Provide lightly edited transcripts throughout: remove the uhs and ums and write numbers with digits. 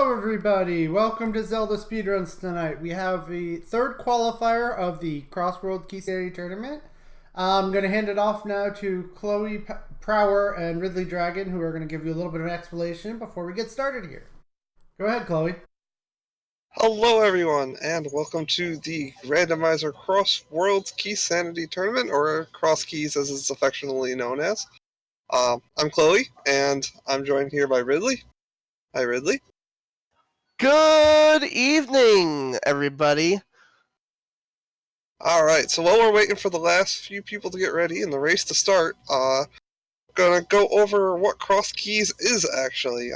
Hello everybody, welcome to Zelda Speedruns tonight. We have the third qualifier of the Crossworld Keysanity tournament. I'm going to hand it off now to Chloe Prower and Ridley Dragon, who are going to give you a little bit of an explanation before we get started here. Go ahead, Chloe. Hello everyone, and welcome to the Randomizer Crossworld Keysanity tournament, or Cross Keys as it's affectionately known as. I'm Chloe, and I'm joined here by Ridley. Hi, Ridley. Good evening, everybody. Alright, so while we're waiting for the last few people to get ready and the race to start, gonna go over what Cross Keys is actually.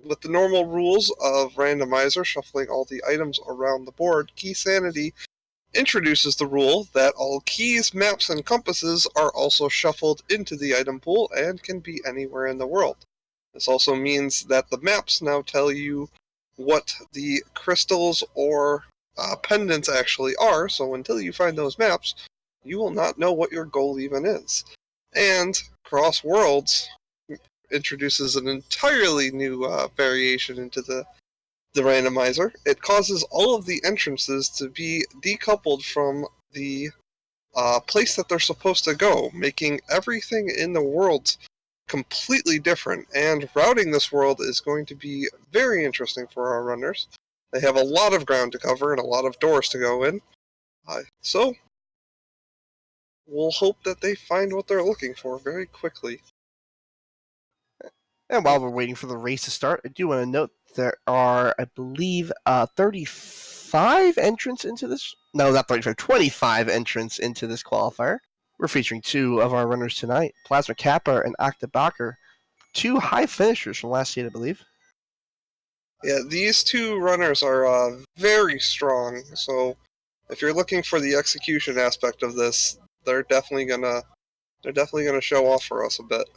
With the normal rules of Randomizer, shuffling all the items around the board, Keysanity introduces the rule that all keys, maps, and compasses are also shuffled into the item pool and can be anywhere in the world. This also means that the maps now tell you what the crystals or pendants actually are, so until you find those maps, you will not know what your goal even is. And Cross Worlds introduces an entirely new variation into the randomizer. It causes all of the entrances to be decoupled from the place that they're supposed to go, making everything in the world completely different, and routing this world is going to be very interesting for our runners. They have a lot of ground to cover and a lot of doors to go in, so we'll hope that they find what they're looking for very quickly. And while we're waiting for the race to start, I do want to note there are, I believe, 35 entrants into this. No, not 35, 25 entrants into this qualifier. We're featuring two of our runners tonight, Plasma Kappa and ALttPR, two high finishers from last seed, I believe. Yeah, these two runners are very strong, so if you're looking for the execution aspect of this, they're definitely gonna show off for us a bit.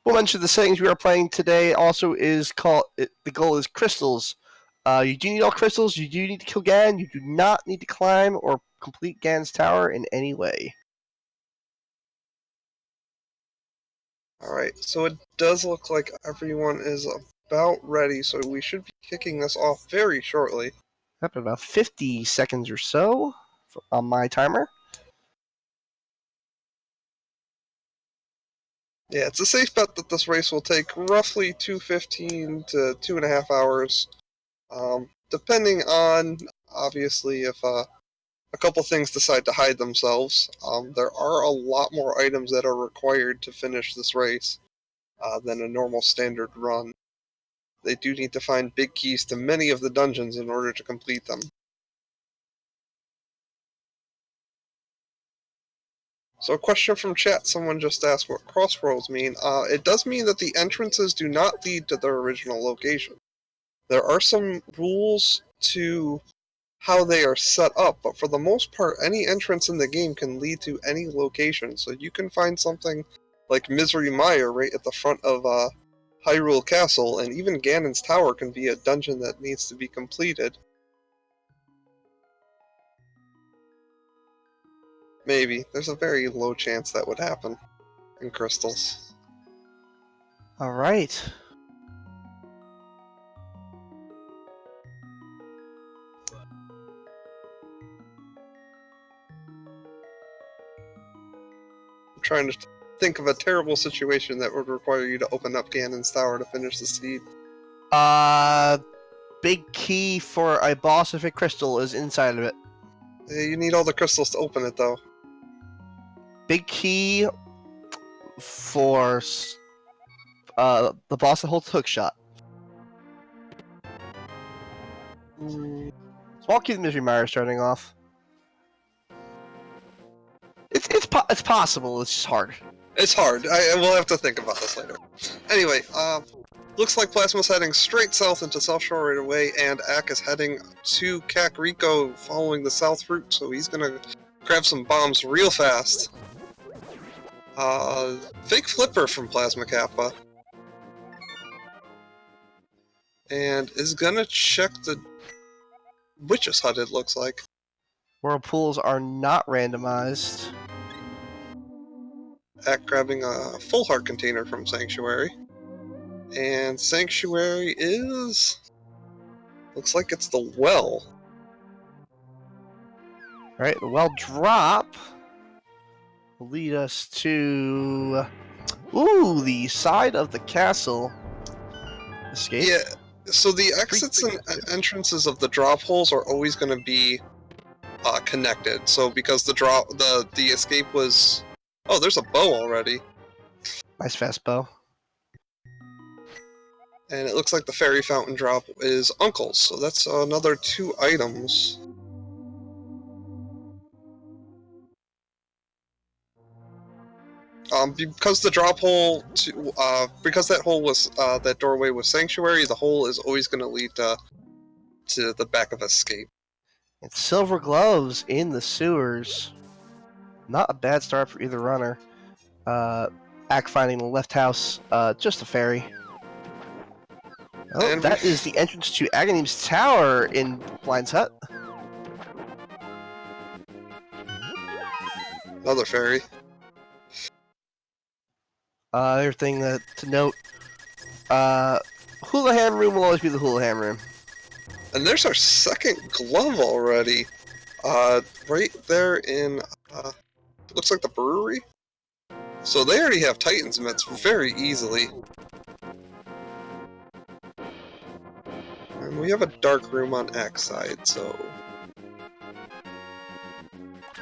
We'll mention the settings we are playing today also is the goal is crystals. You do need all crystals, you do need to kill Gan, you do not need to climb or complete Gan's tower in any way. Alright, so it does look like everyone is about ready, so we should be kicking this off very shortly. Up in about 50 seconds or so on my timer. Yeah, it's a safe bet that this race will take roughly 2:15 to 2.5 hours, depending on, obviously, if a couple things decide to hide themselves. There are a lot more items that are required to finish this race than a normal standard run. They do need to find big keys to many of the dungeons in order to complete them. So a question from chat, someone just asked what crossroads mean. It does mean that the entrances do not lead to their original location. There are some rules to how they are set up, but for the most part, any entrance in the game can lead to any location. So you can find something like Misery Mire right at the front of Hyrule Castle, and even Ganon's Tower can be a dungeon that needs to be completed. Maybe. There's a very low chance that would happen in crystals. Alright. I'm trying to think of a terrible situation that would require you to open up Ganon's Tower to finish the seed. Big key for a bossific crystal is inside of it. You need all the crystals to open it, though. Big key for the boss that holds hookshot. Small key to Misery Mire starting off. It's possible, it's just hard. It's hard. We'll have to think about this later. Anyway, looks like Plasma's heading straight south into South Shore right away, and Ak is heading to Kakariko following the south route, so he's gonna grab some bombs real fast. Fake Flipper from Plasma Kappa. And is gonna check the Witch's Hut, it looks like. Whirlpools are not randomized. Ak grabbing a full heart container from Sanctuary. And Sanctuary is... looks like it's the well. Alright, the well drop will lead us to... Ooh, the side of the castle. Escape? Yeah, so the exits and entrances of the drop holes are always going to be connected. So because the escape was... Oh, there's a bow already. Nice fast bow. And it looks like the fairy fountain drop is Uncle's, so that's another 2 items. Because the drop hole, because that hole was that doorway was Sanctuary, the hole is always going to lead to the back of Escape. And silver gloves in the sewers. Not a bad start for either runner. Ack finding the left house, just a fairy. Oh, And that is the entrance to Aghanim's Tower in Blind's Hut. Another fairy. Other thing to note, Houlihan room will always be the Houlihan room. And there's our second glove already. Right there in, looks like the brewery. So they already have Titan's mitts very easily. And we have a dark room on Ack's side, so...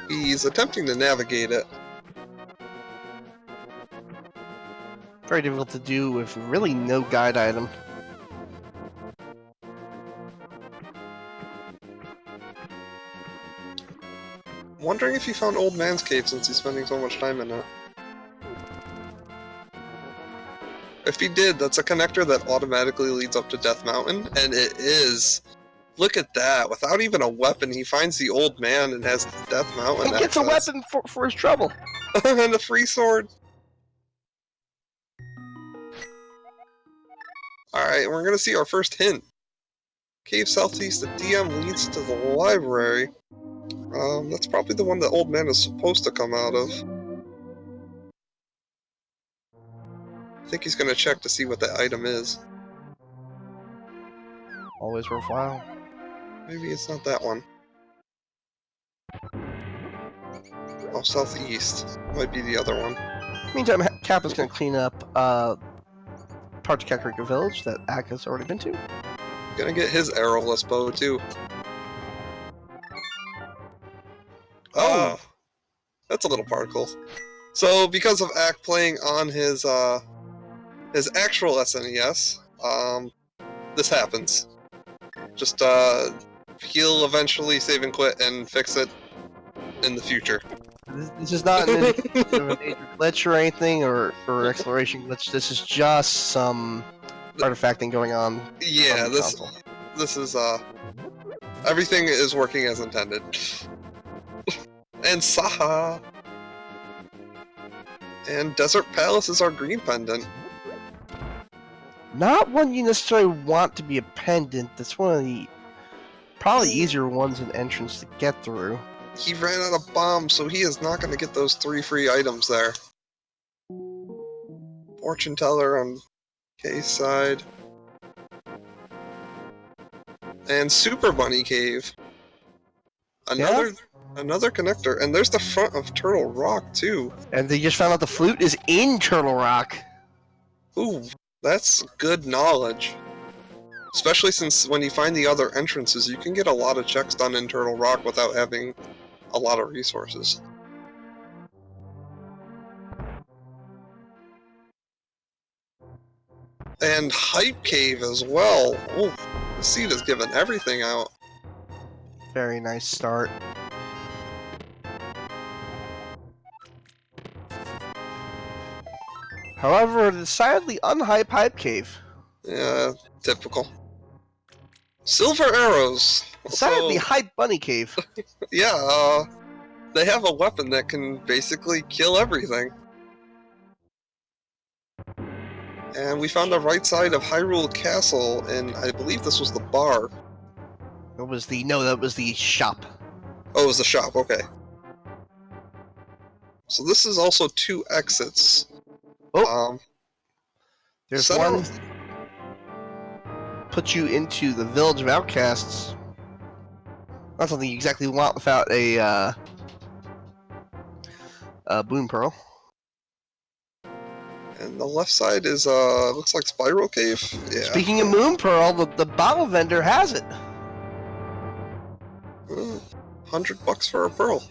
he's attempting to navigate it. Very difficult to do with really no guide item. Wondering if he found Old Man's Cave since he's spending so much time in it. If he did, that's a connector that automatically leads up to Death Mountain, and it is. Look at that. Without even a weapon, he finds the Old Man and has Death Mountain He gets a weapon for his trouble. and a free sword. Alright, we're gonna see our first hint. Cave southeast, the DM leads to the library. That's probably the one that Old Man is supposed to come out of. I think he's gonna check to see what that item is. Always worthwhile. Maybe it's not that one. Oh, southeast. Might be the other one. Meantime, Kappa's gonna clean up parts of Kakariko Village that Ack has already been to. Gonna get his arrowless bow too. Oh, that's a little particle. So because of Ack playing on his actual SNES, this happens. Just he'll eventually save and quit and fix it in the future. This is not an indication of a major glitch or anything, or exploration glitch. This is just some artifacting going on. Yeah, this is everything is working as intended. And Saha! And Desert Palace is our green pendant. Not one you necessarily want to be a pendant. That's one of the probably easier ones in entrance to get through. He ran out of bombs, so he is not going to get those 3 free items there. Fortune Teller on K's side. And Super Bunny Cave. Another connector, and there's the front of Turtle Rock too. And they just found out the flute is in Turtle Rock. Ooh, that's good knowledge. Especially since when you find the other entrances, you can get a lot of checks done in Turtle Rock without having a lot of resources. And Hype Cave as well. Ooh, the seed is giving everything out. Very nice start. However, decidedly unhype Hype Cave. Yeah, typical. Silver arrows. Decidedly hype Bunny Cave. Yeah, they have a weapon that can basically kill everything. And we found the right side of Hyrule Castle, and I believe this was the bar. That was the shop. Oh, it was the shop, okay. So this is also 2 exits. Oh, there's one put you into the Village of Outcasts. Not something you exactly want without a Boon Pearl. And the left side is, looks like Spiral Cave. Yeah. Speaking of Moon Pearl, the bottle vendor has it. $100 for a pearl.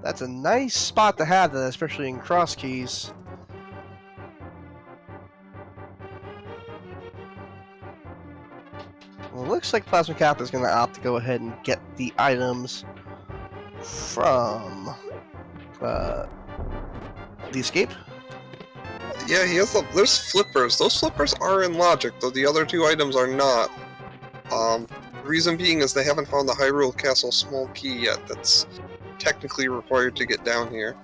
That's a nice spot to have that, especially in Cross Keys. Well, it looks like Plasma Cap is going to opt to go ahead and get the items from the escape. Yeah, he has there's flippers. Those flippers are in logic, though the other two items are not. The reason being is they haven't found the Hyrule Castle small key yet that's technically required to get down here.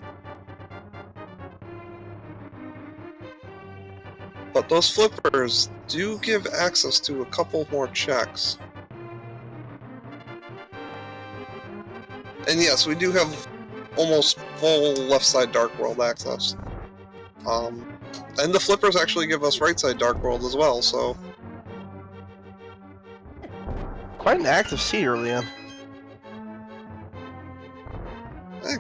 But those flippers do give access to a couple more checks. And yes, we do have almost full left side Dark World access. And the flippers actually give us right side Dark World as well, so... Quite an active seed early on.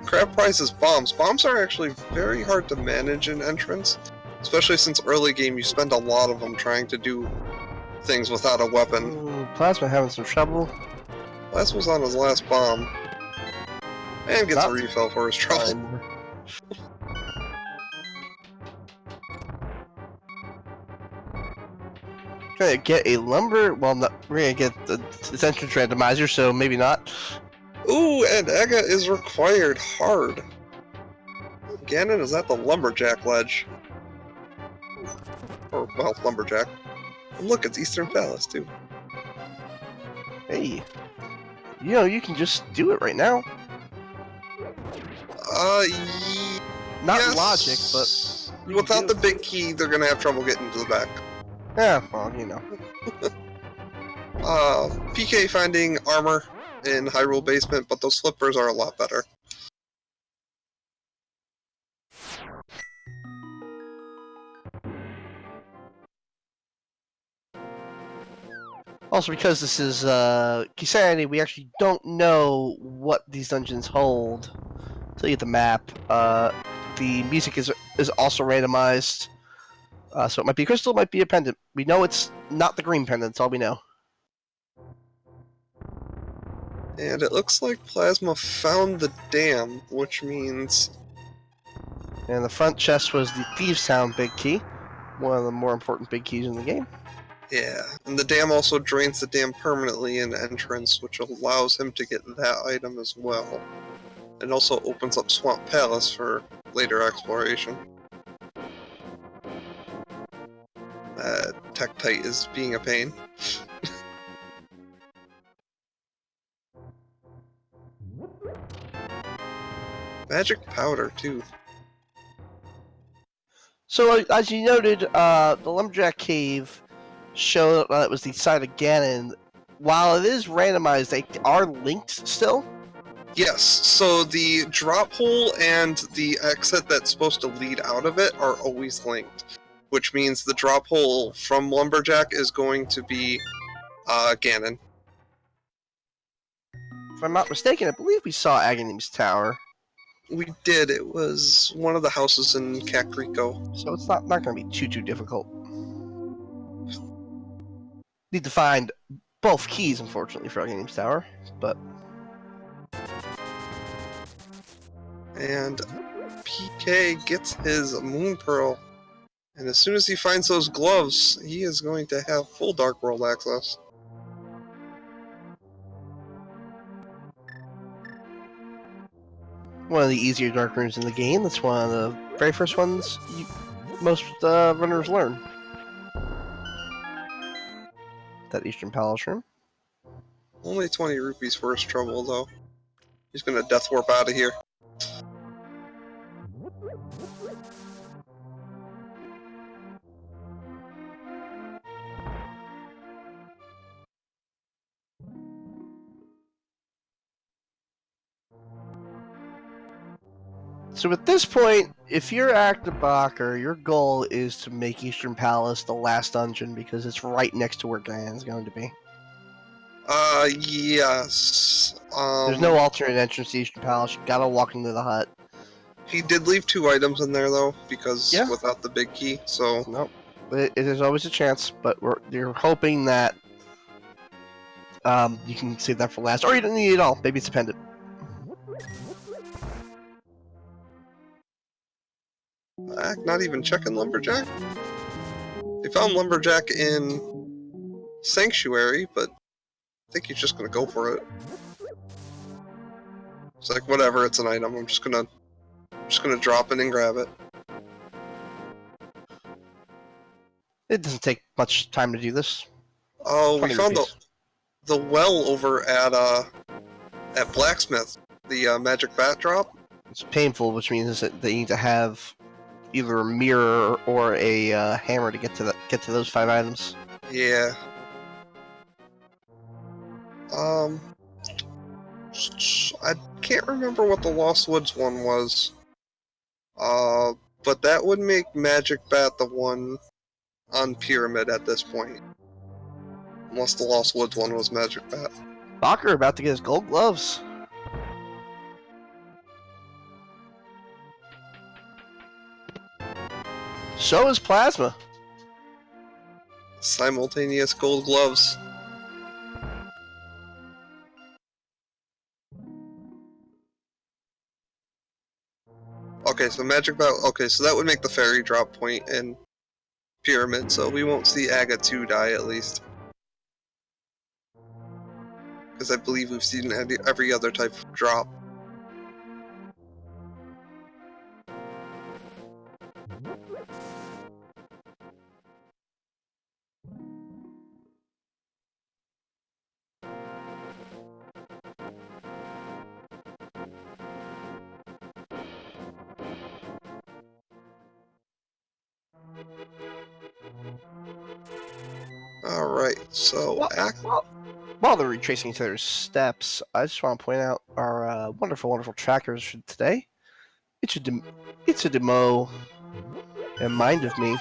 Crab prize is bombs. Bombs are actually very hard to manage in entrance, especially since early game you spend a lot of them trying to do things without a weapon. Ooh, Plasma having some trouble. Plasma's on his last bomb. And gets a refill for his trouble. Gonna get a lumber. Well, we're gonna get the entrance randomizer, so maybe not. Ooh, and Ega is required hard. Ganon is at the Lumberjack ledge. Or, well, Lumberjack. And look, it's Eastern Palace, too. Hey, you know, you can just do it right now. Not yes. logic, but without the big key, they're gonna have trouble getting to the back. Yeah, well, you know. PK finding armor in Hyrule Basement, but those flippers are a lot better. Also, because this is Keysanity, we actually don't know what these dungeons hold until you get the map. The music is also randomized, so it might be a crystal, it might be a pendant. We know it's not the green pendant, that's all we know. And it looks like Plasma found the dam, which means... And the front chest was the Thieves' Town big key, one of the more important big keys in the game. Yeah, and the dam also drains the dam permanently in entrance, which allows him to get that item as well. It also opens up Swamp Palace for later exploration. Tektite is being a pain. Magic powder, too. So, as you noted, the Lumberjack Cave showed it was the side of Ganon. While it is randomized, they are linked still. Yes, so the drop hole and the exit that's supposed to lead out of it are always linked. Which means the drop hole from Lumberjack is going to be Ganon. If I'm not mistaken, I believe we saw Aghanim's Tower. We did. It was one of the houses in Kakariko. So it's not going to be too difficult. Need to find both keys, unfortunately, for Aghanim's Tower, but... And PK gets his Moon Pearl. And as soon as he finds those gloves, he is going to have full Dark World access. One of the easier dark rooms in the game. That's one of the very first ones most runners learn. That Eastern Palace room. Only 20 rupees for his trouble, though. He's gonna death warp out of here. So at this point, if you're ALttPR, your goal is to make Eastern Palace the last dungeon because it's right next to where Ganon's going to be. Yes. There's no alternate entrance to Eastern Palace. You gotta walk into the hut. He did leave 2 items in there, though, because Yeah. without the big key, so... Nope. There's always a chance, but you're hoping that you can save that for last. Or you don't need it all. Maybe it's a pendant. Not even checking Lumberjack? They found Lumberjack in Sanctuary, but I think he's just gonna go for it. It's like, whatever, it's an item. I'm just gonna drop it and grab it. It doesn't take much time to do this. Oh, we 20 found rupees. the well over at Blacksmith. The magic bat drop. It's painful, which means that they need to have either a mirror or a hammer to get to those 5 items. Yeah. I can't remember what the Lost Woods one was. But that would make Magic Bat the one on Pyramid at this point. Unless the Lost Woods one was Magic Bat. Bakker about to get his gold gloves. So is Plasma. Simultaneous gold gloves. Okay, so Magic Bat... Okay, so that would make the fairy drop point in Pyramid, so we won't see Aga 2 die at least. Because I believe we've seen every other type of drop. Alright, so... While they're retracing to their steps, I just want to point out our wonderful, wonderful trackers for today. It's a demo and mind of me.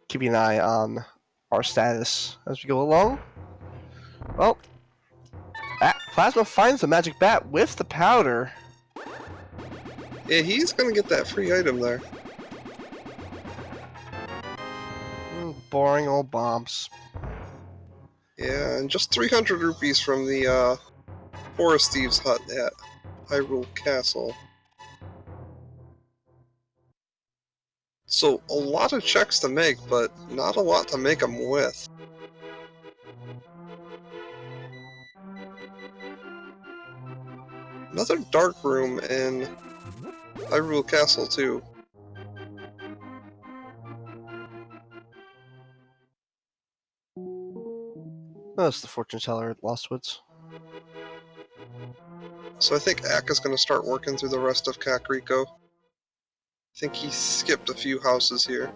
Keeping an eye on our status as we go along. Well, Plasma finds the magic bat with the powder. Yeah, he's gonna get that free item there. Boring old bombs. Yeah, and just 300 rupees from the Forest Thieves hut at Hyrule Castle. So, a lot of checks to make, but not a lot to make them with. Another dark room in Hyrule Castle, too. That's the fortune teller at Lost Woods. So I think Akka's gonna start working through the rest of Kakariko. I think he skipped a few houses here.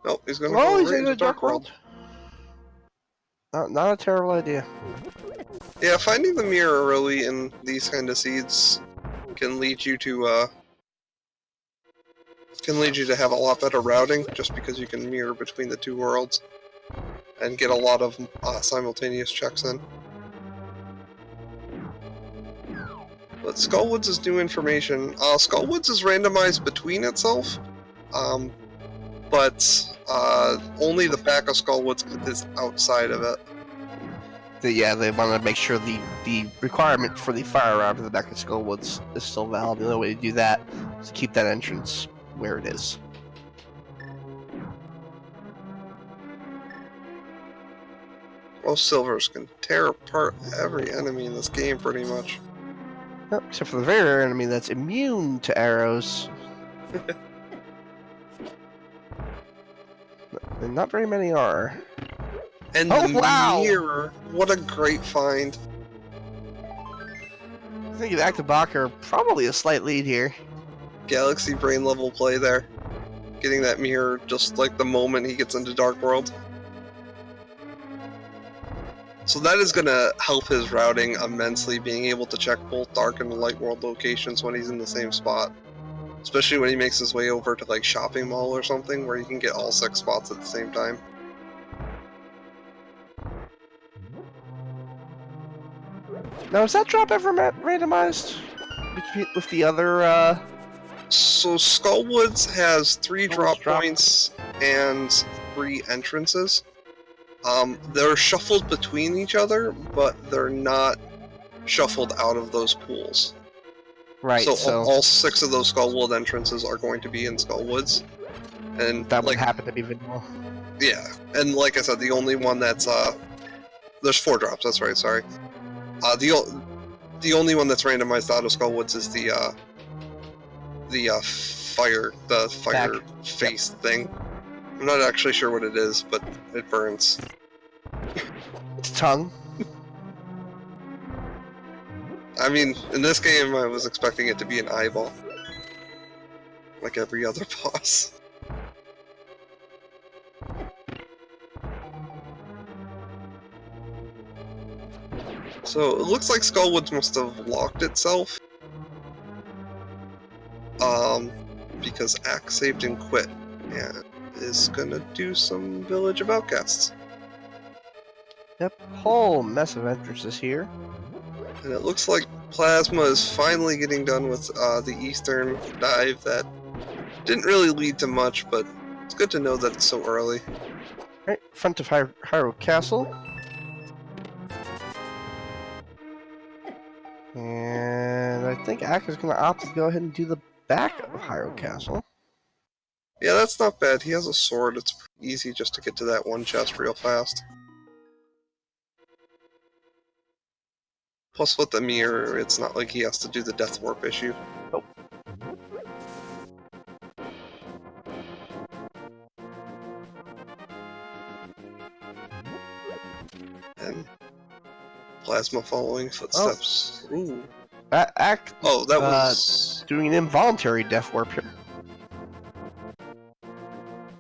Nope, he's gonna go He's right in into the Dark World. Not a terrible idea. Yeah, finding the mirror early in these kind of seeds can lead you to have a lot better routing, just because you can mirror between the 2 worlds and get a lot of simultaneous checks in. But Skullwoods is new information. Skullwoods is randomized between itself, but only the back of Skullwoods is outside of it. They want to make sure the requirement for the fire around to the back of Skullwoods is still valid. The only way to do that is to keep that entrance where it is. Most silvers can tear apart every enemy in this game, pretty much. Yep, except for the very rare enemy that's immune to arrows. And not very many are. And Oh, the wow! mirror, what a great find. I think ALttPR probably a slight lead here. Galaxy Brain level play there. Getting that mirror just like the moment he gets into Dark World. So that is going to help his routing immensely, being able to check both dark and light world locations when he's in the same spot. Especially when he makes his way over to like shopping mall or something where you can get all 6 spots at the same time. Now, is that drop ever randomized with the other? So Skullwoods has 3 drop Drop. points and 3 entrances. They're shuffled between each other, but they're not shuffled out of those pools. Right. So all 6 of those Skullwood entrances are going to be in Skullwoods, and that would like happen to be vanilla. yeah, and like I said, the only one that's there's 4 drops. That's right. Sorry. The only one that's randomized out of Skullwoods is the fire Back. face thing. I'm not actually sure what it is, but it burns. It's tongue. I mean, in this game, I was expecting it to be an eyeball, like every other boss. So it looks like Skullwoods must have locked itself. Because Axe saved and quit, and is gonna do some Village of Outcasts. Yep. Whole mess of entrances here. And it looks like Plasma is finally getting done with the Eastern dive that didn't really lead to much, but it's good to know that it's so early. Right, front of Hyrule Castle. And I think Ack is going to opt to go ahead and do the back of Hyrule Castle. Yeah, that's not bad. He has a sword. It's pretty easy just to get to that one chest real fast. Plus, with the mirror, it's not like he has to do the Death Warp issue. Nope. And Plasma following footsteps. Oh. Ooh. Ack Oh, that was... doing an involuntary Death Warp here.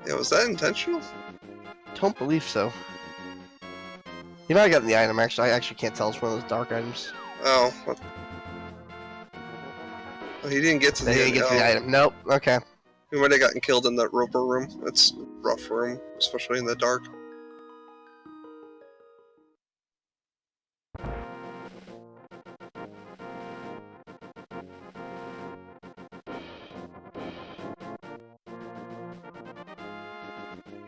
Yeah, was that intentional? Don't believe so. He might have gotten the item, actually. I actually can't tell. It's one of those dark items. Oh. What? Oh, he didn't get to the He didn't get to the item. Nope. Okay. He might have gotten killed in that Roper room. It's a rough room, especially in the dark.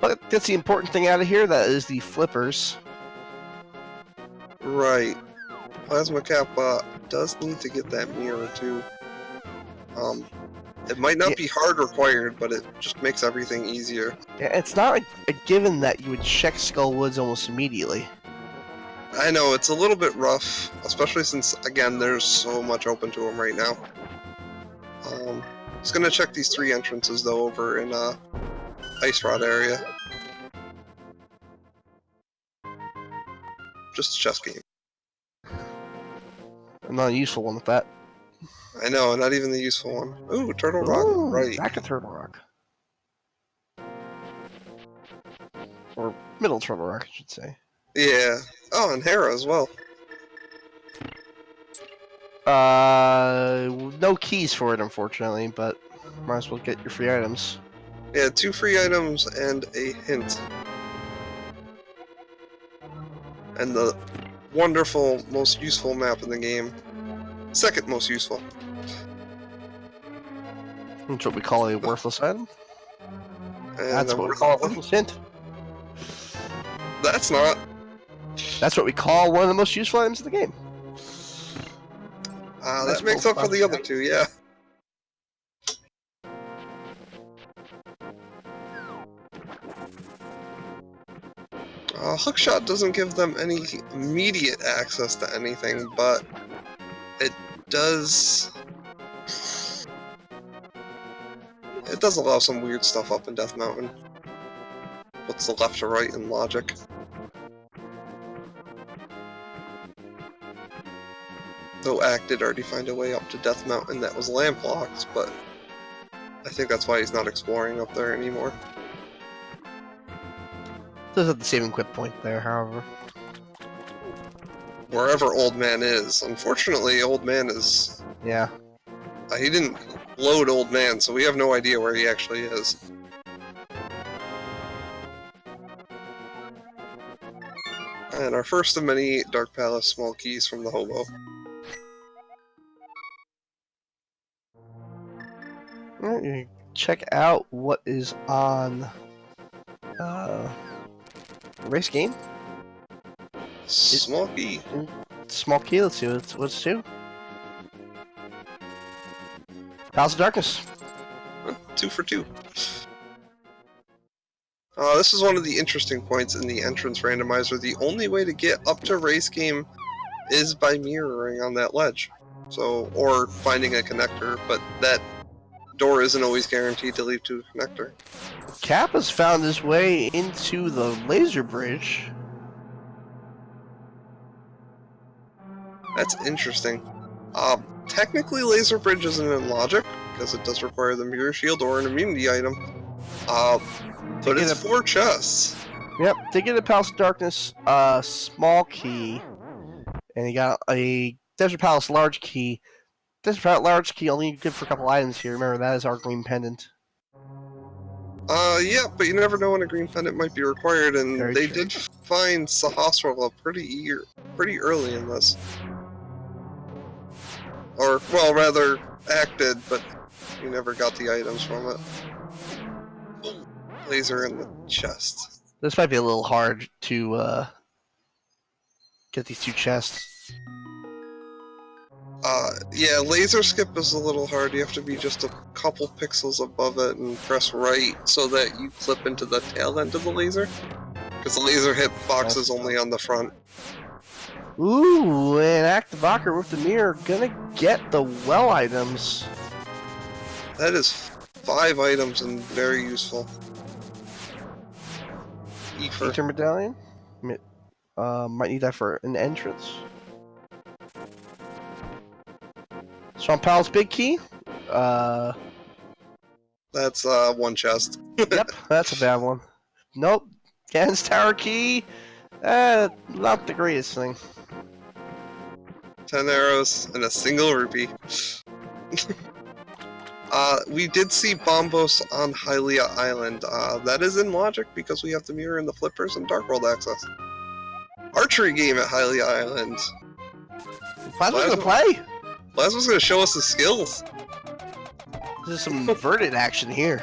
But that's the important thing out of here. That is the flippers. Right. Plasma Kappa does need to get that mirror too. It might not be hard required, but it just makes everything easier. Yeah, it's not a given that you would check Skullwoods almost immediately. I know, it's a little bit rough, especially since, again, there's so much open to him right now. He's gonna check these 3 entrances, though, over in, Ice Rod area. Just a chess game. I'm not a useful one with that. I know, not even the useful one. Ooh, Turtle Rock, Ooh, right. back to Turtle Rock. Or Middle Turtle Rock, I should say. Yeah. Oh, and Hera as well. No keys for it, unfortunately, but might as well get your free items. Yeah, 2 free items and a hint. And the wonderful, most useful map in the game. Second most useful. That's what we call a worthless item. And That's what we call a worthless hint. That's not. That's what we call one of the most useful items in the game. That makes up for the other 2, yeah. Hookshot doesn't give them any immediate access to anything, but it does... It does allow some weird stuff up in Death Mountain. What's the left to right in logic? Though Ack did already find a way up to Death Mountain that was lamp-locked, but I think that's why he's not exploring up there anymore. Does have the same equip point there, however. wherever Old Man is. Unfortunately, Old Man is... Yeah. he didn't load Old Man, so we have no idea where he actually is. And our first of many Dark Palace small keys from the hobo. Alright, check out what is on race game. Small key. Small key, let's see what's two. Palace of Darkness. 2 for 2. This is one of the interesting points in the entrance randomizer. The only way to get up to race game is by mirroring on that ledge. So, or finding a connector, but that door isn't always guaranteed to lead to a connector. Cap has found his way into the laser bridge. That's interesting. Technically, laser bridge isn't in logic because it does require the mirror shield or an immunity item. But it's 4 chests. Yep, to get a Palace of Darkness small key, and you got a Desert Palace large key. Desert Palace large key only good for a couple items here. Remember, that is our green pendant. Yeah, but you never know when a green pendant might be required, and Very they true. did find Sahasrara pretty early in this. Or, well, rather, acted, but you never got the items from it. Ooh, laser in the chest. This might be a little hard to get these 2 chests. Yeah, laser skip is a little hard. You have to be just a couple pixels above it and press right so that you clip into the tail end of the laser. Because the laser hit box is only on the front. Ooh, and Activaker with the mirror gonna get the well items. That is 5 items and very useful. Ether. Ether medallion. Might need that for an entrance. Swamp Palace big key. That's 1 chest. Yep, that's a bad one. Nope. Cannon's Tower key. Not the greatest thing. 10 arrows and a single rupee. We did see Bombos on Hylia Island. That is in logic because we have the mirror and the flippers and Dark World access. Archery game at Hylia Island. Plasma's gonna play. Plasma's gonna show us his skills. This is some inverted action here.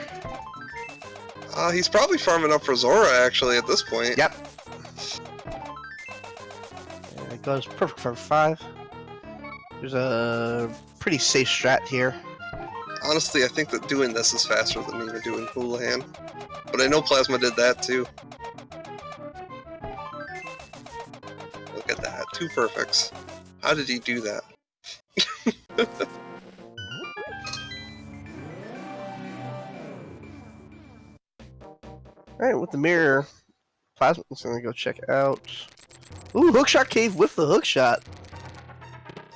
He's probably farming up for Zora actually at this point. Yep. And it goes perfect for 5. There's a pretty safe strat here. Honestly, I think that doing this is faster than even doing Houlihan. But I know Plasma did that too. Look at that, 2 perfects. How did he do that? Alright, with the mirror, Plasma's gonna go check out. Ooh, hookshot cave with the hookshot.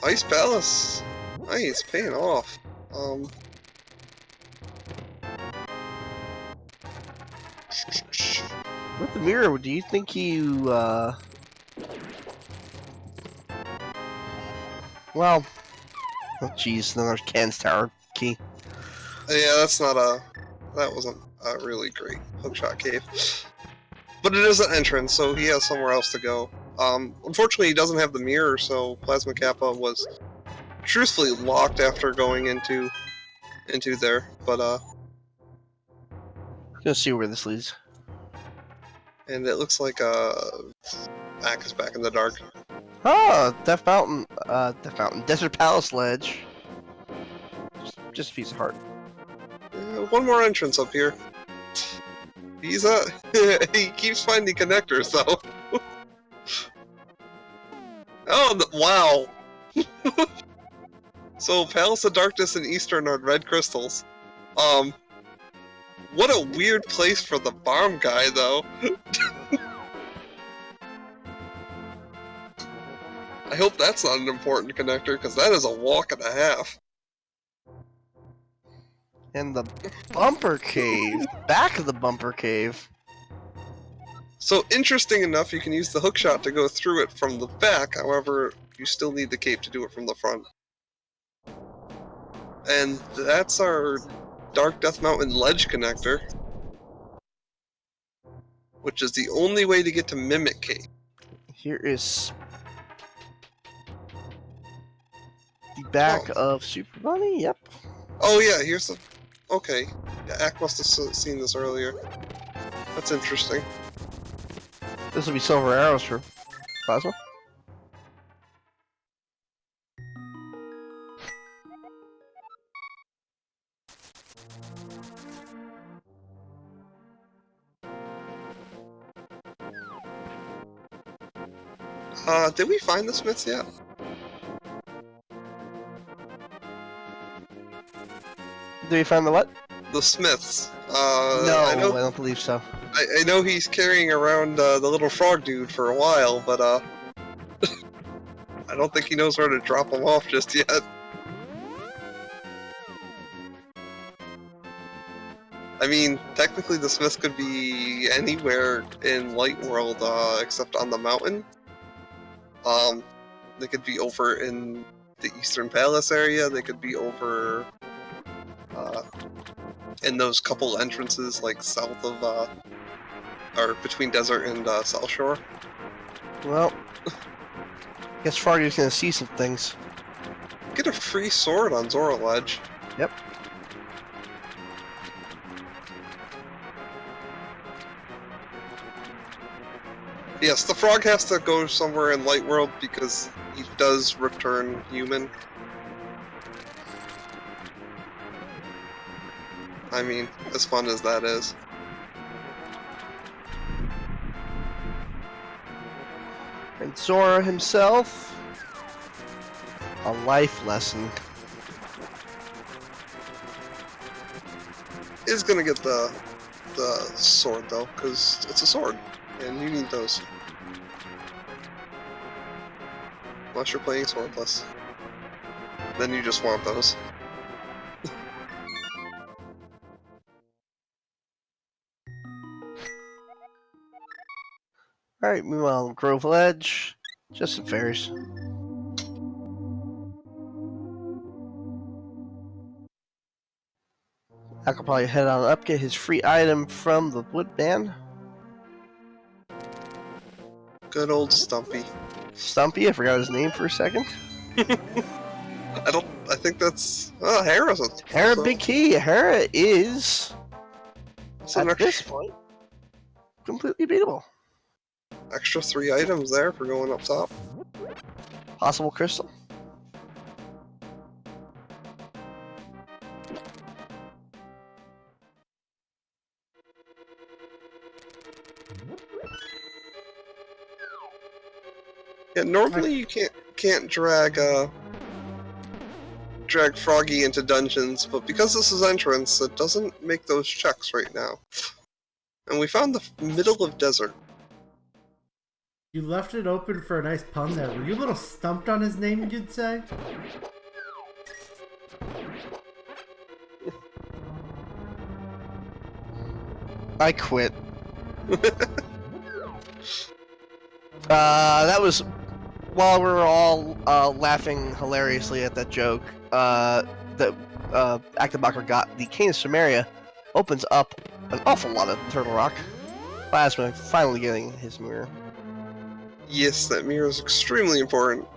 Ice Palace. Nice, paying off. With the mirror, do you think you, well, oh jeez, then there's Ken's Tower key. Yeah, that wasn't a really great hookshot cave. But it is an entrance, so he has somewhere else to go. Unfortunately, he doesn't have the mirror, so Plasma Kappa was truthfully locked after going into there. But Gonna see where this leads. and it looks like Mac is back in the dark. Oh, Death Mountain, Desert Palace ledge. Just a piece of heart. One more entrance up here. He's he keeps finding connectors though. Oh wow! So Palace of Darkness and Eastern are red crystals. What a weird place for the bomb guy though. I hope that's not an important connector because that is a walk and a half. And the bumper cave, back of the bumper cave. So, interesting enough, you can use the hookshot to go through it from the back, however, you still need the cape to do it from the front. And that's our Dark Death Mountain ledge connector, which is the only way to get to Mimic Cape. Here is the back of Super Bunny. Yep. Oh yeah, here's the... Okay. Yeah, Ack must have seen this earlier. That's interesting. This will be silver arrows for Plasma. Did we find the smiths yet? Did we find the what? The smiths. No, I don't believe so. I know he's carrying around the little frog dude for a while, but I don't think he knows where to drop him off just yet. I mean, technically the smiths could be anywhere in Light World except on the mountain. They could be over in the Eastern Palace area, they could be over in those couple entrances like south of or between Desert and South Shore. Well, guess Froggy's gonna see some things. Get a free sword on Zora Ledge. Yep. Yes, the frog has to go somewhere in Light World because he does return human. I mean, as fun as that is. And Zora himself, a life lesson. Is gonna get the sword though, because it's a sword, and you need those. Unless you're playing swordless. Then you just want those. Alright, meanwhile, Grove Ledge, just some fairies. I could probably head on up, get his free item from the Woodman. Good old Stumpy. Stumpy, I forgot his name for a second. I think that's... Oh, Hera's a... Hera Big Key. Hera is, an at this point, completely beatable. extra 3 items there for going up top. Possible crystal. Yeah, normally you can't drag Froggy into dungeons, but because this is entrance, it doesn't make those checks right now. And we found the middle of desert. You left it open for a nice pun there. Were you a little stumped on his name, you'd say? I quit. That was while we were all laughing hilariously at that joke. That Actabacher got the Cane of Sumeria opens up an awful lot of Turtle Rock. Plasma finally getting his mirror. Yes, that mirror is extremely important.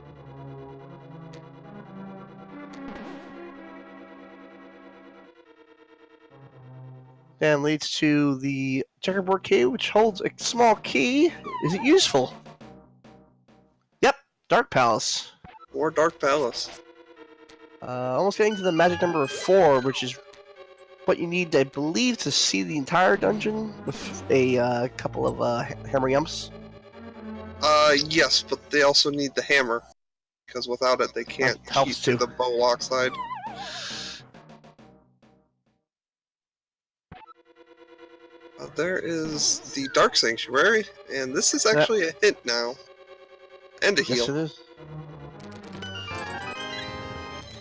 And leads to the checkerboard key, which holds a small key. Is it useful? Yep, Dark Palace. Or Dark Palace. Almost getting to the magic number of 4, which is what you need, I believe, to see the entire dungeon with a couple of hammer yumps. Yes, but they also need the hammer, because without it they can't keep to the bow lock side. There is the Dark Sanctuary, and this is actually a hint now. And a heal. Yes, it is.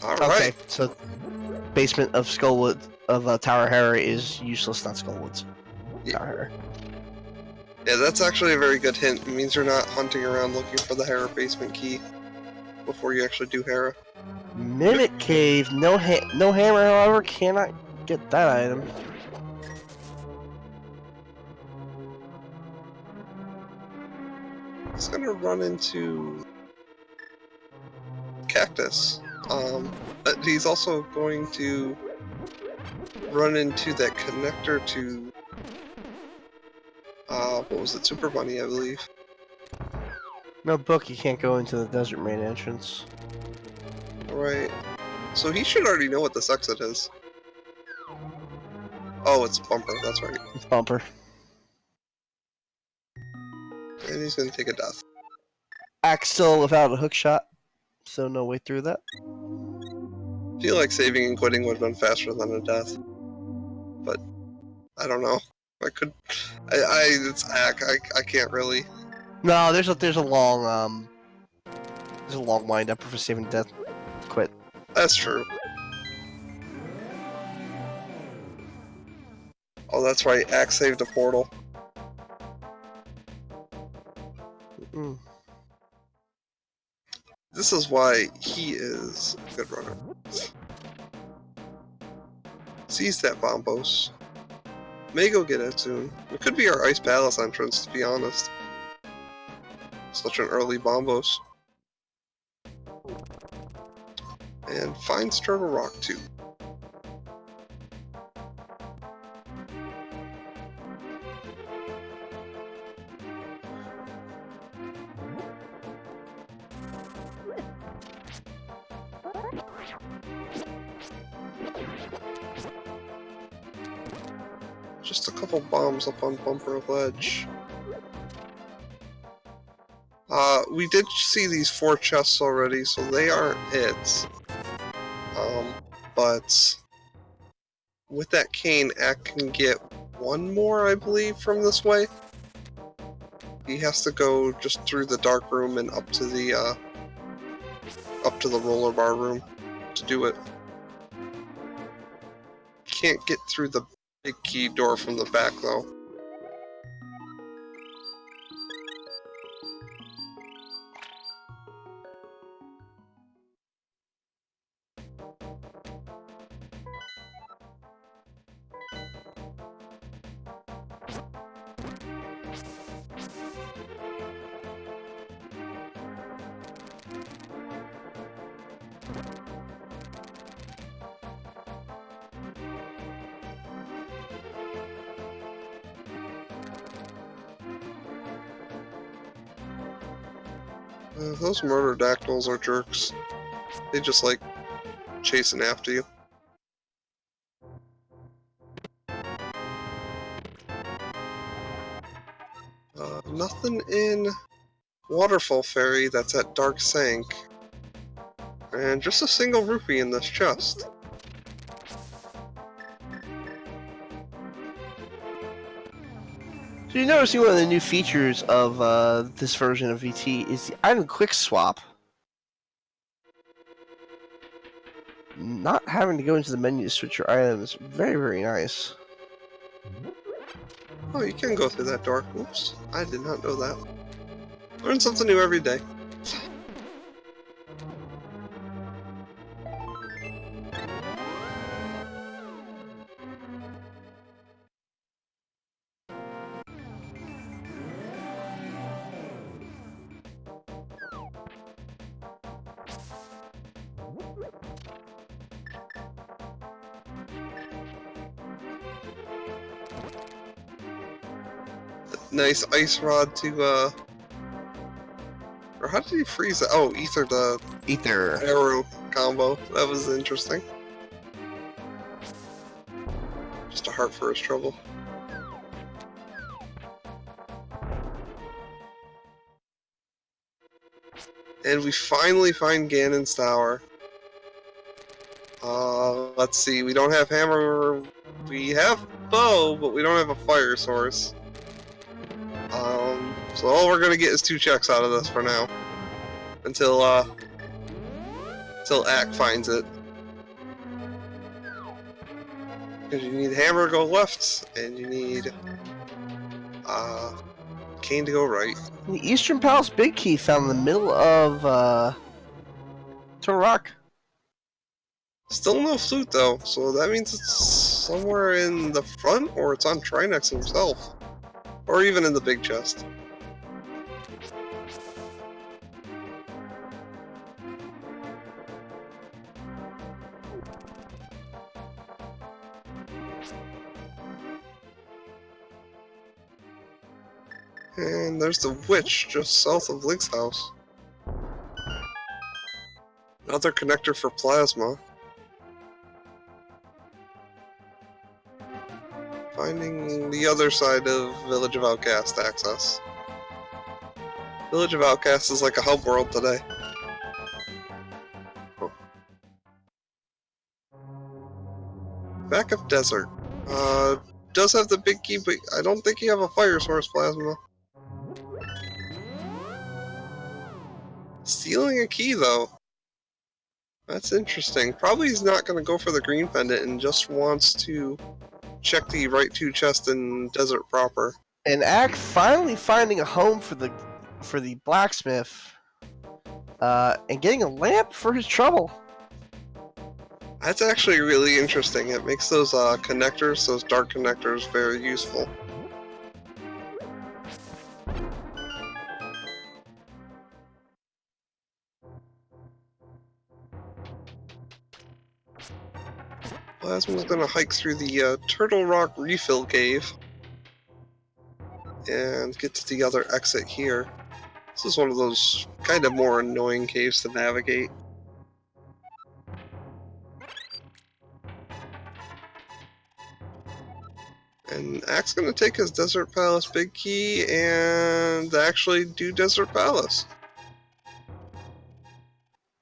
Alright. Okay, so basement of Skullwood of Tower Hera is useless, not Skullwoods. Yeah. Tower Hera. Yeah, that's actually a very good hint. It means you're not hunting around looking for the Hera basement key before you actually do Hera. Mimic Cave, no hammer, however, cannot get that item. He's gonna run into Cactus. But he's also going to run into that connector to what was it, Super Bunny, I believe. No book, you can't go into the desert main entrance. Right. So he should already know what this exit is. Oh, it's Bumper, that's right. It's Bumper. And he's gonna take a death. Axe still without a hook shot, so no way through that. I feel like saving and quitting would have been faster than a death. But I don't know. I could it's Ack. I can't really. No, there's a long wind up for saving death. Quit. That's true. Oh, that's right. Ack saved a portal. Mm. This is why he is a good runner. Sees that Bombos. May go get it soon. It could be our Ice Palace entrance, to be honest. Such an early Bombos. And finds Turtle Rock too. Just a couple bombs up on Bumper Ledge. We did see these 4 chests already, so they aren't hits. But with that cane, Ack can get 1 more, I believe, from this way. He has to go just through the dark room and up to the roller bar room to do it. Can't get through the big key door from the back, though. Those murder-dactyls are jerks. They just like chasing after you. Nothing in Waterfall Ferry that's at Dark Sank. And just a single rupee in this chest. So you notice one of the new features of this version of VT is the item quick swap. Not having to go into the menu to switch your items, very, very nice. Oh, you can go through that door. Oops, I did not know that. Learn something new every day. Nice ice rod to, or how did he freeze it? Oh, ether the Ether. arrow combo. That was interesting. Just a heart for his trouble. And we finally find Ganon's tower. Let's see, we don't have hammer, we have bow, but we don't have a fire source. So all we're gonna get is 2 checks out of this for now. Until Ack finds it. Because you need hammer to go left, and you need cane to go right. The Eastern Palace Big Key found in the middle of Turtle Rock. Still no flute though, so that means it's somewhere in the front, or it's on Trinex himself. Or even in the big chest. And there's the witch just south of Link's house. Another connector for plasma. Finding the other side of Village of Outcast access. Village of Outcast is like a hub world today. Oh. Backup desert. Does have the big key, but I don't think you have a fire source plasma. Stealing a key though. That's interesting. Probably he's not going to go for the green pendant and just wants to check the right 2 chest in desert proper. And Ack finally finding a home for the blacksmith, and getting a lamp for his trouble. That's actually really interesting. It makes those connectors, those dark connectors, very useful. Plasma's gonna hike through the Turtle Rock refill cave and get to the other exit here. This is one of those kind of more annoying caves to navigate. And Ack's gonna take his Desert Palace big key and actually do Desert Palace.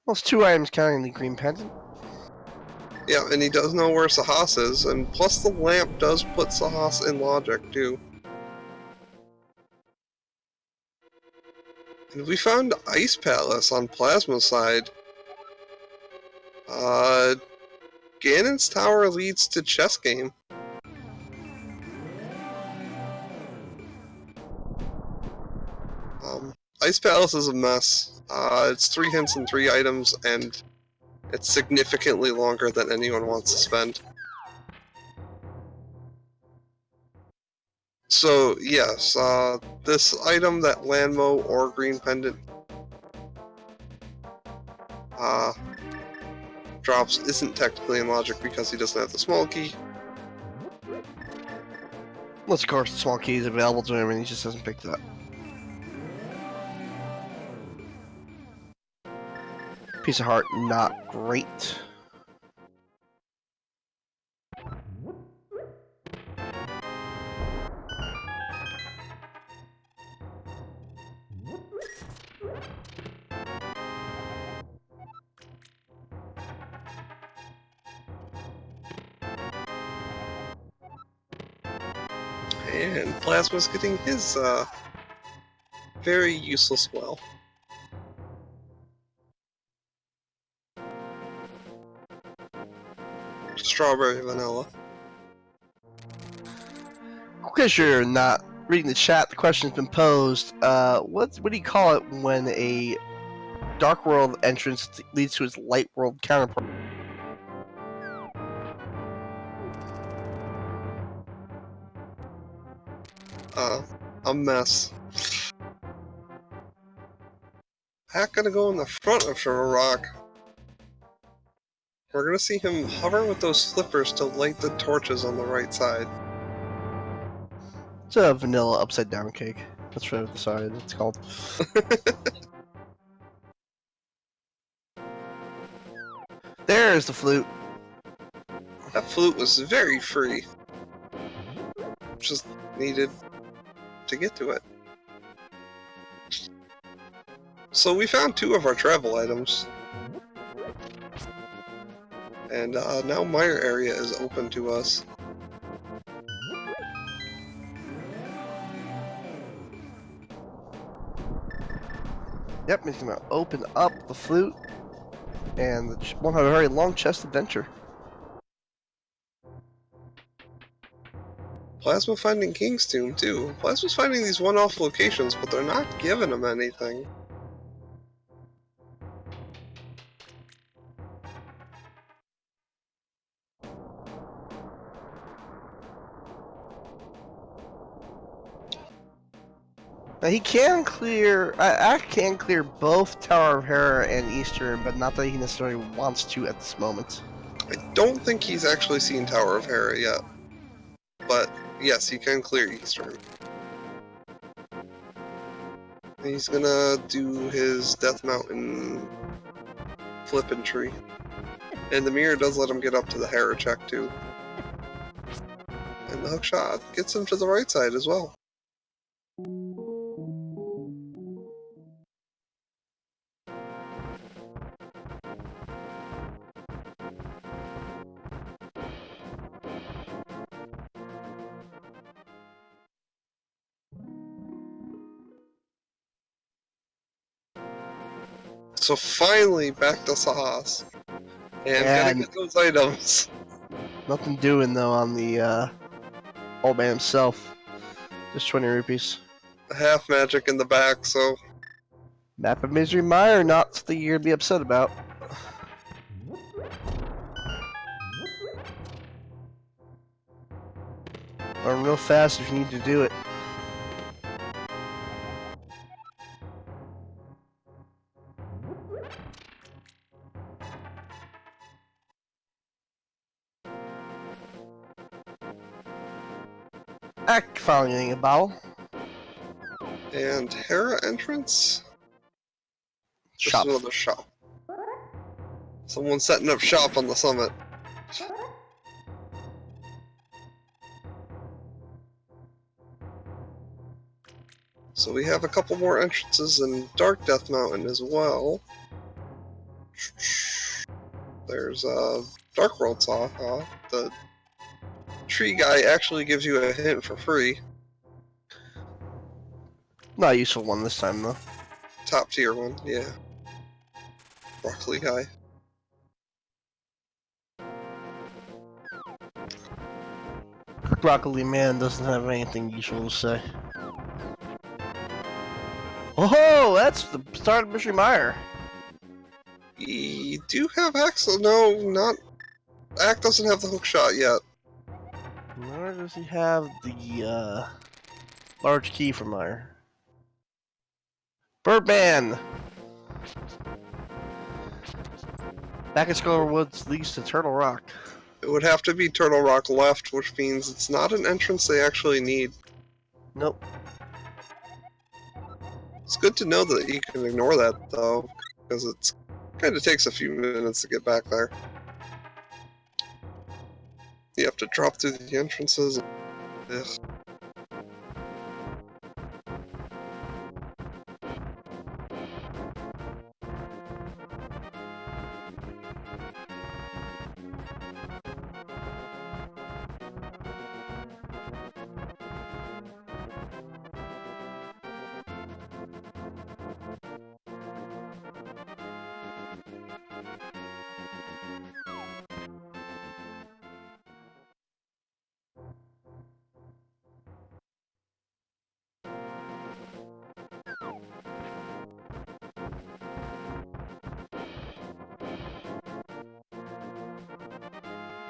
Well, it's 2 items counting the green pendant. Yeah, and he does know where Sahas is, and plus the lamp does put Sahas in logic, too. And we found Ice Palace on Plasma's side. Ganon's Tower leads to chess game. Ice Palace is a mess. It's 3 hints and 3 items, and it's significantly longer than anyone wants to spend. So, yes, this item, that Landmo or Green Pendant drops, isn't technically in logic because he doesn't have the small key. Unless, of course, the small key is available to him and he just hasn't picked it up. Piece of heart, not great. And Plasma's getting his, very useless well. Strawberry vanilla. Because you're not reading the chat, the question's been posed. What do you call it when a Dark World entrance leads to its Light World counterpart? A mess. Hack gonna go in the front of Turtle Rock. We're gonna see him hover with those flippers to light the torches on the right side. It's a vanilla upside down cake. That's what the side it's called. There's the flute. That flute was very free. Just needed to get to it. So we found 2 of our travel items. And now Mire area is open to us. Yep, he's gonna open up the flute, and won't have a very long chest adventure. Plasma finding King's Tomb, too. Plasma's finding these one-off locations, but they're not giving him anything. Now he can clear. Act can clear both Tower of Hera and Eastern, but not that he necessarily wants to at this moment. I don't think he's actually seen Tower of Hera yet. But, yes, he can clear Eastern. He's gonna do his Death Mountain Flippantry. And the mirror does let him get up to the Hera check, too. And the hookshot gets him to the right side as well. So finally, back to Sahas. And gotta get those items. Nothing doing though on the old man himself. Just 20 rupees. Half magic in the back, so Map of Misery Mire, not something you're gonna be upset about. Run real fast if you need to do it. Act finally getting a bottle. And Hera entrance? Shop. Just another shop. Someone setting up shop on the summit. So we have a couple more entrances in Dark Death Mountain as well. There's Dark World Saha. The tree guy actually gives you a hint for free. Not a useful one this time though. Top tier one, yeah. Broccoli guy. Broccoli Man doesn't have anything useful to say. Oh, that's the start of Mystery Mire. You do have Axel? No, not. Act doesn't have the hook shot yet. Nor does he have the large key for Mire. Birdman! Back at Scarlet Woods leads to Turtle Rock. It would have to be Turtle Rock left, which means it's not an entrance they actually need. Nope. It's good to know that you can ignore that, though, because it kind of takes a few minutes to get back there. You have to drop through the entrances. Ugh.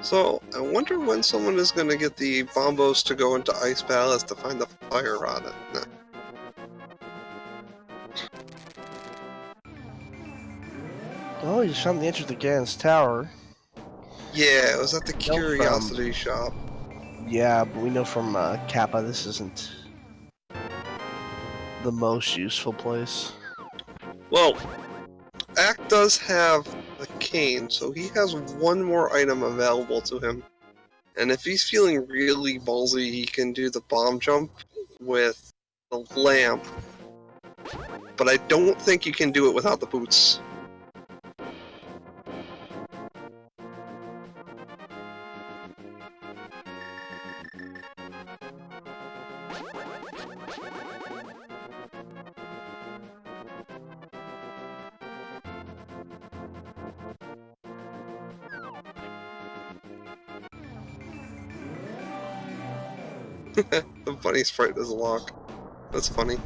So, I wonder when someone is going to get the bombos to go into Ice Palace to find the fire rod. No. Oh, you just found the entrance to Ganon's Tower. Yeah, it was at the Curiosity Shop. Yeah, but we know from Kappa this isn't the most useful place. Well, Act does have a cane, so he has one more item available to him. And if he's feeling really ballsy, he can do the bomb jump with the lamp. But I don't think you can do it without the boots. The bunny sprite is a lock. That's funny.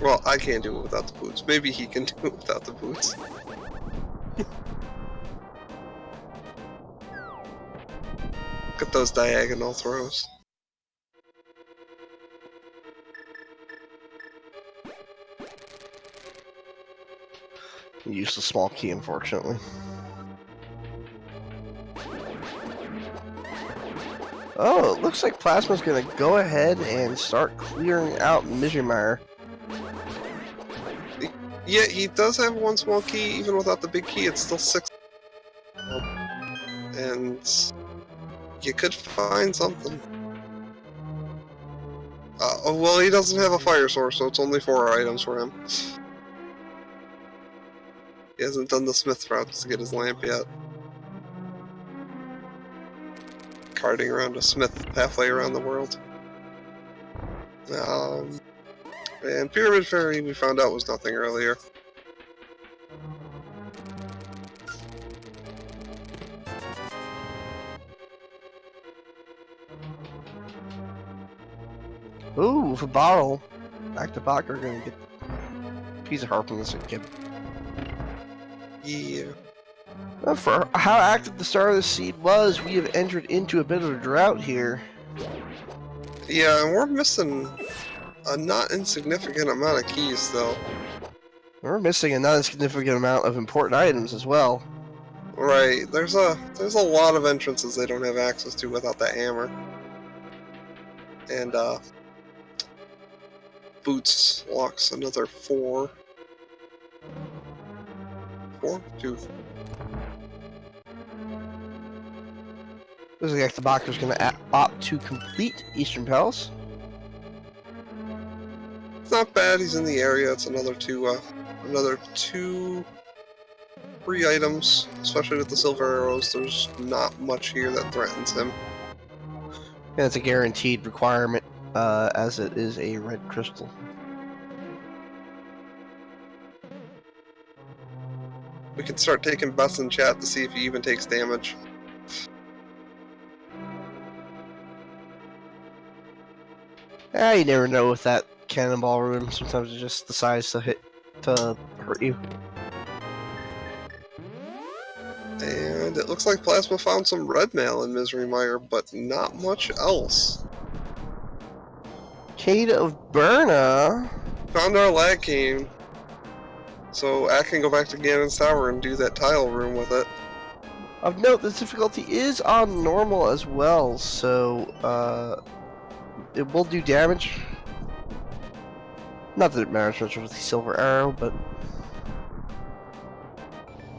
Well, I can't do it without the boots. Maybe he can do it without the boots. Look at those diagonal throws. Use the small key, unfortunately. Oh, it looks like Plasma's gonna go ahead and start clearing out Misery Mire. Yeah, he does have one small key. Even without the big key, it's still 6. And you could find something. Oh, well, he doesn't have a fire source, so it's only 4 items for him. He hasn't done the smith routes to get his lamp yet. Carting around a smith halfway around the world. And Pyramid Fairy, we found out, was nothing earlier. Ooh, with a bottle. Back to back, we're gonna get a piece of harp from this kid. Yeah. Well, for how active the start of the seed was, we have entered into a bit of a drought here. Yeah, and we're missing a not insignificant amount of keys, though. We're missing a not insignificant amount of important items as well. Right, there's a lot of entrances they don't have access to without that hammer. And boots locks another 4. 4? 2. Looks like the Bakker's gonna opt to complete Eastern Palace. It's not bad, he's in the area. It's another 2 free items, especially with the silver arrows. There's not much here that threatens him. And it's a guaranteed requirement, as it is a red crystal. We can start taking bets in chat to see if he even takes damage. You never know with that cannonball rune. Sometimes it just decides to hurt you. And it looks like Plasma found some red mail in Misery Mire, but not much else. Cade of Burna. Found our lag cane. So I can go back to Ganon's Tower and do that tile room with it. Of note, the difficulty is on normal as well, so it will do damage. Not that it matters much with the silver arrow, but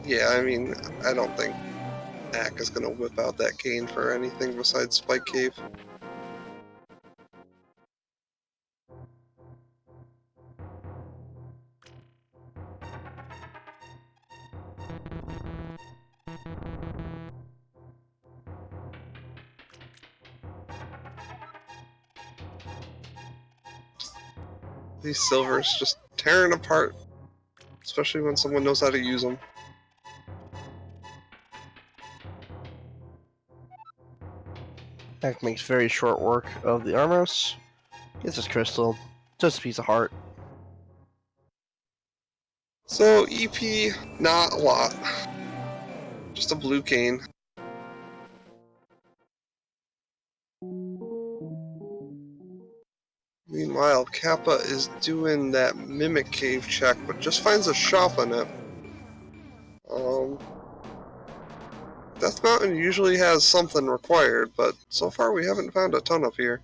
Yeah, I mean, I don't think Ack is going to whip out that cane for anything besides Spike Cave. These silvers just tearing apart, especially when someone knows how to use them. Ack makes very short work of the Armos. Gets his crystal. Just a piece of heart. So, EP, not a lot. Just a blue cane. Meanwhile, Kappa is doing that Mimic Cave check, but just finds a shop in it. Death Mountain usually has something required, but so far we haven't found a ton up here.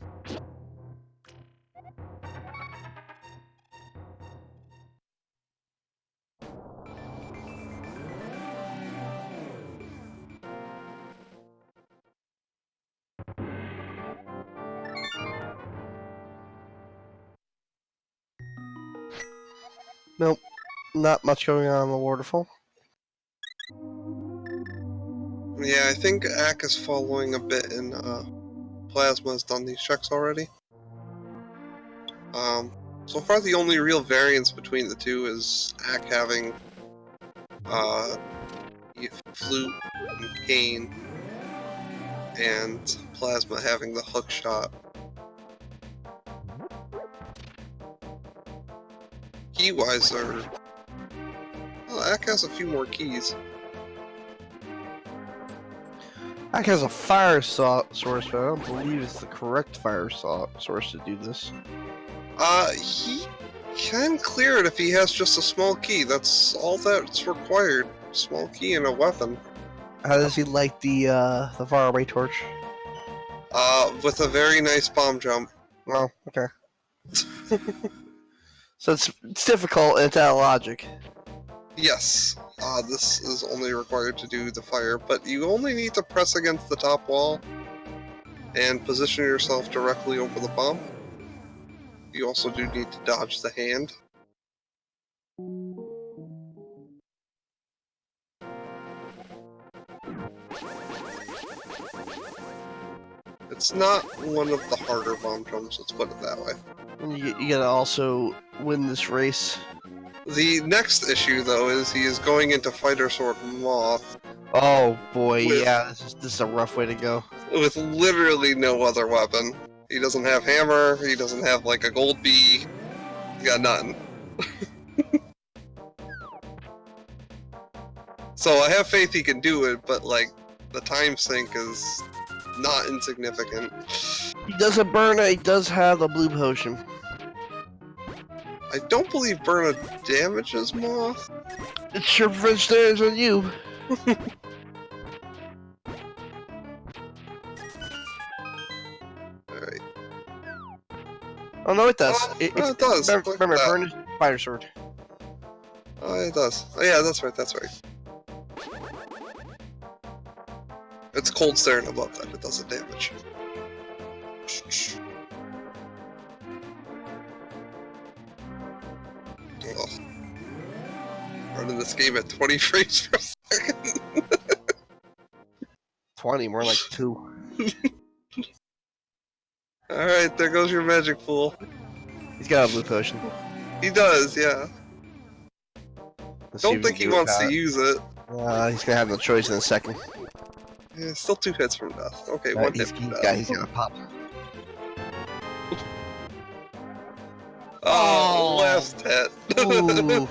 Nope, not much going on in the waterfall. Yeah, I think Ack is following a bit in Plasma's done these checks already. So far, the only real variance between the two is Ack having Flute and Cane, and Plasma having the hook shot. Key-wise, Ack has a few more keys. Ack has a fire source, but I don't believe it's the correct fire source to do this. He can clear it if he has just a small key. That's all that's required. Small key and a weapon. How does he like the faraway torch? With a very nice bomb jump. Oh, okay. So it's difficult and it's out of logic. Yes. This is only required to do the fire, but you only need to press against the top wall and position yourself directly over the bomb. You also do need to dodge the hand. It's not one of the harder bomb jumps, let's put it that way. And you gotta also win this race. The next issue, though, is he is going into Fighter Sword Moth Oh boy, yeah, this is a rough way to go. with literally no other weapon. He doesn't have hammer, he doesn't have, like, a gold bee, he's got nothing. So I have faith he can do it, but, like, the time sink is not insignificant. He doesn't burn it, he does have the blue potion. I don't believe Burna damages Moth. It sure prevents damage on you. Alright. Oh no, it does. It does. Remember, burn is fire sword. Oh, it does. Oh, yeah, that's right, that's right. It's cold staring above that, it doesn't damage. Ugh. Running this game at 20 frames per second. 20, more like 2. Alright, there goes your magic pool. He's got a blue potion. He does, yeah. Let's see Don't if think we he can do wants to without it. use it. He's gonna have no choice in a second. Yeah, still 2 hits from death. Okay, 1 hit from death. He's gonna pop. Oh, last hit. Ooh.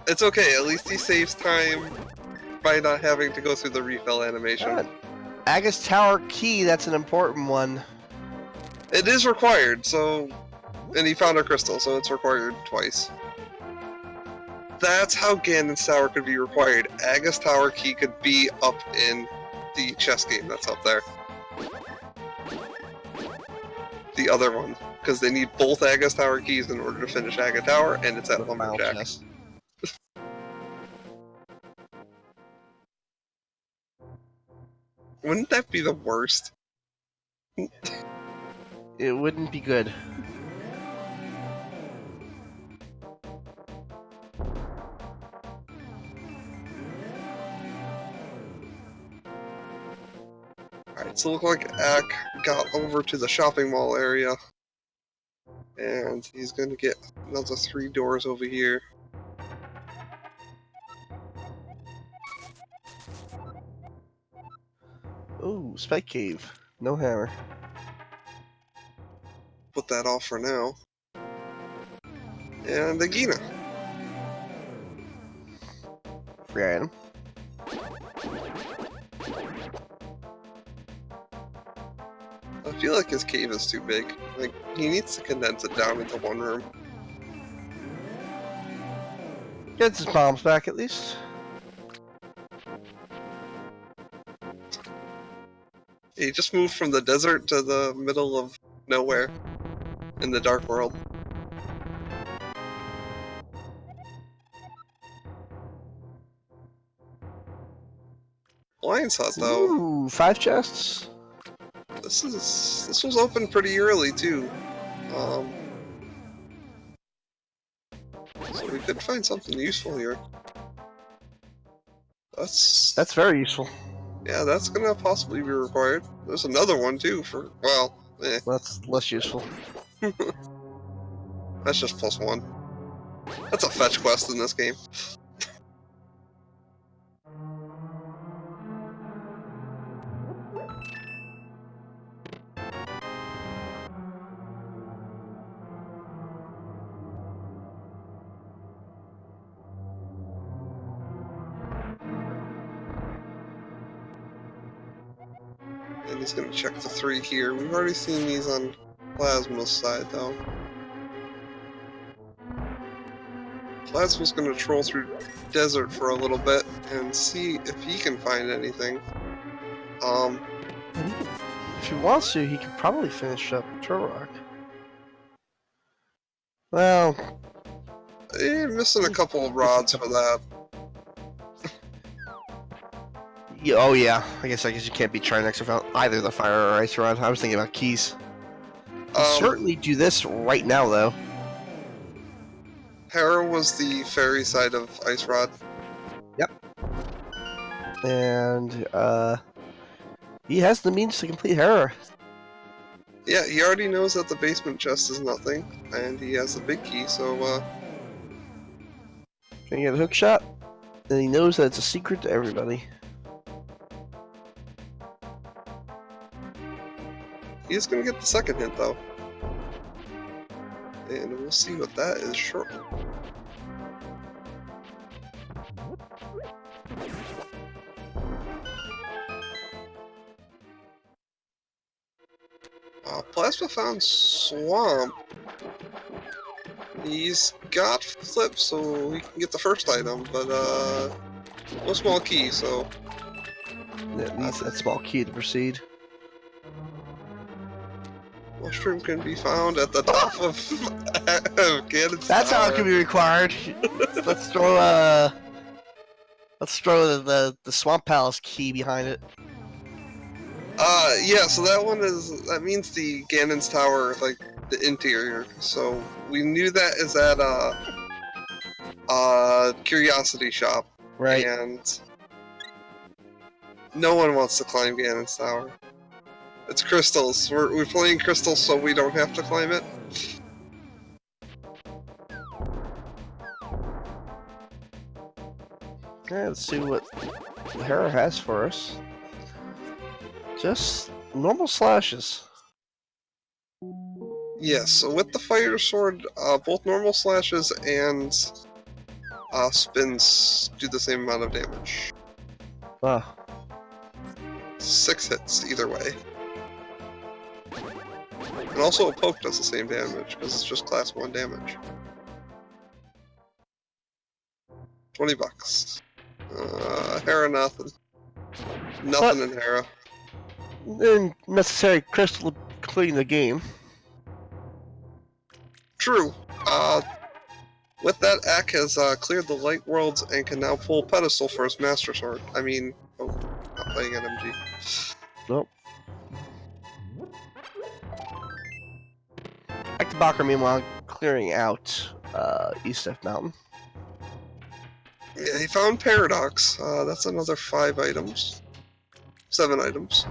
It's okay, at least he saves time by not having to go through the refill animation. Good. Agus Tower Key, that's an important one. It is required, so... And he found a crystal, so it's required twice. That's how Ganon's Tower could be required. Agus Tower Key could be up in the chess game that's up there. The other one. Because they need both Agus Tower keys in order to finish Aga Tower, and it's at Lumberjack. Yes. Wouldn't that be the worst? It wouldn't be good. Alright, so it looks like Ack got over to the shopping mall area. And he's gonna get another 3 doors over here. Ooh, Spike Cave. No hammer. Put that off for now. And the Gina. Free item. I feel like his cave is too big. Like, he needs to condense it down into one room. Gets his bombs back at least. He just moved from the desert to the middle of nowhere in the dark world. Lion's Hut, though. Ooh, 5 chests. This was open pretty early too. So we could find something useful here. That's very useful. Yeah, that's gonna possibly be required. There's another one too for, well, eh. That's less useful. That's just +1. That's a fetch quest in this game. And he's going to check the 3 here. We've already seen these on Plasma's side, though. Plasma's going to troll through desert for a little bit and see if he can find anything. If he wants to, he could probably finish up Turtle Rock. Well, missing a couple of rods for that. yeah, oh yeah. I guess you can't be Trinex without either the fire or ice rod. I was thinking about keys. Certainly do this right now, though. Hera was the fairy side of Ice Rod. Yep. And he has the means to complete Hera. Yeah, he already knows that the basement chest is nothing, and he has the big key, so Can you get a hook shot? And he knows that it's a secret to everybody. he's gonna get the second hint, though. And we'll see what that is shortly. Plasma found Swamp. He's got Flip, so he can get the first item, but no small key, so That needs that small key to proceed. Mushroom can be found at the top of Ganon's That's how it Tower. can be required. Let's throw the Swamp Palace key behind it. Yeah, so that means the Ganon's Tower, like the interior. So we knew that is at Curiosity Shop. Right. And no one wants to climb Ganon's Tower. It's crystals. We're playing crystals so we don't have to climb it. Okay, let's see what Hera has for us. Just normal slashes. Yes, so with the fire sword, both normal slashes and spins do the same amount of damage. Ah, 6 hits either way. And also a poke does the same damage, because it's just class 1 damage. $20. Hera nothing. Nothing in Hera. then necessary crystal completing the game. True. With that, Ak has cleared the light worlds and can now pull pedestal for his master sword. I mean, not playing NMG. Nope. Back to Bakker, meanwhile, clearing out East F Mountain. Yeah, he found Paradox. That's another 5 items. 7 items.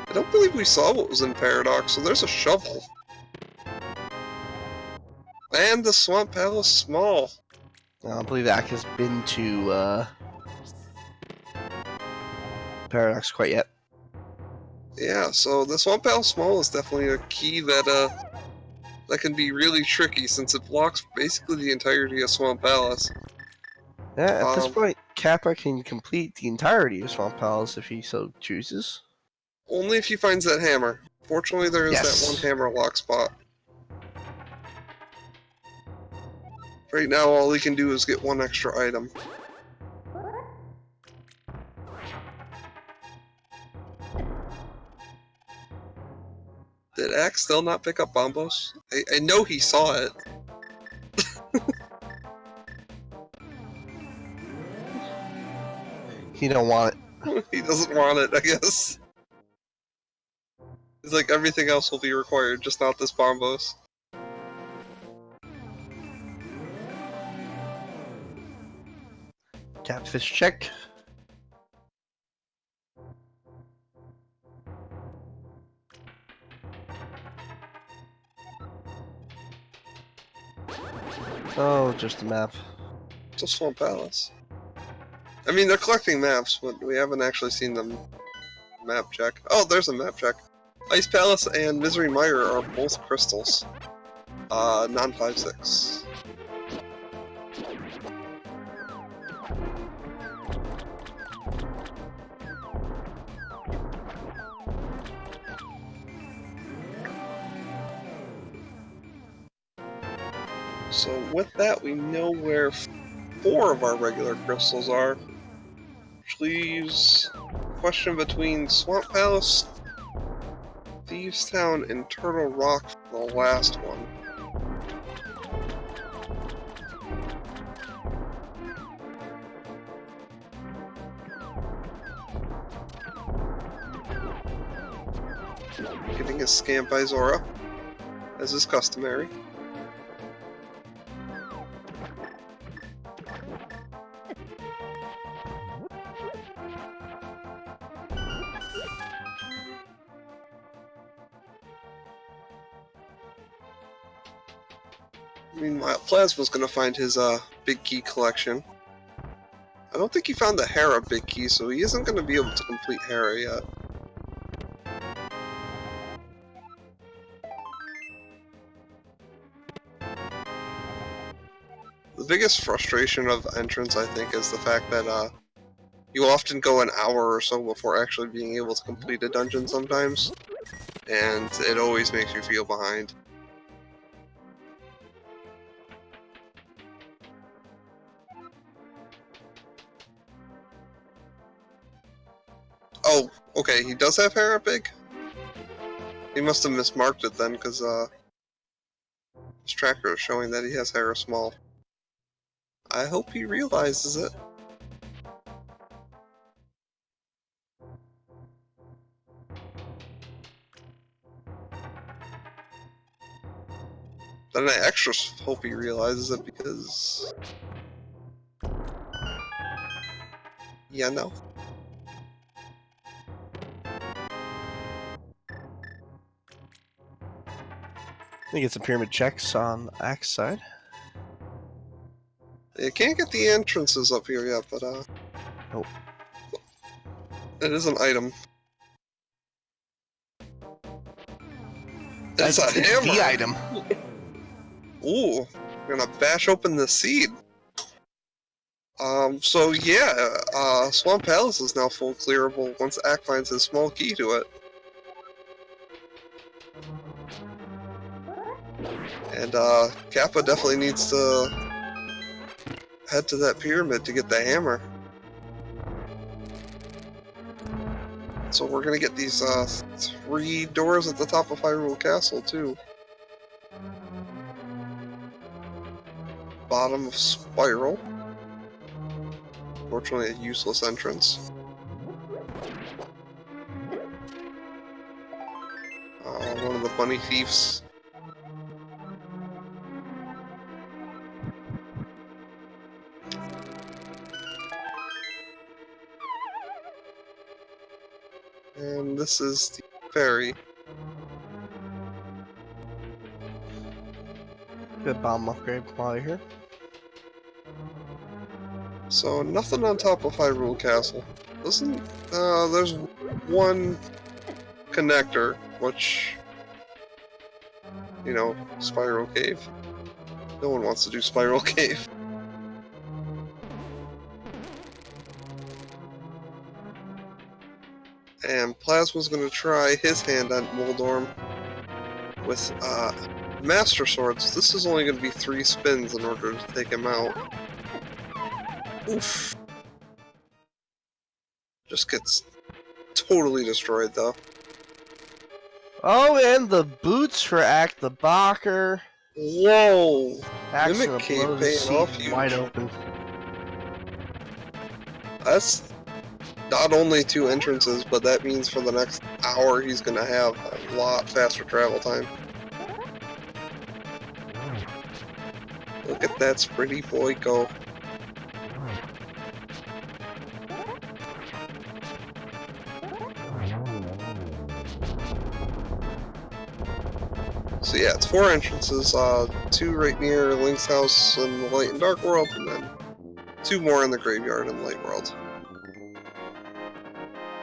I don't believe we saw what was in Paradox, so there's a shovel. And the Swamp Palace Small. I don't believe Ak has been to Paradox quite yet. Yeah, so the Swamp Palace Small is definitely a key that that can be really tricky since it blocks basically the entirety of Swamp Palace. Yeah, at this point, Kappa can complete the entirety of Swamp Palace if he so chooses. Only if he finds that hammer. Fortunately, there is Yes. that one hammer lock spot. Right now, all he can do is get 1 extra item. Did Axe still not pick up Bombos? I know he saw it. He don't want it. He doesn't want it, I guess. He's like, everything else will be required, just not this Bombos. Catfish check. Oh, just a map. It's a Swamp Palace. I mean, they're collecting maps, but we haven't actually seen them map check. Oh, there's a map check. Ice Palace and Misery Mire are both crystals. Non 5/6. So with that, we know where 4 of our regular crystals are, which leaves a question between Swamp Palace, Thieves Town, and Turtle Rock for the last one. Getting his scamp by Zora, as is customary. Meanwhile, Plasma's gonna find his big key collection. I don't think he found the Hera big key, so he isn't gonna be able to complete Hera yet. The biggest frustration of entrance, I think, is the fact that you often go an hour or so before actually being able to complete a dungeon sometimes, and it always makes you feel behind. Oh, okay, he does have Hera big? He must have mismarked it then, because his tracker is showing that he has Hera small. I hope he realizes it. Then I extra hope he realizes it because... yeah, no. I think it's a pyramid checks on Axe side. You can't get the entrances up here yet, but Nope. It is an item. It's a hammer! The item. Ooh, we're gonna bash open the seed. So yeah, Swamp Palace is now full clearable once Ack finds his small key to it. And Kappa definitely needs to head to that pyramid to get the hammer. So we're gonna get these 3 doors at the top of Hyrule Castle too. Bottom of Spiral. Fortunately, a useless entrance. One of the bunny thieves. And this is the ferry. Good bomb upgrade while you're here. So nothing on top of Hyrule Castle. Listen, there's one connector, which, you know, Spiral Cave. No one wants to do Spiral Cave. And Plasma's gonna try his hand on Moldorm with Master Swords. This is only gonna be 3 spins in order to take him out. Oof. Just gets totally destroyed though. Oh, and the boots for Act the Bacher. Whoa! Axe Mimic gonna Cave blow the paying seat off huge. wide open. That's not only 2 entrances, but that means for the next hour he's gonna have a lot faster travel time. Look at that sprinty boy go. So yeah, it's 4 entrances, 2 right near Link's house in the Light and Dark World, and then 2 more in the Graveyard in Light World.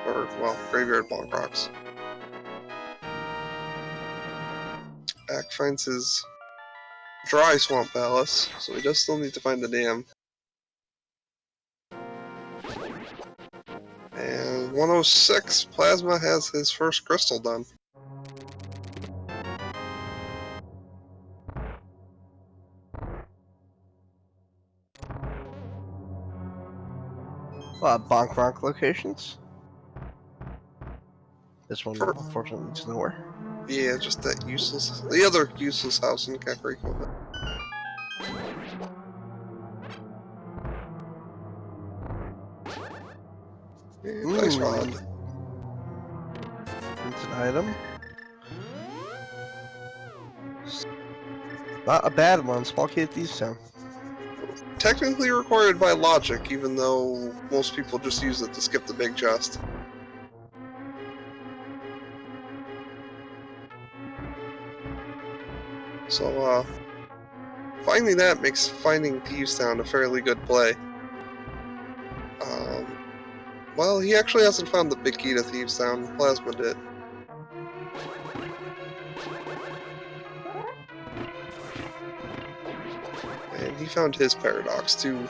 Or, well, Graveyard Blanc Rocks. Ack finds his dry Swamp Palace, so he does still need to find the dam. And 106, Plasma has his first crystal done. Bonk Ronk locations. This one, unfortunately, to nowhere. Yeah, just that useless. The other useless house in Kakariko. Nice rod. It's an item. Not a bad one. Small key at Thieves Town. Technically required by logic, even though most people just use it to skip the big chest. So, finding that makes finding Thieves Town a fairly good play. Well, he actually hasn't found the big key to Thieves Town. Plasma did. And he found his paradox, too.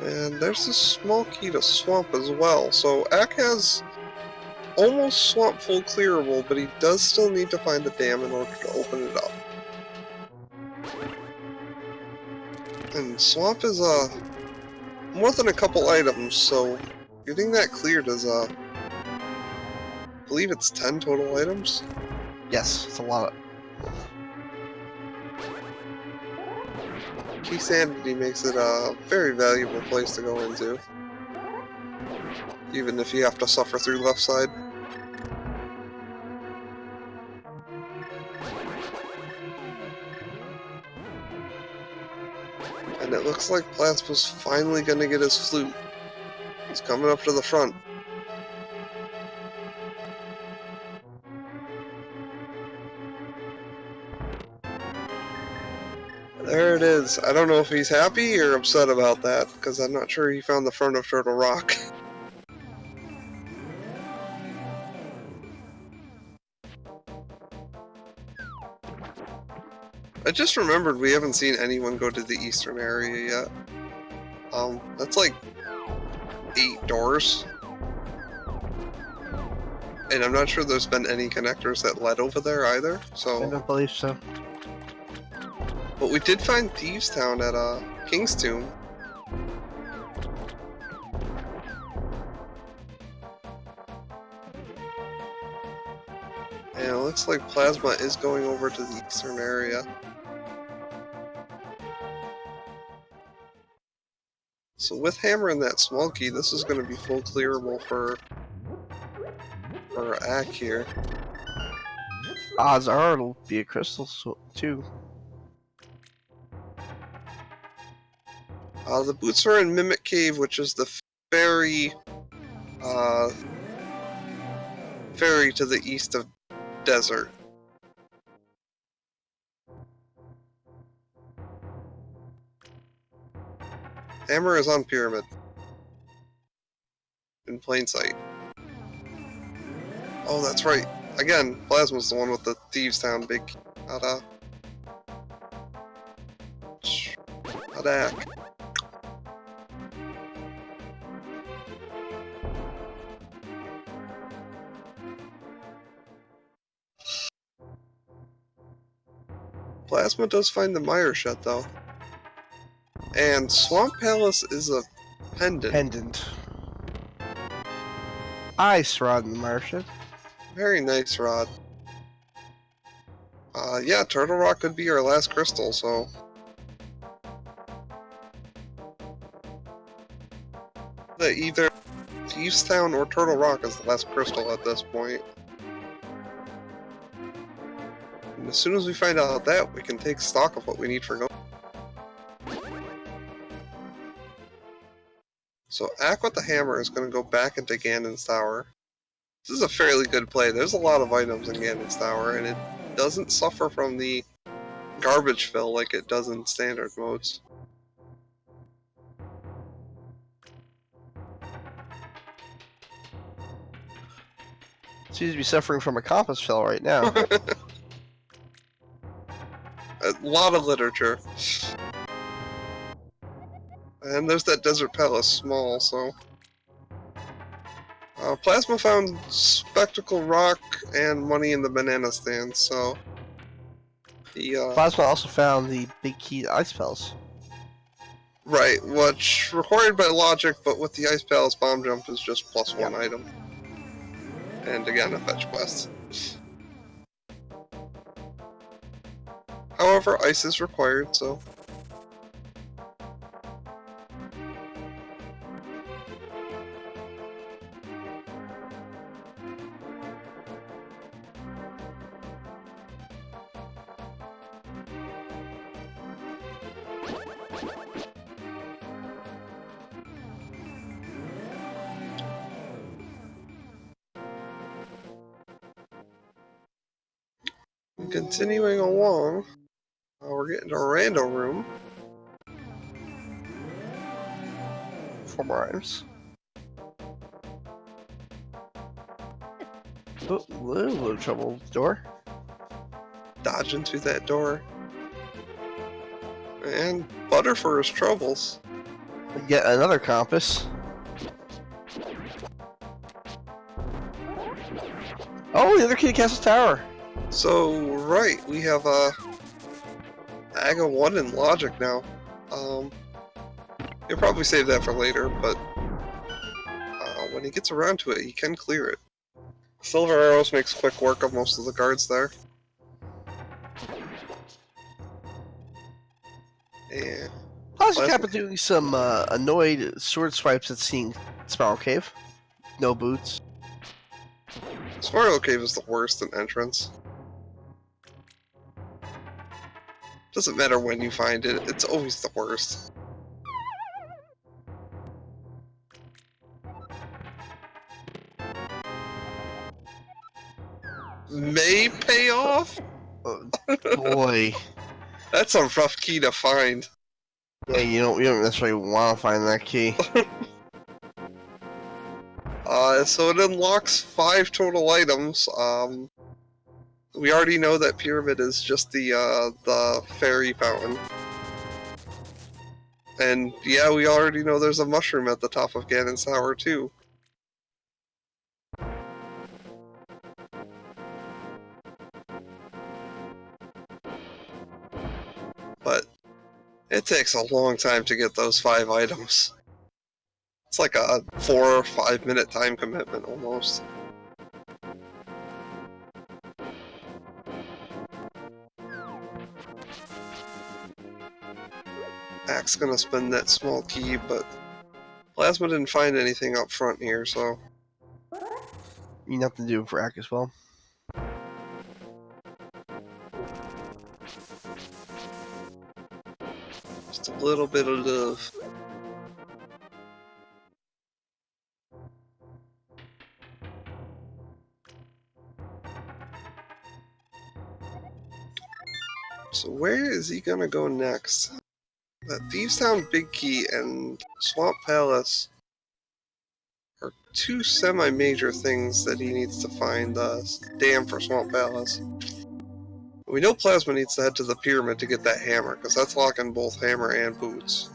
And there's this small key to Swamp as well. So Ack has almost Swamp full clearable, but he does still need to find the dam in order to open it up. And Swamp is more than a couple items, so getting that cleared is I believe it's 10 total items. Yes, it's a lot. Keysanity makes it a very valuable place to go into, even if you have to suffer through left side. And it looks like Plasma's finally going to get his flute. He's coming up to the front. There it is. I don't know if he's happy or upset about that, because I'm not sure he found the front of Turtle Rock. I just remembered we haven't seen anyone go to the eastern area yet. That's like 8 doors. And I'm not sure there's been any connectors that led over there either, so... I don't believe so. But we did find Thieves Town at King's Tomb. And it looks like Plasma is going over to the eastern area. So with Hammer and that small key, this is going to be full clearable for Ack here. Odds are it'll be a crystal too. The boots are in Mimic Cave, which is the ferry to the east of Desert. Hammer is on Pyramid. In plain sight. Oh, that's right. Again, Plasma's the one with the Thieves Town big Ack. Plasma does find the Mire Shed, though. And Swamp Palace is a pendant. ice rod in the Martian. Very nice, Rod. Yeah, Turtle Rock could be our last crystal, so... Either Thieves Town or Turtle Rock is the last crystal at this point. And as soon as we find out that, we can take stock of what we need for going. So Ack with the Hammer is going to go back into Ganon's Tower. This is a fairly good play. There's a lot of items in Ganon's Tower, and it doesn't suffer from the garbage fill like it does in standard modes. Seems to be suffering from a compass fill right now. A lot of literature. And there's that Desert Palace small, so... Plasma found Spectacle Rock and money in the banana stand, so... Plasma also found the big key ice spells. Right, which required by logic, but with the Ice Palace bomb jump is just +1 item. And again, a fetch quest. However, ice is required, so... Continuing along, we're getting to a rando room. 4 more items. Oh, a little trouble with the door. Dodging through that door. And butter for his troubles. Yet another compass. Oh, the other key to Castle's Tower. So, right, we have Aga 1 in logic now. He'll probably save that for later, but when he gets around to it, he can clear it. Silver Arrows makes quick work of most of the guards there. And Plasma Kappa doing some annoyed sword swipes at seeing Spiral Cave. No boots. Spiral Cave is the worst in entrance. Doesn't matter when you find it, it's always the worst. May pay off? Boy. That's a rough key to find. Yeah, you don't necessarily want to find that key. So it unlocks 5 total items. We already know that Pyramid is just the fairy fountain. And yeah, we already know there's a mushroom at the top of Ganon's Tower too. But it takes a long time to get those 5 items. It's like a 4 or 5 minute time commitment almost. Ack's gonna spend that small key, but Plasma didn't find anything up front here, so... You nothing to do for Ack as well. Just a little bit of love. So where is he gonna go next? That Thieves Town Big Key and Swamp Palace are 2 semi-major things that he needs to find the dam for Swamp Palace. We know Plasma needs to head to the pyramid to get that hammer, because that's locking both hammer and boots.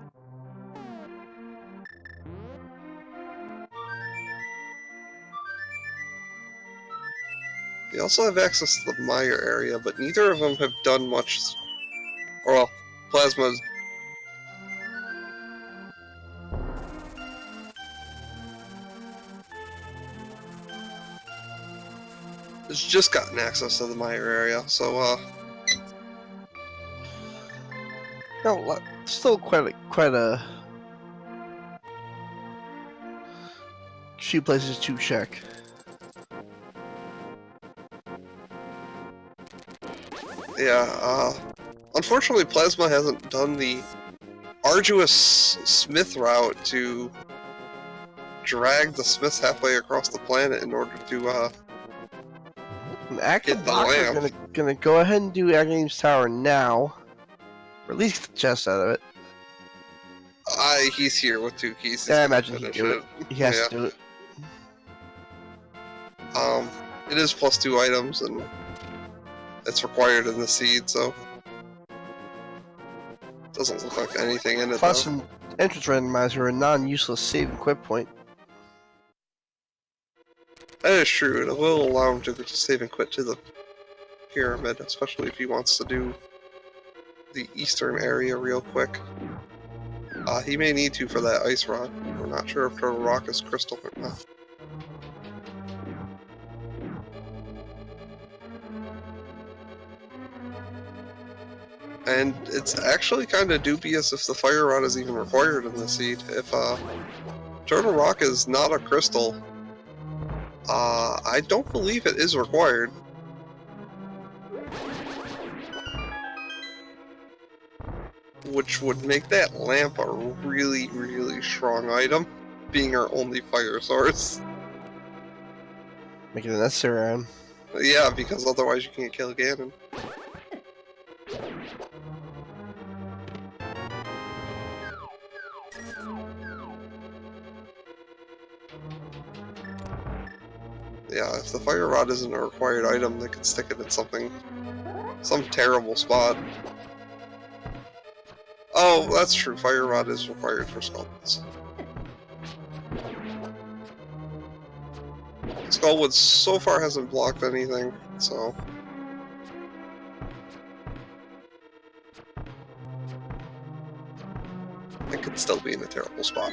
They also have access to the Mire area, but neither of them have done much. Or, well, Plasma's. has just gotten access to the Meyer area, so No, still quite a few places to check. yeah. Unfortunately, Plasma hasn't done the arduous Smith route to drag the Smiths halfway across the planet in order to And Active hit the Boxer's lamp. gonna go ahead and do Aghanim Tower now, or at least get the chest out of it. He's here with 2 keys. Yeah, I imagine he'd do it. He has Yeah. to do it. It is +2 items, and it's required in the seed, so doesn't look like anything in it. Plus though. an entrance randomizer, a non-useless save and quit point. That is true. It will allow him to save and quit to the pyramid, especially if he wants to do the eastern area real quick. He may need to for that ice rod. We're not sure if Turtle Rock is crystal or not. And it's actually kind of dubious if the fire rod is even required in the seed. If Turtle Rock is not a crystal, I don't believe it is required. Which would make that lamp a really, really strong item, being our only fire source. Make it a necessary item. Yeah, because otherwise you can't kill Ganon. Yeah, if the fire rod isn't a required item, they could stick it in some terrible spot. Oh, that's true. Fire rod is required for Skullwoods. Skullwoods so far hasn't blocked anything, so it could still be in a terrible spot.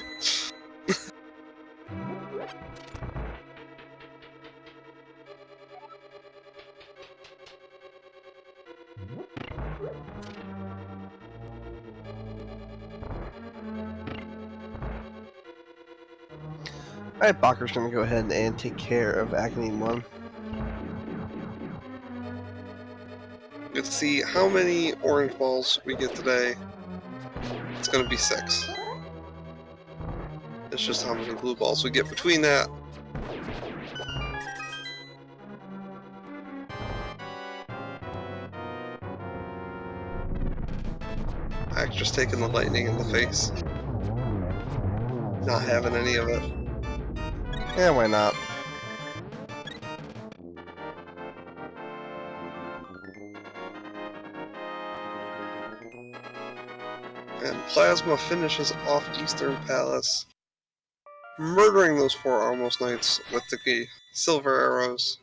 Alright, Bakker's gonna go ahead and take care of Aghanim 1. Let's see how many orange balls we get today. It's gonna be 6. It's just how many blue balls we get between that. Act just taking the lightning in the face. Not having any of it. Yeah, why not? And Plasma finishes off Eastern Palace, murdering those 4 Almost Knights with the silver arrows.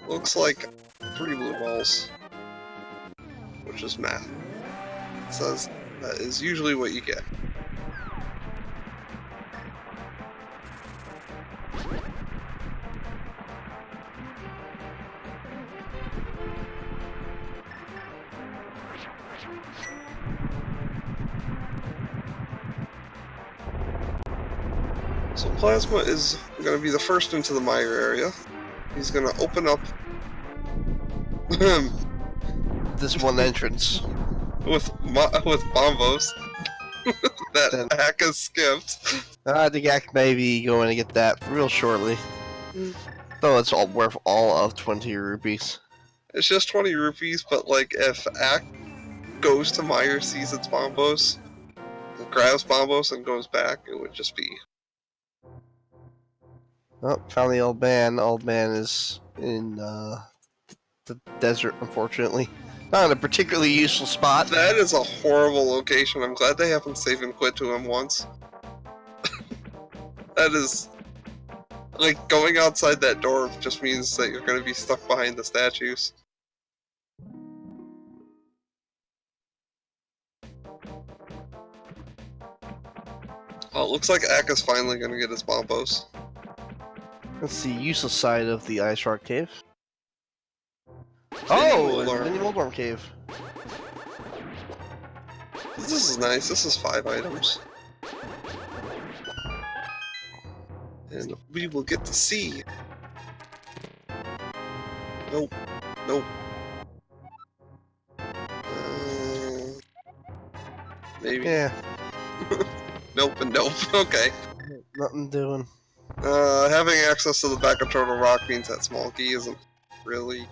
Looks like 3 blue balls, which is math. It says that is usually what you get. So Plasma is going to be the first into the Meyer area. He's going to open up This one entrance. with Bombos that Then- Hack has skipped. I think Ack may be going to get that real shortly. Though it's all worth all of 20 rupees. It's just 20 rupees, but like if Ack goes to Meyer, sees its Bombos, grabs Bombos and goes back, it would just be... Oh, found the old man. Old man is in the desert, unfortunately. Not in a particularly useful spot. That is a horrible location. I'm glad they haven't save and quit to him once. That is... Like, going outside that door just means that you're going to be stuck behind the statues. looks like Ak is finally going to get his Bombos. That's the useless side of the Ice Rock Cave. Mini Oh, Moldorm. Mini Moldorm Cave. This is nice. This is 5 items. And we will get to see. Nope. Nope. Maybe. Yeah, Nope and nope. Okay. nothing doing. Having access to the back of Turtle Rock means that small key isn't really...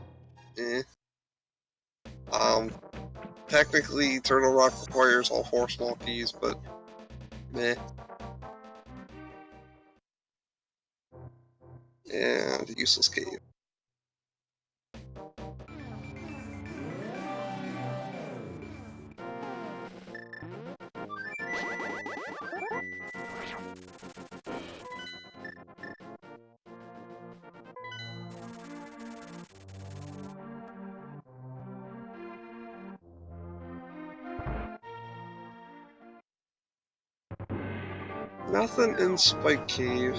Technically, Turtle Rock requires all 4 small keys, but... meh. And useless cave. Nothing in Spike Cave.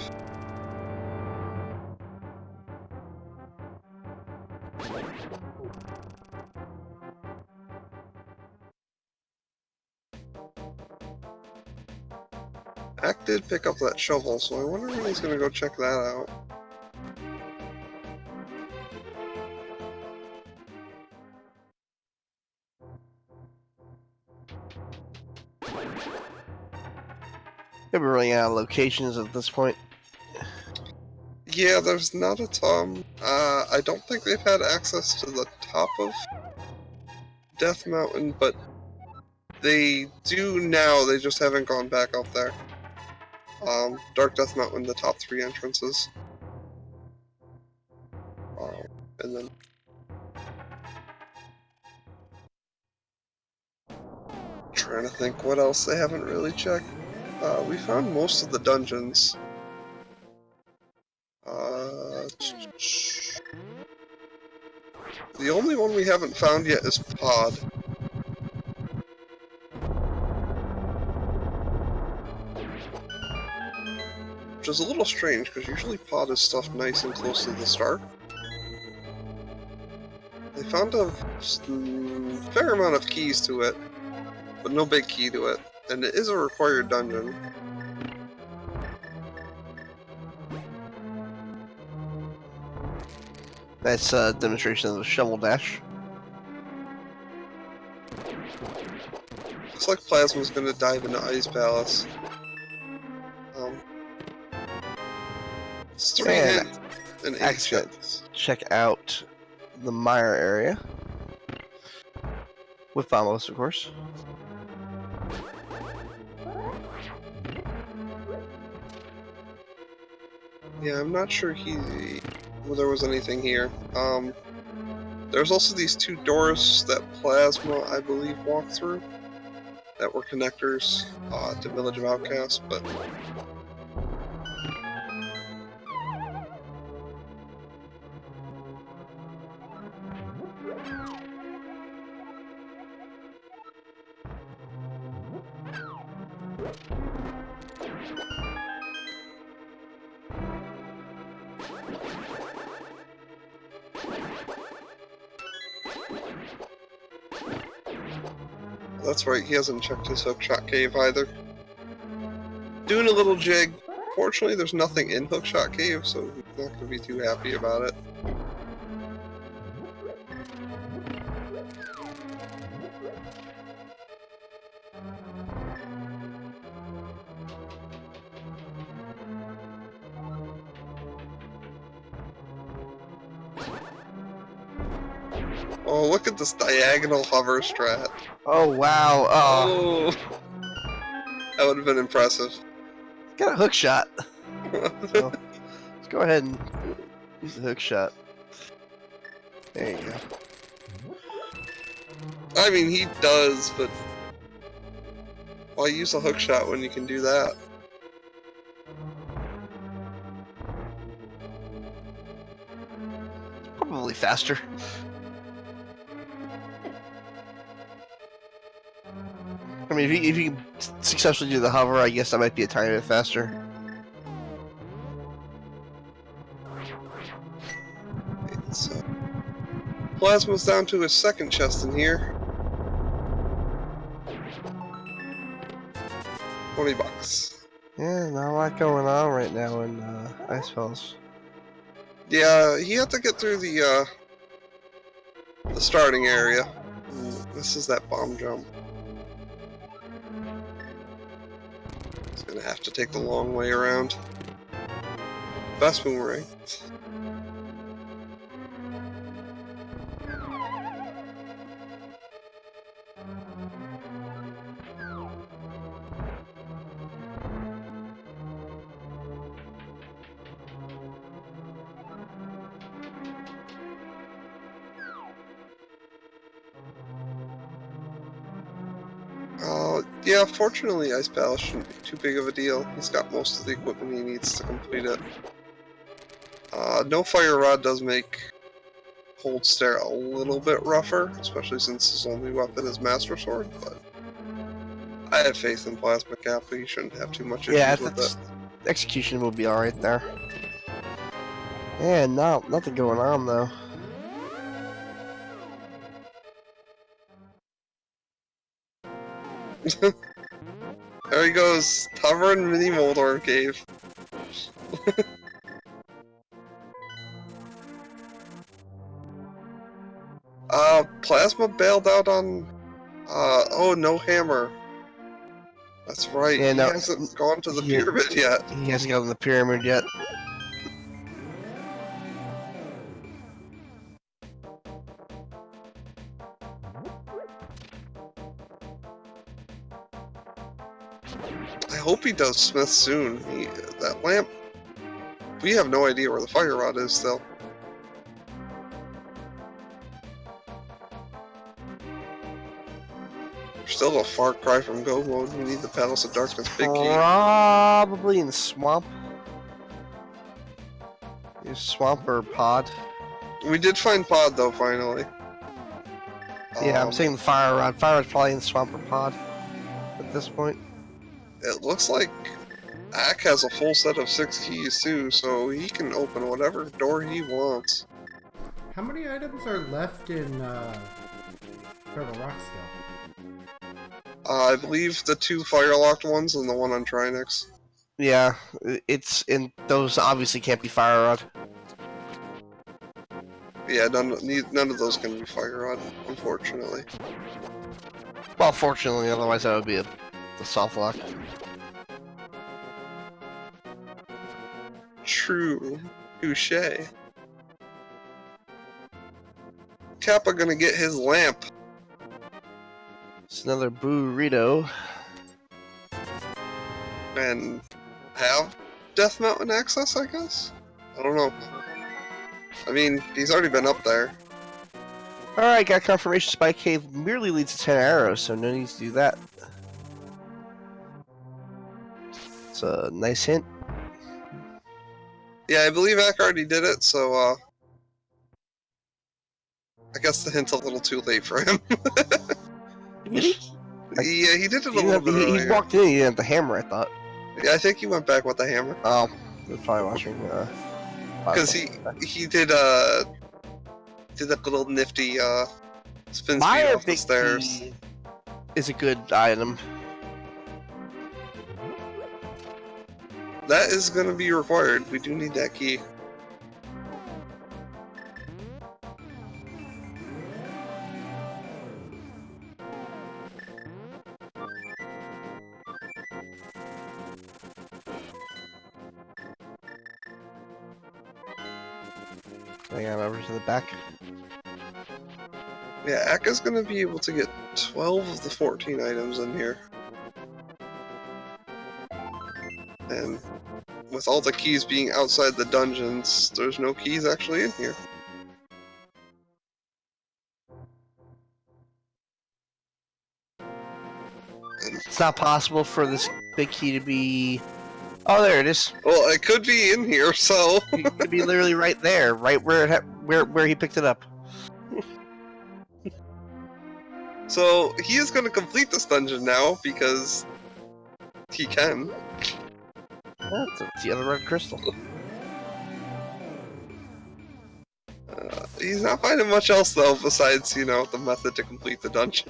Ak did pick up that shovel, so I wonder when he's gonna go check that out. We're running out of locations at this point. Yeah, there's not a ton. I don't think they've had access to the top of Death Mountain, but they do now, they just haven't gone back up there. Dark Death Mountain, the top 3 entrances. And then... trying to think what else they haven't really checked. We found most of the dungeons. The only one we haven't found yet is Pod. Which is a little strange, because usually Pod is stuffed nice and close to the start. They found a fair amount of keys to it, but no big key to it. And it is a required dungeon. That's a demonstration of the shovel dash. Looks like Plasma's gonna dive into Ice Palace. It's 3 And hit and 8 actually, hits. check out the mire area. With Vamos, of course. Yeah, I'm not sure there was anything here. There's also these 2 doors that Plasma, I believe, walked through that were connectors to Village of Outcasts, but... That's right, he hasn't checked his Hookshot Cave either. Doing a little jig. Fortunately, there's nothing in Hookshot Cave, so he's not going to be too happy about it. Oh, look at this diagonal hover strat. Oh, wow. Oh! That would have been impressive. Got a hook shot. So, let's go ahead and use the hook shot. There you go. I mean, he does, but why use a hook shot when you can do that? Probably faster. I mean, if you can successfully do the hover, I guess that might be a tiny bit faster. So, Plasma's down to his second chest in here. $20. Yeah, not a lot going on right now in Ice Falls. Yeah, he had to get through the starting area. Ooh, this is that bomb jump. He's gonna have to take the long way around. Best boomerang. Yeah, fortunately Ice Palace shouldn't be too big of a deal. He's got most of the equipment he needs to complete it. No Fire Rod does make Hold Stare a little bit rougher, especially since his only weapon is Master Sword, but I have faith in Plasma Kappa. He shouldn't have too much issues with it. Execution will be alright there. Yeah, nothing going on though. There he goes, hovering mini Moldorm Cave. Plasma bailed out on, oh, no hammer. That's right, Yeah, he hasn't gone to the pyramid yet. He hasn't gotten the pyramid yet. I hope he does Smith soon. That lamp, we have no idea where the Fire Rod is still. Still a far cry from Go Mode. We need the Palace of Darkness big key. Probably in the swamp. Swamp or pod. We did find Pod though, finally. Yeah, I'm saying the Fire Rod. Fire Rod's probably in the swamp or pod at this point. It looks like Ak has a full set of 6 keys too, so he can open whatever door he wants. How many items are left in Purple Rock still? I believe the 2 fire-locked ones and the one on Trinix. Yeah, it's in those obviously can't be Fire Rod. Yeah, none of those can be Fire Rod, unfortunately. Well, fortunately, otherwise that would be a soft lock. True. Touché. Kappa gonna get his lamp. It's another burrito. And have Death Mountain access, I guess? I don't know. I mean, he's already been up there. Alright, got confirmation Spike Cave merely leads to 10 arrows, so no need to do that. It's a nice hint. Yeah, I believe Ak already did it, so, I guess the hint's a little too late for him. Really? Yeah, he did it a little bit earlier. He walked in, he didn't have the hammer, I thought. Yeah, I think he went back with the hammer. Oh, he was probably watching, because he did that little nifty, spin speed off the stairs. Is a good item. That is gonna be required. We do need that key. Hang on over to the back. Yeah, Akka's gonna be able to get 12 of the 14 items in here. And with all the keys being outside the dungeons, there's no keys actually in here. It's not possible for this big key to be... Oh, there it is. Well, it could be in here, so... It could be literally right there, right where where he picked it up. So he is going to complete this dungeon now because he can. That's the other red crystal. He's not finding much else though besides, you know, the method to complete the dungeon.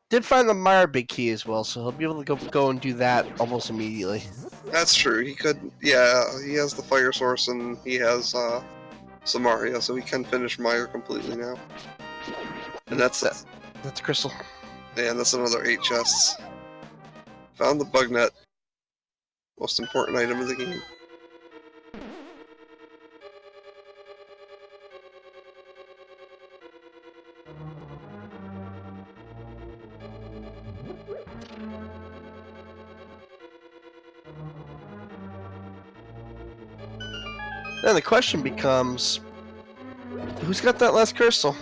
Did find the Meyer big key as well, so he'll be able to go and do that almost immediately. That's true. He could, yeah, he has the fire source and he has Samaria, so he can finish Meyer completely now. And that's a crystal. And that's another 8 chests. Found the bug net. Most important item of the game. Then the question becomes, who's got that last crystal?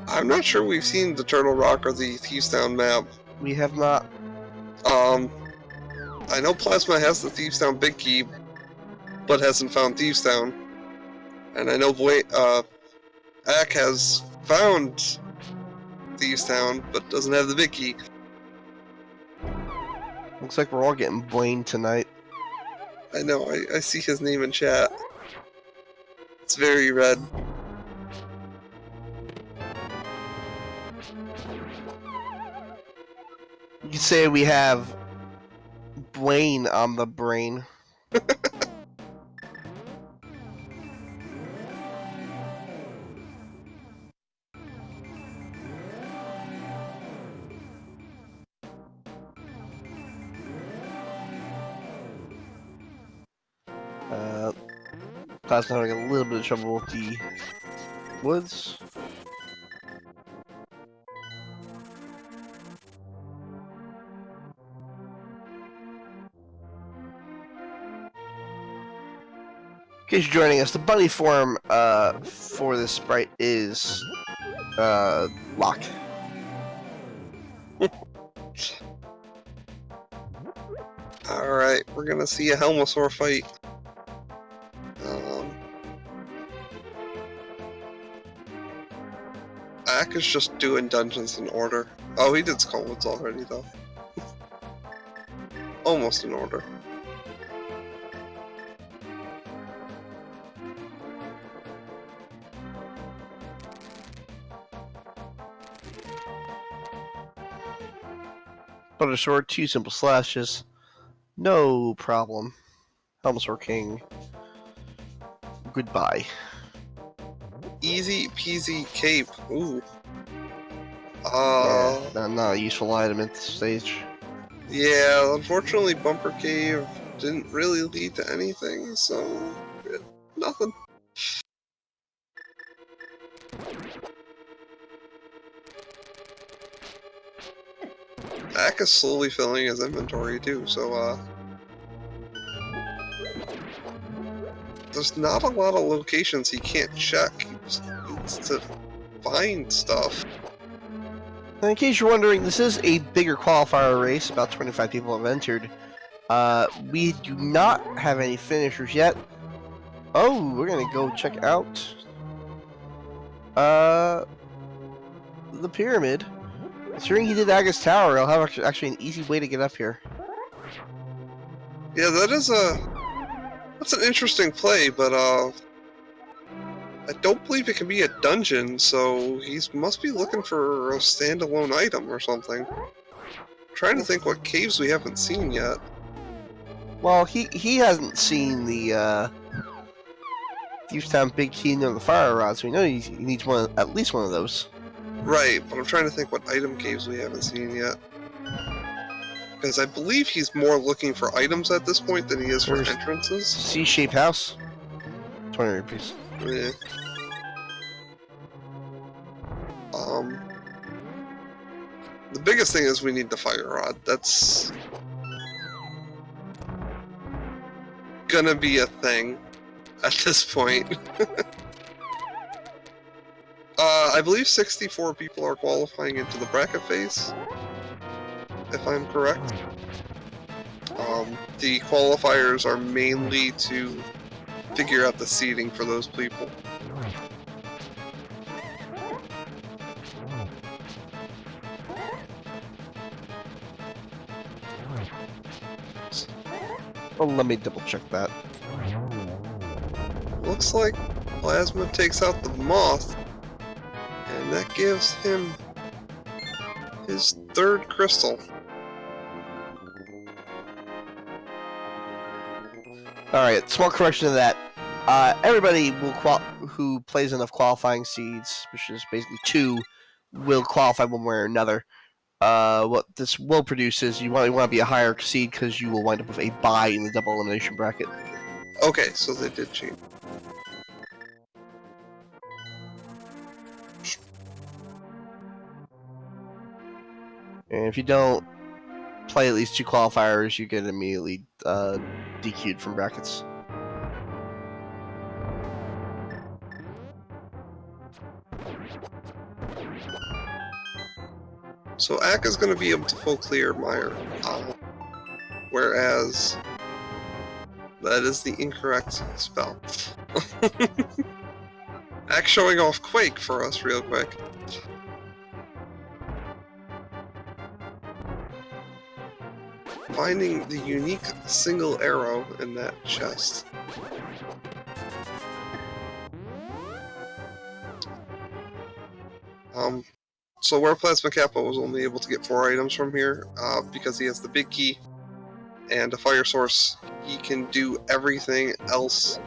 I'm not sure we've seen the Turtle Rock or the Thieves Town map. We have not. I know Plasma has the Thieves Town big key, but hasn't found Thieves Town. And I know Ak has found Thieves Town, but doesn't have the big key. Looks like we're all getting blamed tonight. I know, I see his name in chat. It's very red. You could say we have Blaine on the brain. Plasma having a little bit of trouble with the woods. In case you're joining us, the bunny form for this sprite is Lock. Alright, we're gonna see a Helmosaur fight. Ak is just doing dungeons in order. Oh, he did Skullwoods already, though. Almost in order. Butter sword, 2 simple slashes. No problem. Helmosaur King. Goodbye. Easy peasy cape. Ooh. Not a useful item at this stage. Yeah, unfortunately Bumper Cave didn't really lead to anything, so nothing. Ak is slowly filling his inventory too, so there's not a lot of locations he can't check. He just needs to find stuff. And in case you're wondering, this is a bigger qualifier race. About 25 people have entered. We do not have any finishers yet. Oh, we're gonna go check out the pyramid. Considering he did Agus Tower, I'll have actually an easy way to get up here. Yeah, that's an interesting play, but I don't believe it can be a dungeon, so he must be looking for a standalone item or something. I'm trying to think what caves we haven't seen yet. Well, he hasn't seen the Thieves Town Big Key nor the Fire Rod, so we know he needs at least one of those. Right, but I'm trying to think what item caves we haven't seen yet. Because I believe he's more looking for items at this point than he is for entrances. C-shaped house. 20 rupees. Yeah. The biggest thing is we need the fire rod. That's gonna be a thing at this point. I believe 64 people are qualifying into the bracket phase, if I'm correct. The qualifiers are mainly to figure out the seating for those people. Well, let me double check that. Looks like Plasma takes out the Moth, and that gives him his 3rd crystal. Alright, small correction to that. Everybody who plays enough qualifying seeds, which is basically 2, will qualify one way or another. What this will produce is you want to be a higher seed because you will wind up with a bye in the double elimination bracket. Okay, so they did cheat. And if you don't play at least 2 qualifiers, you get immediately DQ'd from brackets. So Ak is going to be able to full clear Meyer, whereas that is the incorrect spell. Ak showing off Quake for us real quick. Finding the unique single arrow in that chest. So where Plasma Kappa was only able to get 4 items from here, because he has the big key and a fire source, he can do everything else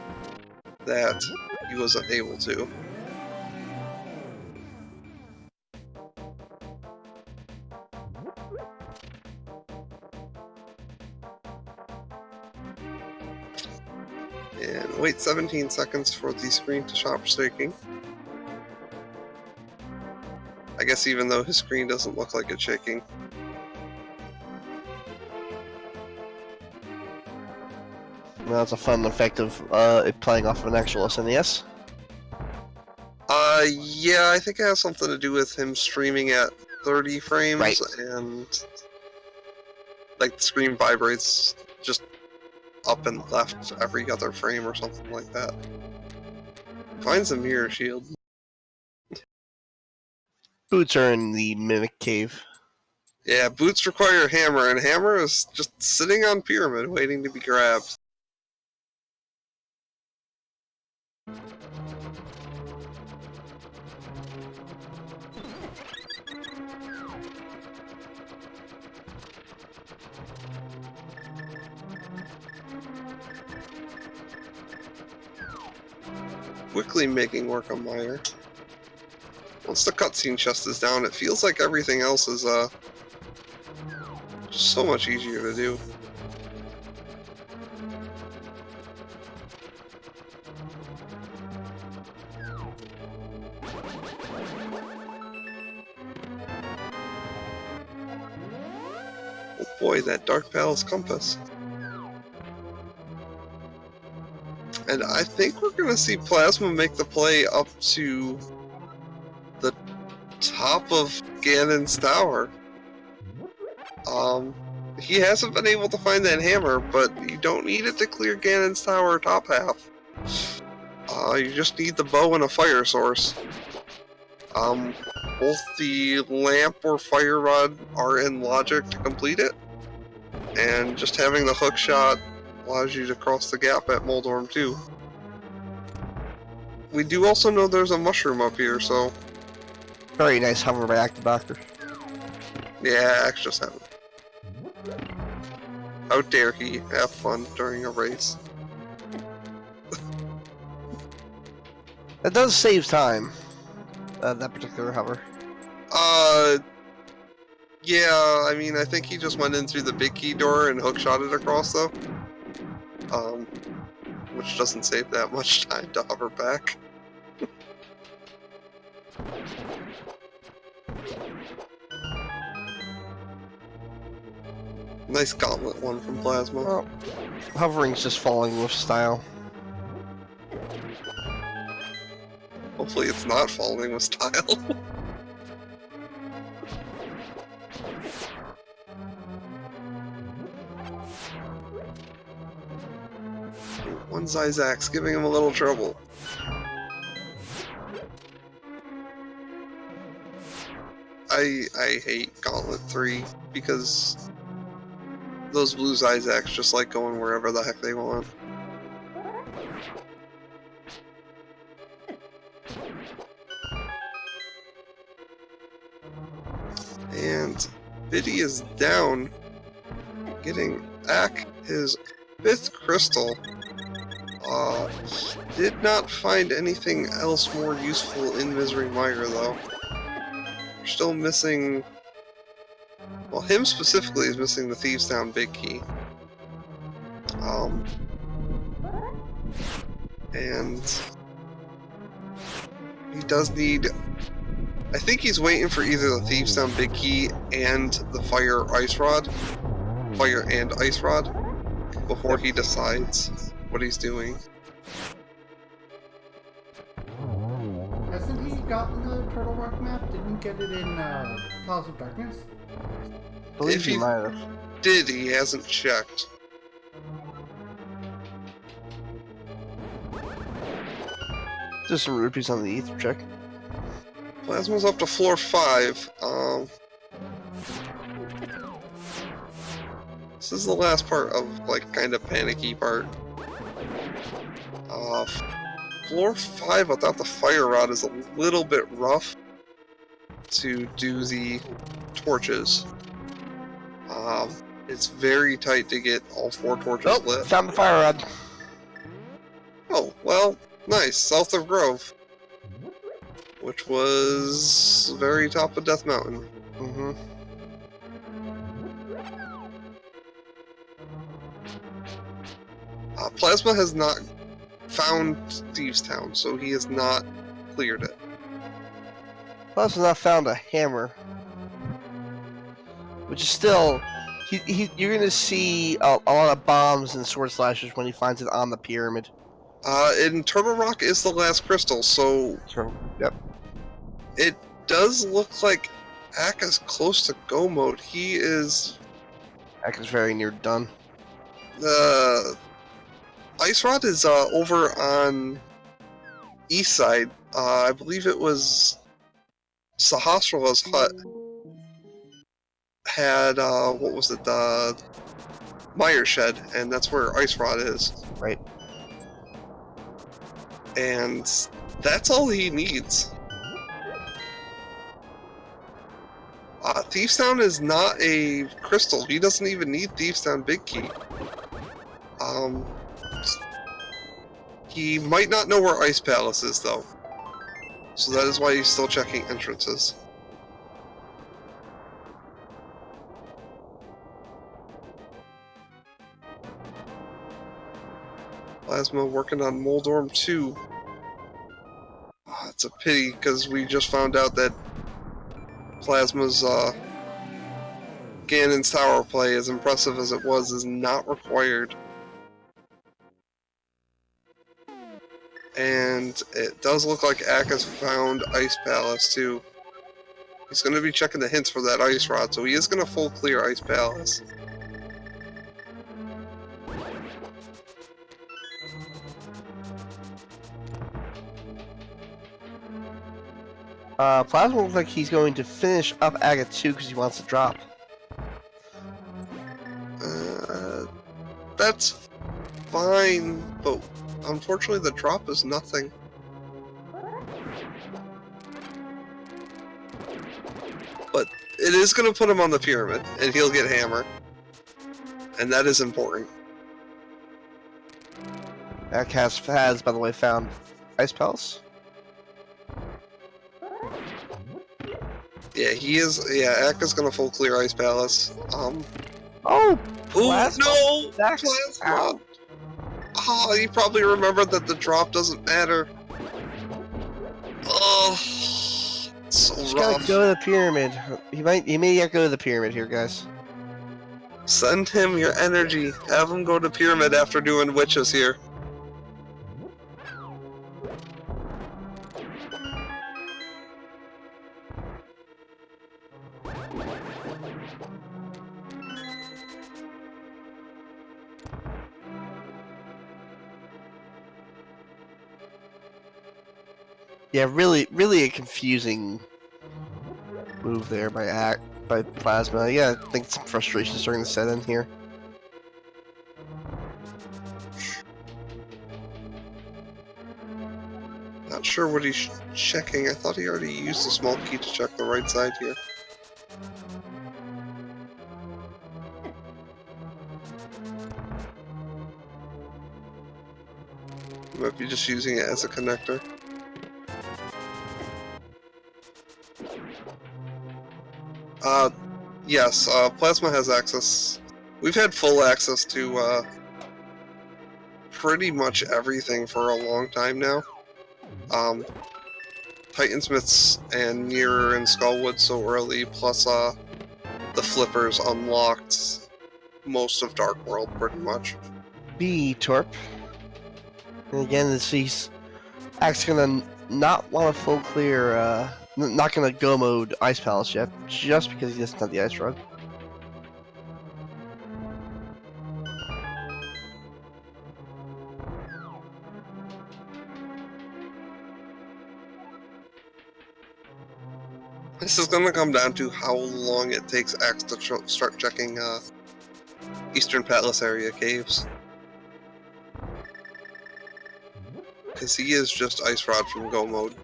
that he wasn't able to. And wait 17 seconds for the screen to stop shaking. I guess even though his screen doesn't look like it's shaking. Well, that's a fun effect of it playing off of an actual SNES. Yeah, I think it has something to do with him streaming at 30 frames, right. And like the screen vibrates just up and left every other frame or something like that. Finds a mirror shield. Boots are in the Mimic Cave. Yeah, boots require a hammer, and hammer is just sitting on Pyramid waiting to be grabbed. Quickly making work on Meyer. Once the cutscene chest is down, it feels like everything else is so much easier to do. Oh boy, that Dark Palace Compass. And I think we're gonna see Plasma make the play up to the top of Ganon's tower. He hasn't been able to find that hammer, but you don't need it to clear Ganon's tower top half. You just need the bow and a fire source. Both the lamp or fire rod are in logic to complete it, and just having the hook shot allows you to cross the gap at Moldorm too. We do also know there's a mushroom up here, so... Very nice hover by Active Doctor. Yeah, Axe just happened. How dare he have fun during a race. That does save time, that particular hover. Yeah, I mean, I think he just went in through the big key door and hookshot it across, though. Which doesn't save that much time to hover back. Nice gauntlet one from Plasma. Well, hovering's just falling with style. Hopefully it's not falling with style. One Zyzax giving him a little trouble. I hate Gauntlet 3 because those blue Zyzacs just like going wherever the heck they want. And Biddy is down, getting back his 5th crystal. Did not find anything else more useful in Misery Mire, though. We're still missing... Well, him specifically is missing the Thieves Town Big Key. And... he does need... I think he's waiting for either the Thieves Town Big Key and the Fire Ice Rod. Fire and Ice Rod. Before he decides what he's doing. Hasn't he gotten the Turtle Rock map? Didn't he get it in Palace of Darkness? I believe If he he might have. did, he hasn't checked. Just some rupees on the ether check. Plasma's up to floor 5. This is the last part of, like, kind of panicky part. Floor 5 without the fire rod is a little bit rough to do the torches. It's very tight to get all 4 torches lit. Found the fire rod. Oh, well, nice. South of Grove. Which was very top of Death Mountain. Mm-hmm. Plasma has not found Thieves Town, so he has not cleared it. Plus, has not found a hammer, which is still. You're gonna see a lot of bombs and sword slashes when he finds it on the pyramid. And Turtle Rock is the last crystal, so Yep. it does look like Aka's close to go mode. He is... Aka's very near done. The Ice Rod is over on east side. I believe it was Sahasrala's hut had, what was it, the Mire Shed, and that's where Ice Rod is. Right. And that's all he needs. Thieves Town is not a crystal. He doesn't even need Thieves Town Big Key. He might not know where Ice Palace is, though. So that is why he's still checking entrances. Plasma working on Moldorm 2. It's a pity, because we just found out that Plasma's Ganon's tower play, as impressive as it was, is not required. And it does look like Aka's found Ice Palace too. He's going to be checking the hints for that Ice Rod, so he is going to full clear Ice Palace. Plasma looks like he's going to finish up Aga 2 because he wants to drop. That's fine, but unfortunately the drop is nothing. But it is going to put him on the pyramid, and he'll get hammer. And that is important. Aga has, by the way, found Ice Palace. Yeah, he is. Yeah, Aka's gonna full clear Ice Palace. Oh! Plasma. No! That's Plasma! Oh, you probably remembered that the drop doesn't matter. Oh, so Just rough. gotta go to the pyramid. He may yet go to the pyramid here, guys. Send him your energy. Have him go to pyramid after doing witches here. Yeah, really a confusing move there by Plasma. Yeah, I think some frustration starting to set in here. Not sure what he's checking. I thought he already used a small key to check the right side here. Might be just using it as a connector. Yes, Plasma has access. We've had full access to pretty much everything for a long time now. Titansmiths and Mirror and Skullwood so early, plus the Flippers unlocked most of Dark World pretty much. B Torp. And again, he's actually gonna not want to full clear, not gonna go mode Ice Palace yet, just because he doesn't have the Ice Rod. This is going to come down to how long it takes Axe to start checking Eastern Palace area caves. Because he is just Ice Rod from Go mode.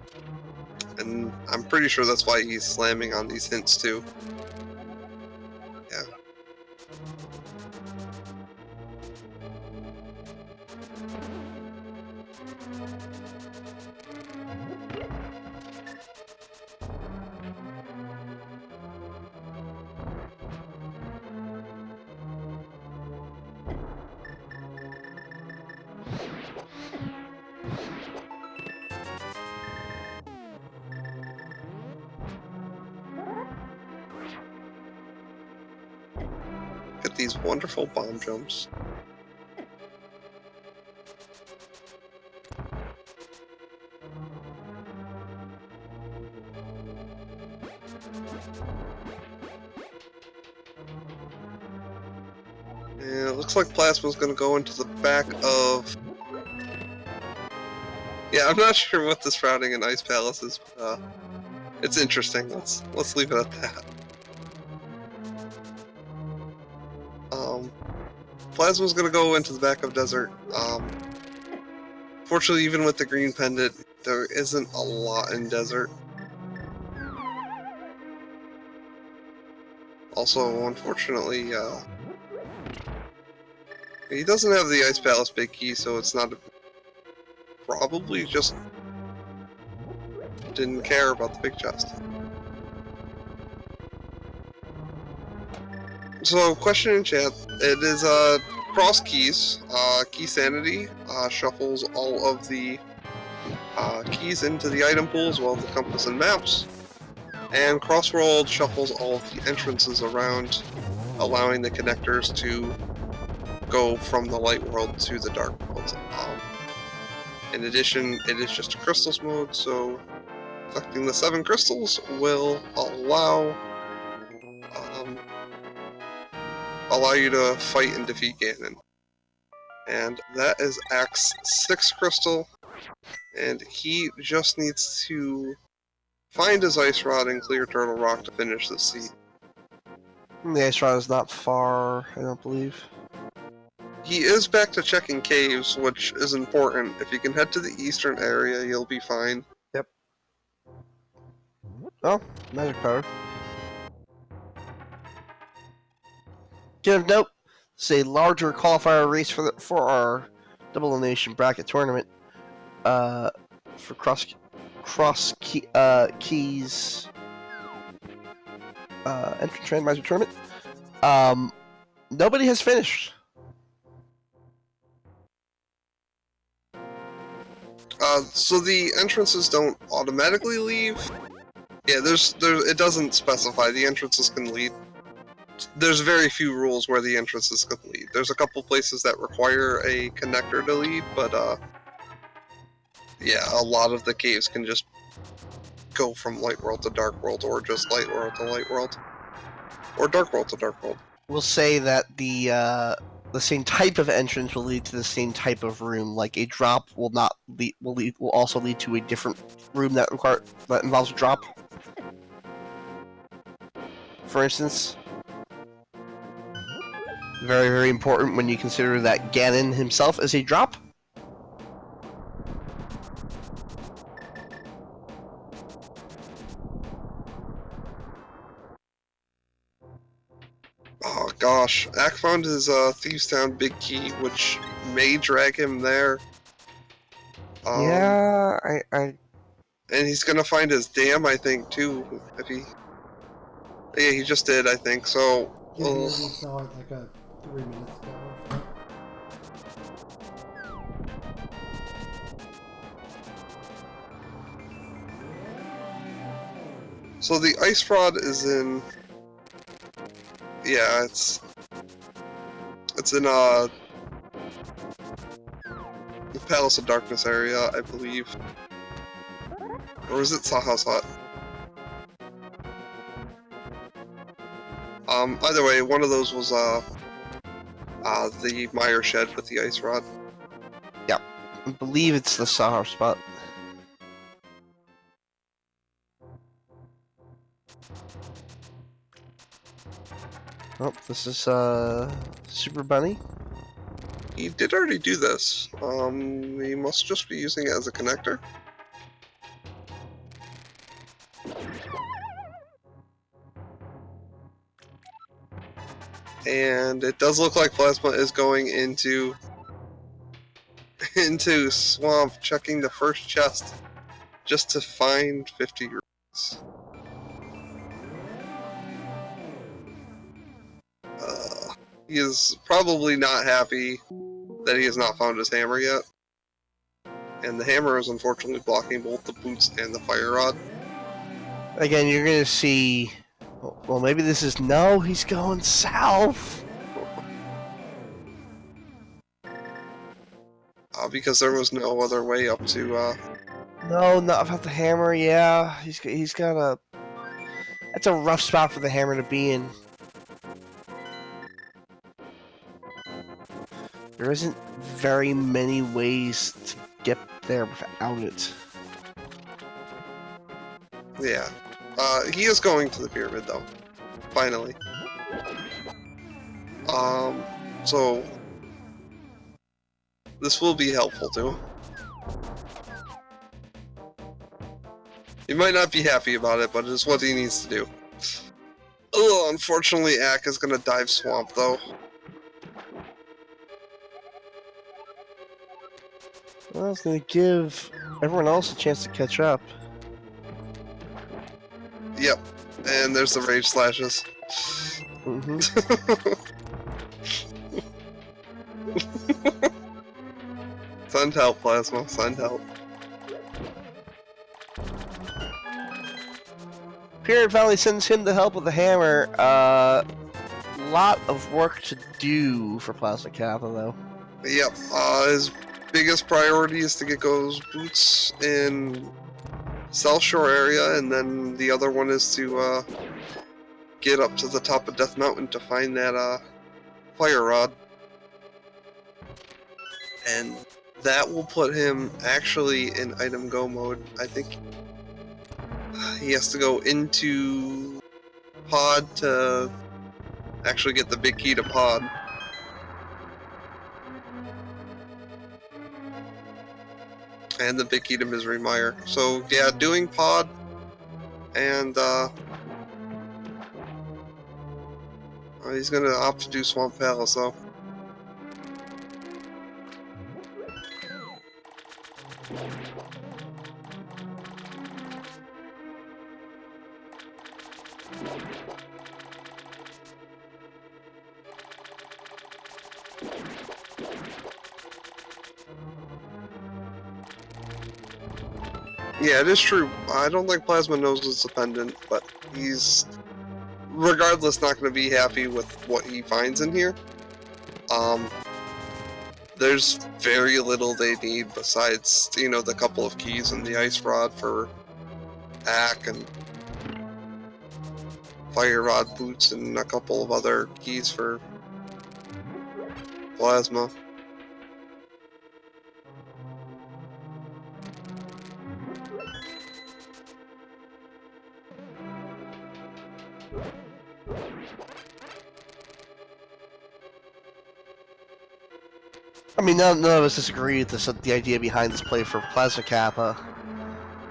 And I'm pretty sure that's why he's slamming on these hints too. Yeah. Get these wonderful bomb jumps. And it looks like Plasma's going to go into the back of... Yeah, I'm not sure what this routing in Ice Palace is, but it's interesting. Let's leave it at that. Plasma's gonna go into the back of Desert. Fortunately, even with the green pendant, there isn't a lot in Desert. Also, unfortunately, he doesn't have the Ice Palace big key, so it's not... Probably just didn't care about the big chest. So, question in chat. It is cross keys. Keysanity shuffles all of the keys into the item pool as well as the compass and maps. And Crossworld shuffles all of the entrances around, allowing the connectors to go from the light world to the dark world. In addition, it is just a crystals mode, so collecting the 7 crystals will allow you to fight and defeat Ganon. And that is Axe 6 crystal, and he just needs to find his Ice Rod and clear Turtle Rock to finish the sea. The Ice Rod is not far, I don't believe. He is back to checking caves, which is important. If you can head to the eastern area, you'll be fine. Yep. Oh, magic power. Note, it's a larger qualifier race for our double elimination bracket tournament. For keys entrance randomizer tournament. Nobody has finished. So the entrances don't automatically leave. Yeah, it doesn't specify. The entrances can lead. There's very few rules where the entrances can lead. There's a couple places that require a connector to lead, but yeah, a lot of the caves can just go from Light World to Dark World, or just Light World to Light World, or Dark World to Dark World. We'll say that the same type of entrance will lead to the same type of room. Like a drop will also lead to a different room that involves a drop. For instance, very, very important when you consider that Ganon himself is a drop. gosh. Ack found his Thieves Town big key, which may drag him there. Yeah, I And he's gonna find his dam, I think, too. If he... Yeah, he just did, I think, so... Yeah, he already saw it like 3 minutes ago. So the ice rod is in... Yeah, it's in the Palace of Darkness area, I believe. Or is it Saha's hut? Either way, one of those was the mire shed with the ice rod. I believe it's the Sahar spot. Oh, this is Super Bunny. He did already do this. He must just be using it as a connector. And it does look like Plasma is going into Swamp, checking the first chest just to find 50 rupees. He is probably not happy that he has not found his hammer yet. And the hammer is unfortunately blocking both the boots and the fire rod. Again, you're gonna see. Well, maybe this is no. He's going south. Because there was no other way up to. No, not without the hammer. Yeah, he's got a. That's a rough spot for the hammer to be in. There isn't very many ways to get there without it. Yeah. He is going to the pyramid, though. Finally. So... This will be helpful, too. He might not be happy about it, but it is what he needs to do. Oh, unfortunately, Ack is gonna dive Swamp, though. Well, it's gonna give everyone else a chance to catch up. Yep. And there's the rage slashes. Mm-hmm. Send help, Plasma. Send help. Pyramid finally sends him the help with the hammer. Lot of work to do for Plasma Kappa, though. Yep. His biggest priority is to get those boots in South Shore area, and then the other one is to get up to the top of Death Mountain to find that fire rod. And that will put him actually in item go mode. I think he has to go into Pod to actually get the big key to Pod. And the big key to Misery Mire. So yeah, doing Pod and he's gonna opt to do Swamp Palace though. Yeah, it is true. I don't think Plasma knows it's a pendant, but he's, regardless, not going to be happy with what he finds in here. There's very little they need besides, you know, the couple of keys and the ice rod for Ack and fire rod boots and a couple of other keys for Plasma. I mean, none of us disagree with the idea behind this play for Plasma Kappa.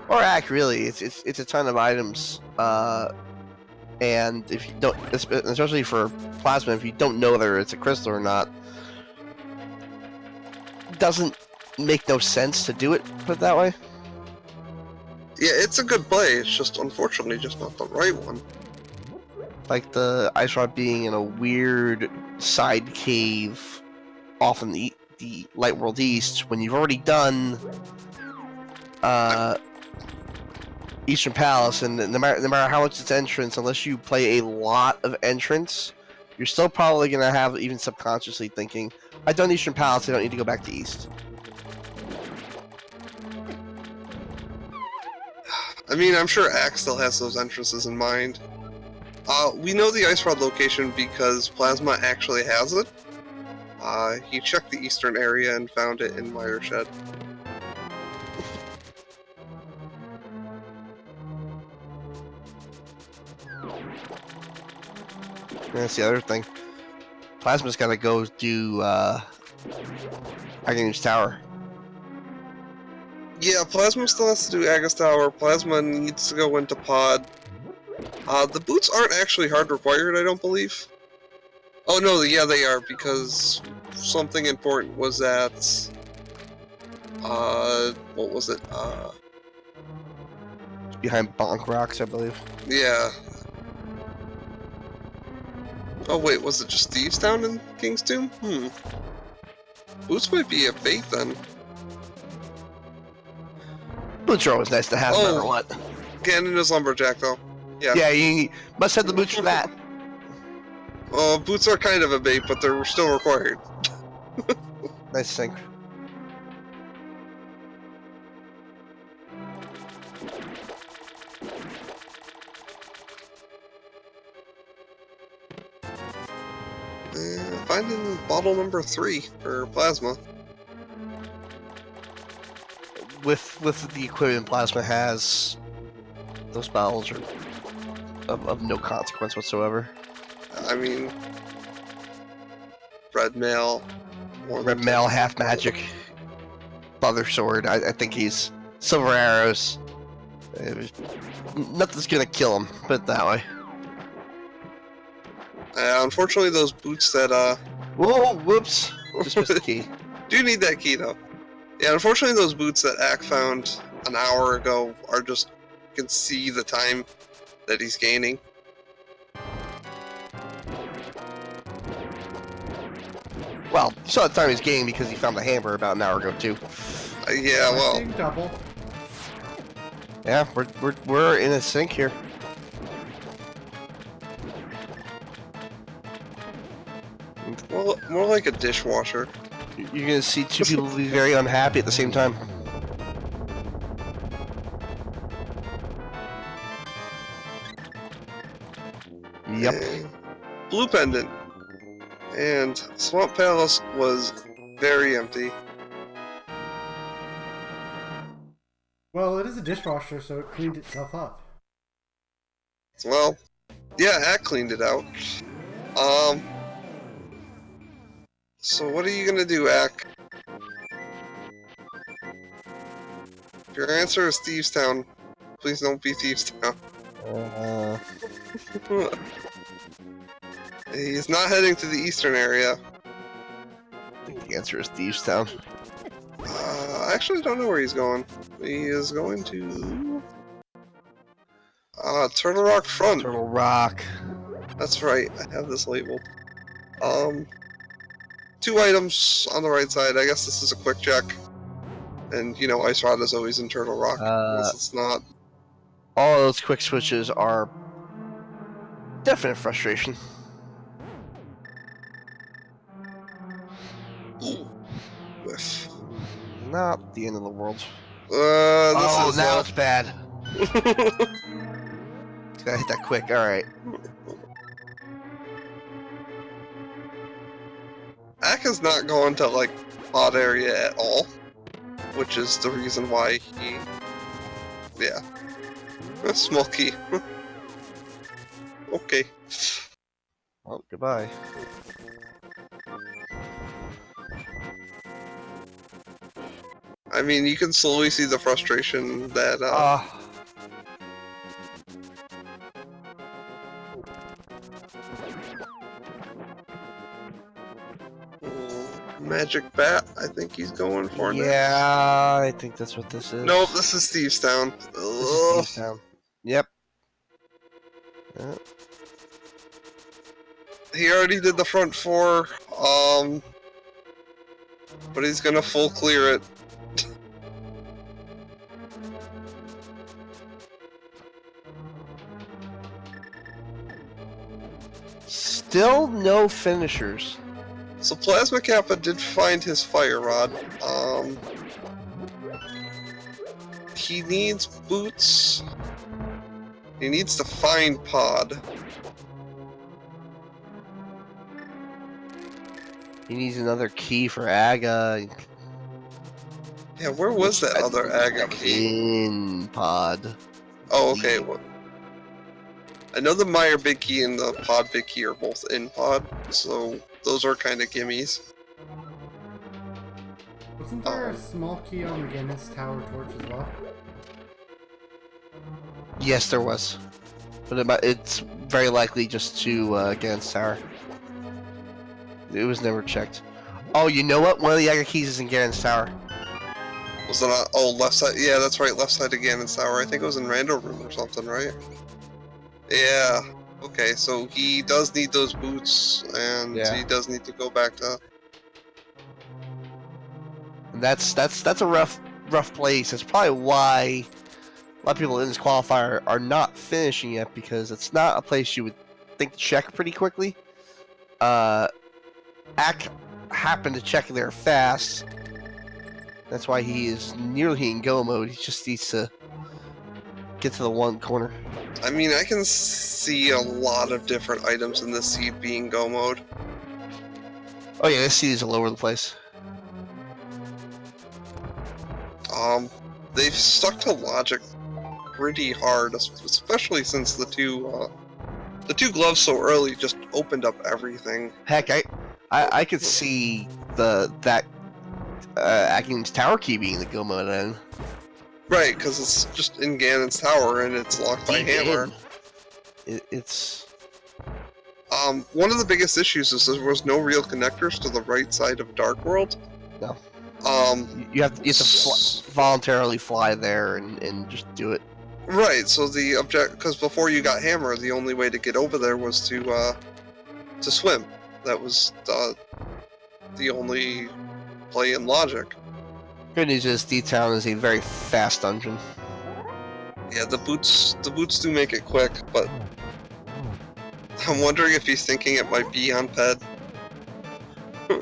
Or Ack, really. It's a ton of items. And if you don't, especially for plasma, if you don't know whether it's a crystal or not, doesn't make no sense to do it. Put it that way. Yeah, it's a good play. It's just unfortunately just not the right one. Like the ice rod being in a weird side cave off in the Light World East when you've already done Eastern Palace, and no matter how much it's entrance, unless you play a lot of entrance, you're still probably gonna have, even subconsciously, thinking, I've done Eastern Palace, I don't need to go back to East. I mean, I'm sure Axe still has those entrances in mind. We know the Ice Rod location because Plasma actually has it. He checked the eastern area and found it in Mireshed. That's the other thing. Plasma's gotta go do Aghanim Tower. Yeah, Plasma still has to do Agus Tower. Plasma needs to go into Pod. The boots aren't actually hard required, I don't believe. Oh no, yeah they are, because something important was at... what was it? Behind Bonk Rocks, I believe. Yeah. Oh wait, was it just Thieves Town in King's Tomb? Boots might be a bait then. Boots are always nice to have, no matter what. Ganon is Lumberjack though. Yeah. Yeah, you must have the boots for that. Boots are kind of a bait, but they're still required. Nice sync. Finding bottle number 3 for Plasma. With the equipment Plasma has, those bottles are of no consequence whatsoever. I mean, Red Mail. Red Mail, half magic, Mother Sword. I think he's Silver Arrows. Nothing's gonna kill him, put it that way. Unfortunately, those boots that Whoa! Whoops! Just missed the key. do need that key though. Yeah, unfortunately, those boots that Ack found an hour ago are just, you can see the time that he's gaining. Well, you saw the time he's gaining because he found the hammer about an hour ago too. Yeah, well, Double. Yeah, we're in a sync here. well, more like a dishwasher. You're gonna see two people be very unhappy at the same time. Yep. Blue Pendant. And Swamp Palace was very empty. Well, it is a dishwasher, so it cleaned itself up. Well, yeah, Ack cleaned it out. So what are you gonna do, Ack? If your answer is Thieves Town, please don't be Thieves Town. He's not heading to the eastern area. I think the answer is Thieves Town. I actually don't know where he's going. He is going to... Turtle Rock Front. Turtle Rock. That's right, I have this labeled. 2 items on the right side. I guess this is a quick check. And, you know, Ice Rod is always in Turtle Rock. Unless it's not. All those quick switches are definite frustration. Ooh. Whiff. Not the end of the world. This is, now it's bad. Gotta hit that quick, alright. Ack has not gone to, like, Pod area at all. Which is the reason why he... Yeah. A small key. Okay. Well, goodbye. I mean, you can slowly see the frustration that, Magic Bat, I think he's going for next. Yeah, I think that's what this is. Nope, this is Thieves Town. This is Thieves Town. Yep. He already did the front four, but he's gonna full clear it. Still no finishers. So Plasma Kappa did find his fire rod. He needs boots. He needs to find Pod. He needs another key for Aga. Yeah, where was that other Aga key? In Pod. Oh, okay. Well, I know the Meyer Big Key and the Pod Big Key are both in Pod, so those are kind of gimmies. Wasn't there a small key on the Guinness Tower torch as well? Yes, there was. But it's very likely just to Gans Tower. It was never checked. Oh, you know what? One of the Aga keys is in Ganon's Tower. Was it on? Oh, left side. Yeah, that's right. Left side of Ganon's Tower. I think it was in Rando Room or something, right? Yeah. Okay, so he does need those boots, and he does need to go back to. And that's a rough place. That's probably why a lot of people in this qualifier are not finishing yet, because it's not a place you would think to check pretty quickly. Ack happened to check there fast. That's why he is nearly in go mode. He just needs to get to the one corner. I mean, I can see a lot of different items in this seed being go mode. Oh yeah, this seed is all over the place. They've stuck to logic pretty hard, especially since the two gloves so early just opened up everything. Heck, I could see that Ackingham's Tower key being the go mode then. Right, because it's just in Ganon's Tower and it's locked by hammer. It's one of the biggest issues is there was no real connectors to the right side of Dark World. No. You have to voluntarily fly there and just do it. Right. So the because before you got hammer, the only way to get over there was to swim. That was the only play in logic. Good news is D-Town is a very fast dungeon. Yeah, the boots do make it quick, but I'm wondering if he's thinking it might be on Ped.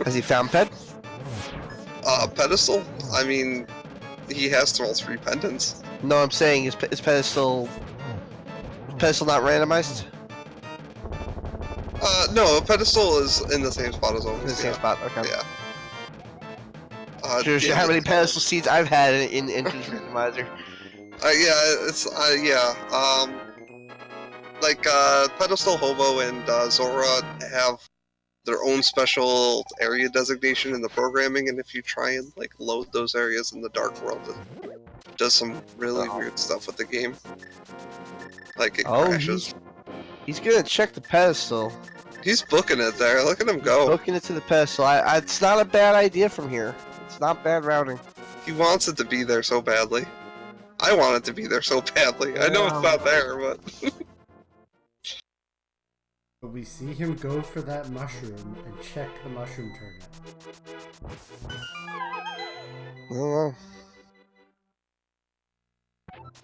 Has he found Ped? Pedestal? I mean, he has all three pendants. No, I'm saying is Pedestal not randomized? No, Pedestal is in the same spot as always. In the same spot, okay. Yeah. Shows you how many pedestal seeds I've had in Entrance Randomizer. Yeah, it's like Pedestal, Hobo, and Zora have their own special area designation in the programming, and if you try and like load those areas in the Dark World, it does some really weird stuff with the game. Like it crashes. He's gonna check the pedestal. He's booking it there. Look at him go. Booking it to the pedestal. It's not a bad idea from here. It's not bad routing. He wants it to be there so badly. I want it to be there so badly. I know it's not there, but... But we see him go for that mushroom and check the mushroom turnip. I don't know.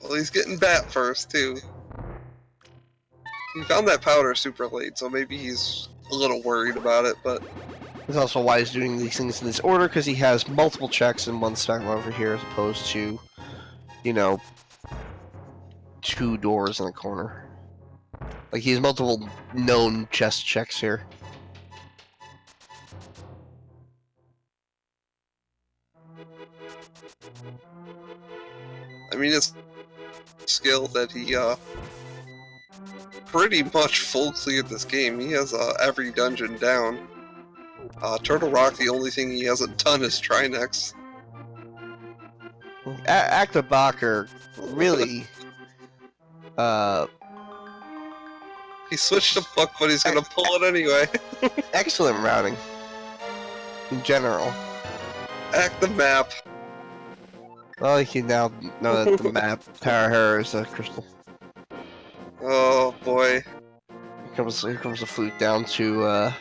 Well, he's getting bat first, too. He found that powder super late, so maybe he's a little worried about it, but... That's also why he's doing these things in this order, because he has multiple checks in one spectrum over here, as opposed to, you know, 2 doors in a corner. Like, he has multiple known chest checks here. I mean, it's skill that he, pretty much full cleared this game. He has, every dungeon down. Turtle Rock, the only thing he hasn't done is Trinex. Actabacher really, He switched to Book, but he's gonna pull it anyway. excellent routing. in general. Act the map. Well, you now know that the map Tower Hero is a crystal. Oh boy. Here comes the flute down to I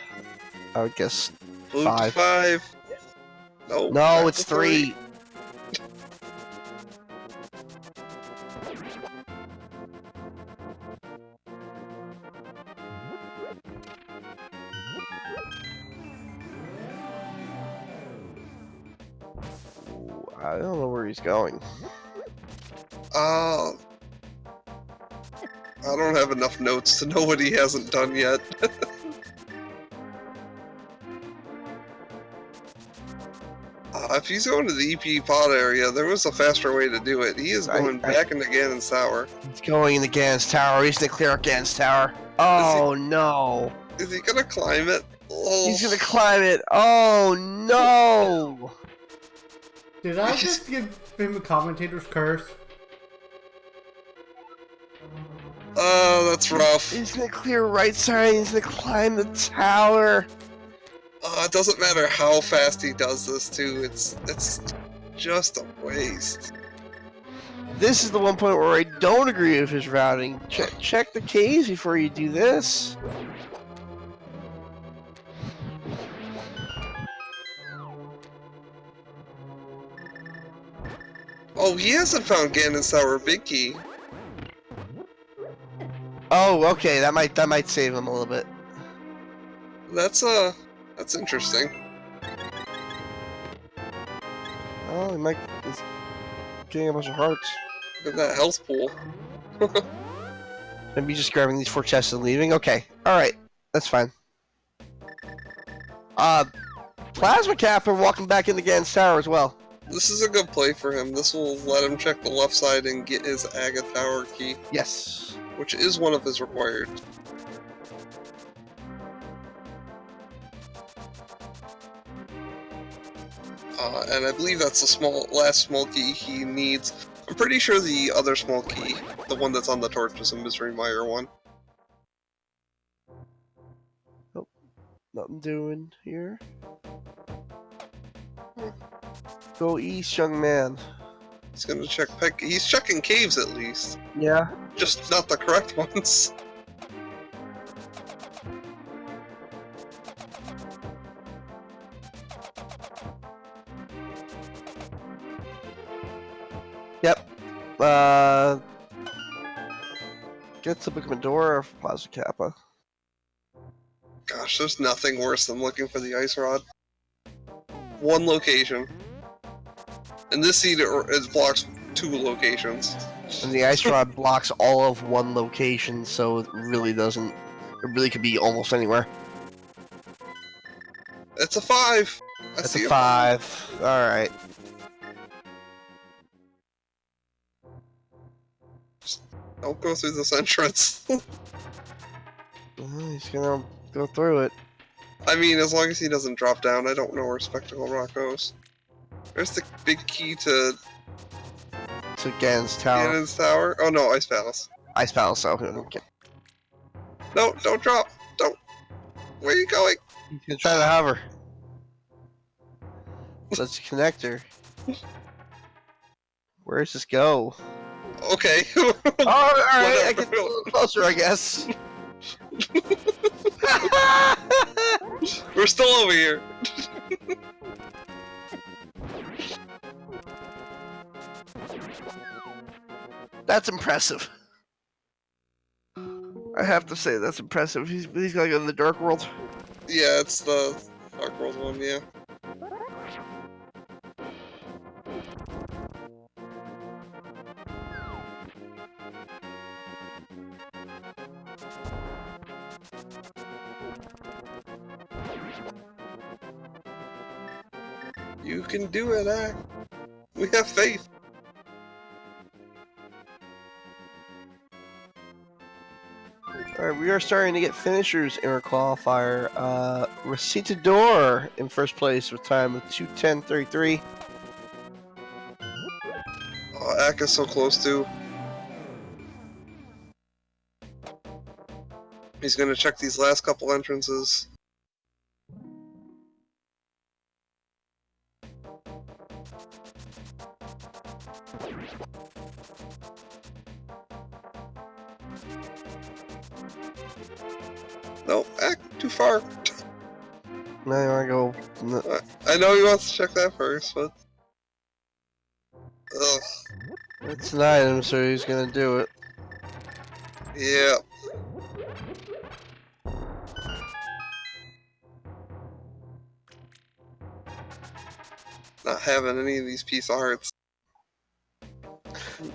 would guess Blue to 5. 5. Nope, No, back it's to 3. 3. I don't know where he's going. I don't have enough notes to know what he hasn't done yet. If he's going to the EP pod area, there was a faster way to do it. He is going back into Ganon's Tower. He's going into Ganon's Tower. He's going to clear out Ganon's Tower. Oh, no. Is he gonna climb it? Oh. He's going to climb it. Oh, no. Did I just give him a commentator's curse? Oh, that's rough. He's going to clear right side. He's going to climb the tower. It doesn't matter how fast he does this, too. It's just a waste. This is the one point where I don't agree with his routing. Check the Ks before you do this. Oh, he hasn't found Ganon's Tower Big Key. Oh, okay. That might save him a little bit. That's interesting. Oh, he's getting a bunch of hearts. Look at that health pool. Maybe just grabbing these 4 chests and leaving. Okay, all right, that's fine. Plasma Capper walking back into Ganon's Tower as well. This is a good play for him. This will let him check the left side and get his Aga Tower key, Yes. which is one of his required. And I believe that's the last small key he needs. I'm pretty sure the other small key, the one that's on the torch, is a Misery Mire one. Oh, nothing doing here. Go east, young man. He's gonna check he's checking caves at least. Yeah. Just not the correct ones. Yep. Gets a Medora for Plasma Kappa. Gosh, there's nothing worse than looking for the ice rod. One location. And this seed it blocks 2 locations. And the ice rod blocks all of 1 location, so it really doesn't. It really could be almost anywhere. It's a 5. It's a 5. All right. Don't go through this entrance. He's gonna go through it. I mean, as long as he doesn't drop down, I don't know where Spectacle Rock goes. There's the big key to Ganon's Tower. Ganon's Tower. Oh no, Ice Palace. Ice Palace, so okay. No, don't drop. Don't. Where are you going? He's gonna try to hover. That's a connector. Where does this go? Okay. Oh, alright, I get a little closer, I guess. We're still over here. That's impressive. I have to say, that's impressive. He's gonna go to the Dark World. Yeah, it's the Dark World one, yeah. You can do it, Ack. We have faith. Alright, we are starting to get finishers in our qualifier. Recitador in first place with time of 2:10:33. Oh, Ack is so close too. He's gonna check these last couple entrances. too far. Now you wanna go? I know he wants to check that first, but ugh. It's an item, so he's gonna do it. Yeah. Not having any of these piece of hearts.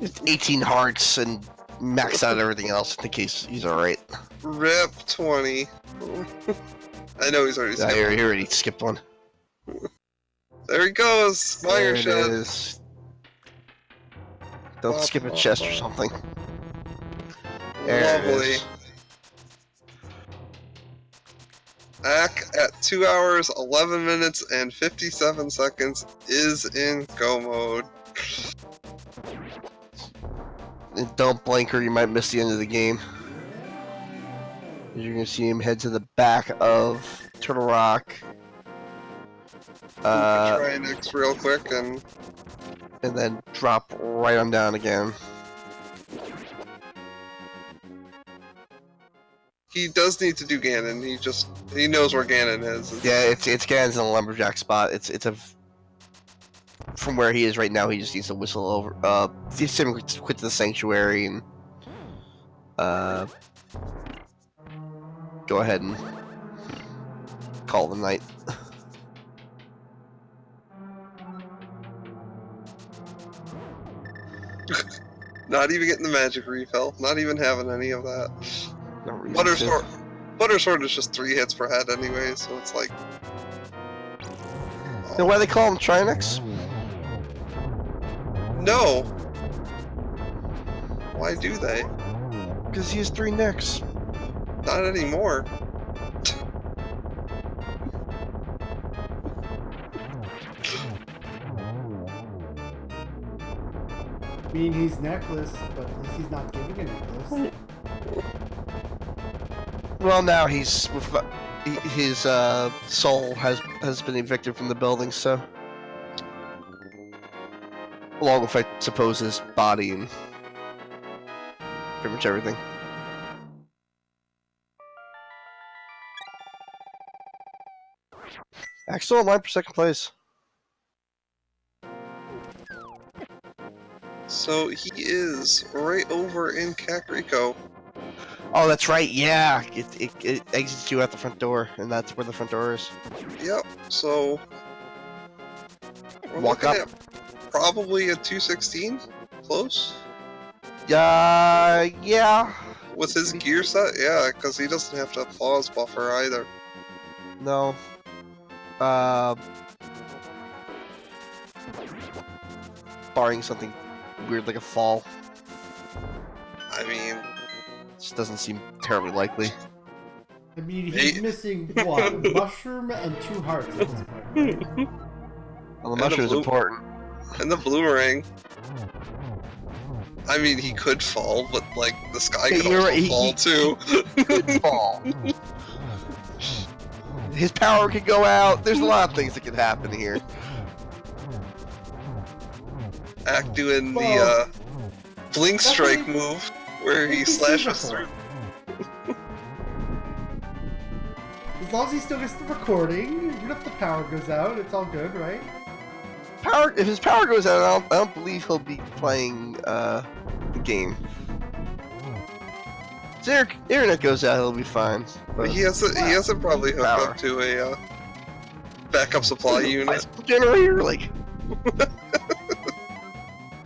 It's 18 hearts and max out everything else in case he's alright. Rip 20. I know he's already Yeah, skipped. he already skipped one. There he goes! There Fire it shed. is. Don't skip a chest or something. There it Lovely. is. Ack at 2 hours, 11 minutes, and 57 seconds is in go mode. And don't blink or you might miss the end of the game. You're gonna see him head to the back of Turtle Rock. Try next real quick and then drop right on down again. he does need to do Ganon. He knows where Ganon is. Yeah, it's Ganon's in the lumberjack spot. It's a from where he is right now. He just needs to whistle over. He's him quit to the sanctuary and go ahead and call the night. Not even getting the magic refill. Not even having any of that. No reason to. Buttersword is just 3 hits per head anyway, so it's like... You know why they call him Trinix? No! Why do they? Because he has 3 necks. Not anymore. I mean, he's necklace, but at least he's not giving a necklace. Well, now he's his soul has been evicted from the building, so along with I suppose his body and pretty much everything. Axel online for second place. So he is right over in Kakariko. Oh, that's right. Yeah, it exits you at the front door, and that's where the front door is. Yep, so... We're Walk looking up. at probably a 216? Close? Yeah. With his gear set? Yeah, because he doesn't have to pause buffer either. No. Barring something weird like a fall. I mean... Just doesn't seem terribly likely. I mean, he's missing what? A mushroom and 2 hearts at this point, right? Well, the mushroom is important. And the boomerang. I mean, he could fall, but, like, the sky Yeah, could you're also right, fall, too. Could fall. His power could go out. There's a lot of things that could happen here. Act doing Well, the, blink strike move, where he slashes through. As long as he still gets the recording, even if the power goes out, it's all good, right? If his power goes out, I don't believe he'll be playing the game. If his internet goes out, he'll be fine. But He hasn't probably hooked Power. up to a backup supply unit. Generator, like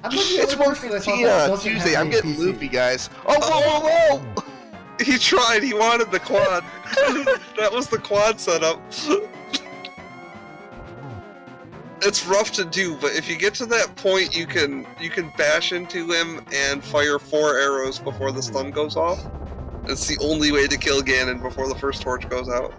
I'm looking it's at the person I thought 1:15 that on doesn't Tuesday. have I'm an getting APC. loopy, guys. Oh, whoa, whoa, whoa! He tried. He wanted the quad. That was the quad setup. It's rough to do, but if you get to that point, you can bash into him and fire 4 arrows before the stun goes off. It's the only way to kill Ganon before the first torch goes out.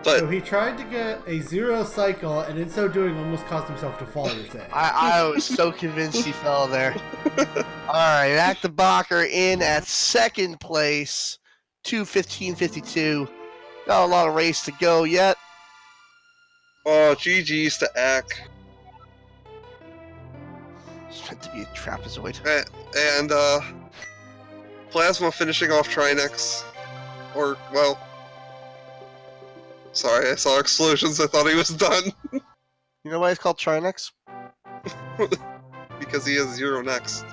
But So he tried to get a 0 cycle, and in so doing, almost caused himself to fall, you're saying? I was so convinced he fell there. Alright, ALttPR in at second place. 2:15:52. Got a lot of race to go yet. oh, GG's to Ack. It's meant to be a trapezoid. And Plasma finishing off Trinix. Or, well, Sorry, I saw explosions. I thought he was done. You know why it's called Trinex? Because he has 0 necks.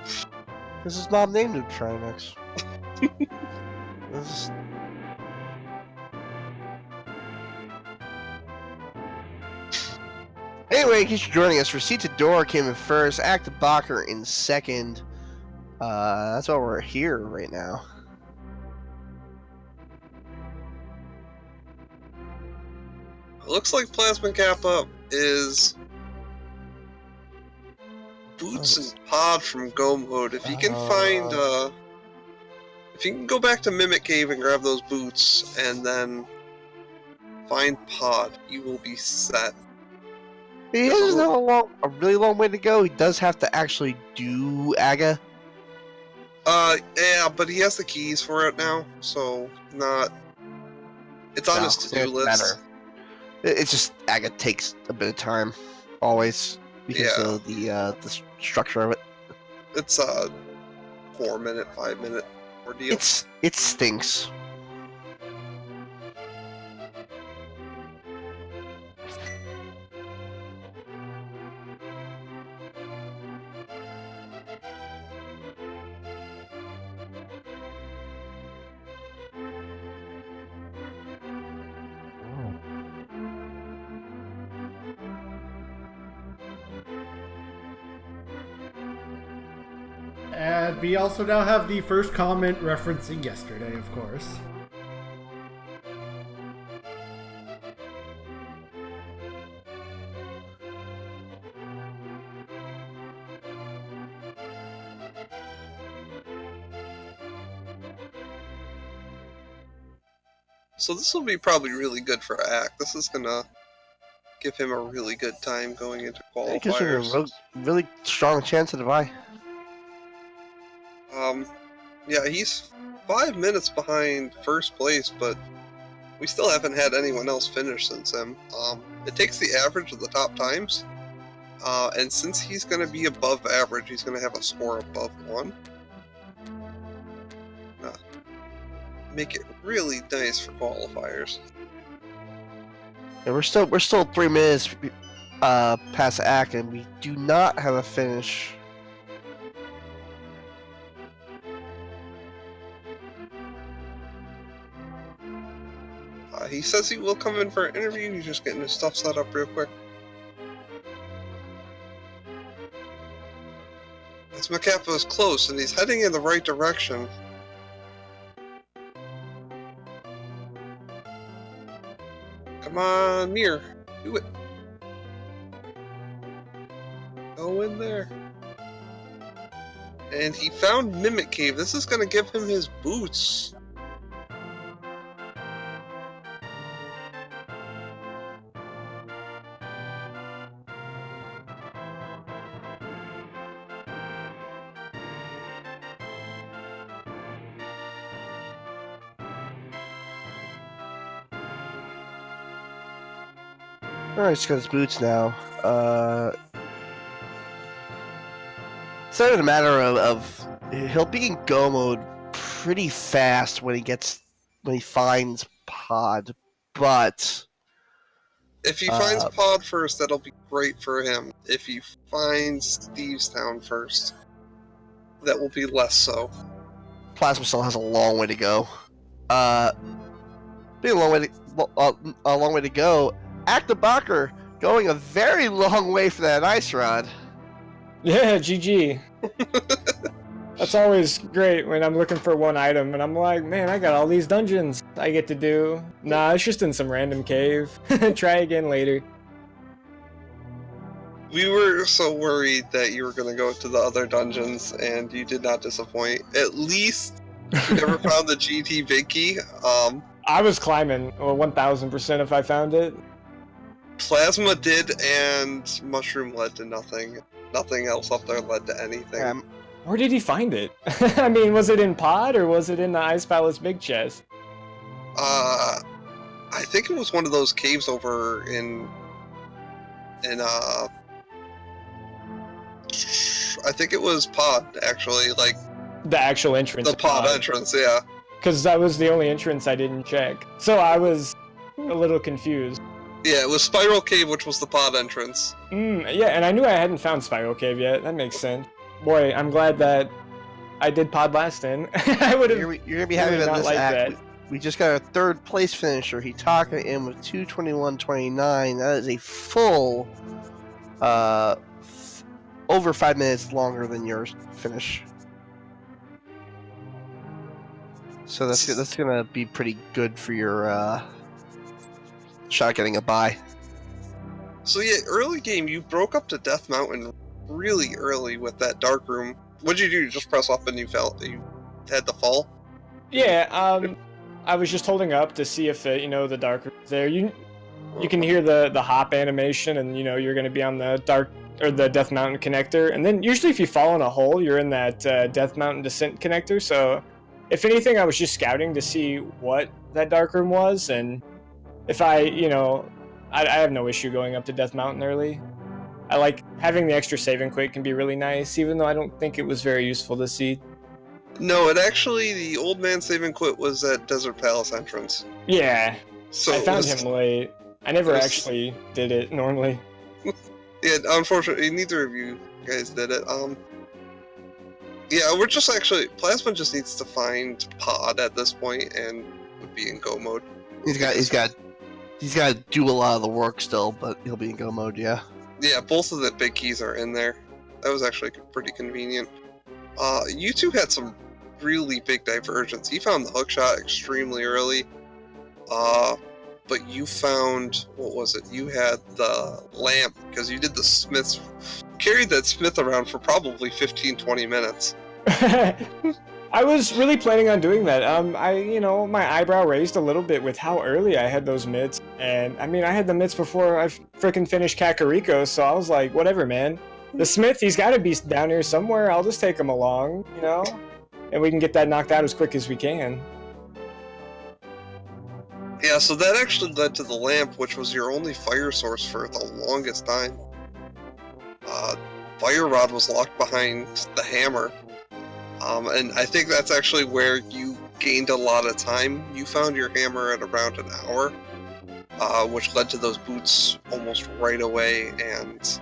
Because his mom named him Trinex. This is... Anyway, in case you're joining us, Receipt to Door came in first, ALttPR in second. That's why we're here right now. It looks like Plasma Kappa is Boots and Pod from Go Mode. If you can find, if you can go back to Mimic Cave and grab those boots, and then find Pod, you will be set. He doesn't have a really long way to go. He does have to actually do AGA. Yeah, but he has the keys for it now, so not. It's on his to-do list. It's just AGA takes a bit of time, always, because of the structure of it. It's a 4-minute, 5-minute ordeal. It stinks. And we also now have the first comment referencing yesterday, of course. So this will be probably really good for ACT. This is gonna give him a really good time going into qualifiers. It gives him a really strong chance at a bye. Yeah, he's 5 minutes behind first place, but we still haven't had anyone else finish since him. It takes the average of the top times, and since he's going to be above average, he's going to have a score above 1. Make it really nice for qualifiers. Yeah, we're still 3 minutes past ACT, and we do not have a finish. He says he will come in for an interview. He's just getting his stuff set up real quick. This Macappa is close, and he's heading in the right direction. Come on, Mir. Do it. Go in there. And he found Mimic Cave. This is going to give him his boots. Alright, he's got his boots now. It's not even a matter of he'll be in go mode pretty fast when he finds Pod, but if he finds Pod first, that'll be great for him. If he finds Stevestown first, that will be less so. Plasma still has a long way to go. Being a long way to go. ALttPR going a very long way for that ice rod. Yeah, GG. That's always great when I'm looking for one item and I'm like, man, I got all these dungeons I get to do. Nah, it's just in some random cave. Try again later. We were so worried that you were going to go to the other dungeons, and you did not disappoint. At least you never found the GT Big Key. I was climbing 1000% if I found it. Plasma did, and Mushroom led to nothing. Nothing else up there led to anything. Where did he find it? I mean, was it in Pod or was it in the Ice Palace Big Chest? I think it was one of those caves over in I think it was Pod, actually, like the actual entrance. The Pod entrance, yeah. Because that was the only entrance I didn't check. So I was a little confused. Yeah, it was Spiral Cave, which was the pod entrance. Yeah, and I knew I hadn't found Spiral Cave yet. That makes sense. Boy, I'm glad that I did pod last in. I would have. You're gonna be happy really about not this liked act. that. We just got our third place finisher, Hitaka, in with 2:21.29. That is a full, over 5 minutes longer than yours finish. So that's gonna be pretty good for your shot getting a bye. So yeah, early game, you broke up to Death Mountain really early with that dark room. What'd you do? You just press up and you had to fall? Yeah, I was just holding up to see if the dark room's there. You can hear the hop animation, and you're going to be on the the Death Mountain connector. And then usually if you fall in a hole, you're in that Death Mountain descent connector. So if anything, I was just scouting to see what that dark room was, and if I have no issue going up to Death Mountain early. I like having the extra save and quit can be really nice, even though I don't think it was very useful to see. No, the old man save and quit was at Desert Palace entrance. Yeah, So I found him late. I never actually did it normally. Yeah, unfortunately, neither of you guys did it. Yeah, we're just Plasma just needs to find Pod at this point and would be in go mode. He's got to do a lot of the work still, but he'll be in go mode. Yeah. Yeah, both of the big keys are in there. That was actually pretty convenient. You two had some really big divergence. He found the hook shot extremely early. But you found, what was it? You had the lamp, because you did the Smiths. Carried that Smith around for probably 15-20 minutes. I was really planning on doing that. My eyebrow raised a little bit with how early I had those mitts. And, I had the mitts before I frickin' finished Kakariko, so I was like, whatever, man. The Smith, he's got to be down here somewhere. I'll just take him along, and we can get that knocked out as quick as we can. Yeah, so that actually led to the lamp, which was your only fire source for the longest time. Fire rod was locked behind the hammer. And I think that's actually where you gained a lot of time. You found your hammer at around an hour, which led to those boots almost right away, and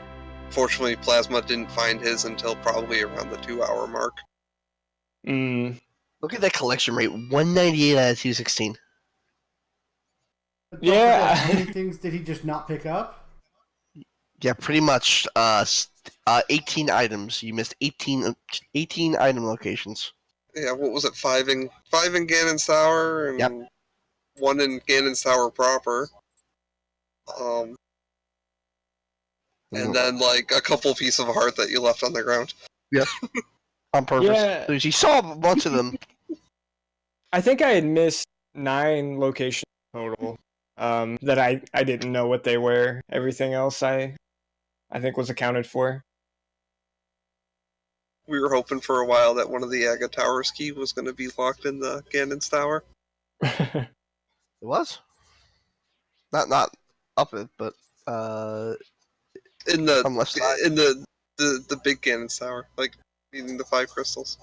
fortunately Plasma didn't find his until probably around the 2-hour mark. Look at that collection rate, 198 out of 216. Yeah. How many things did he just not pick up? Yeah, pretty much 18 items. You missed 18 item locations. Yeah, what was it? 5 in Ganon's Tower and 1 in Ganon's Tower proper. And then a couple pieces of heart that you left on the ground. Yep. On purpose. Yeah. You saw a bunch of them. I think I had missed 9 locations total. That I didn't know what they were. Everything else I think was accounted for. We were hoping for a while that one of the Aga Tower's key was going to be locked in the Ganon's Tower. It was? Not up it, but in the on left side. In the big Ganon's Tower, needing the 5 crystals.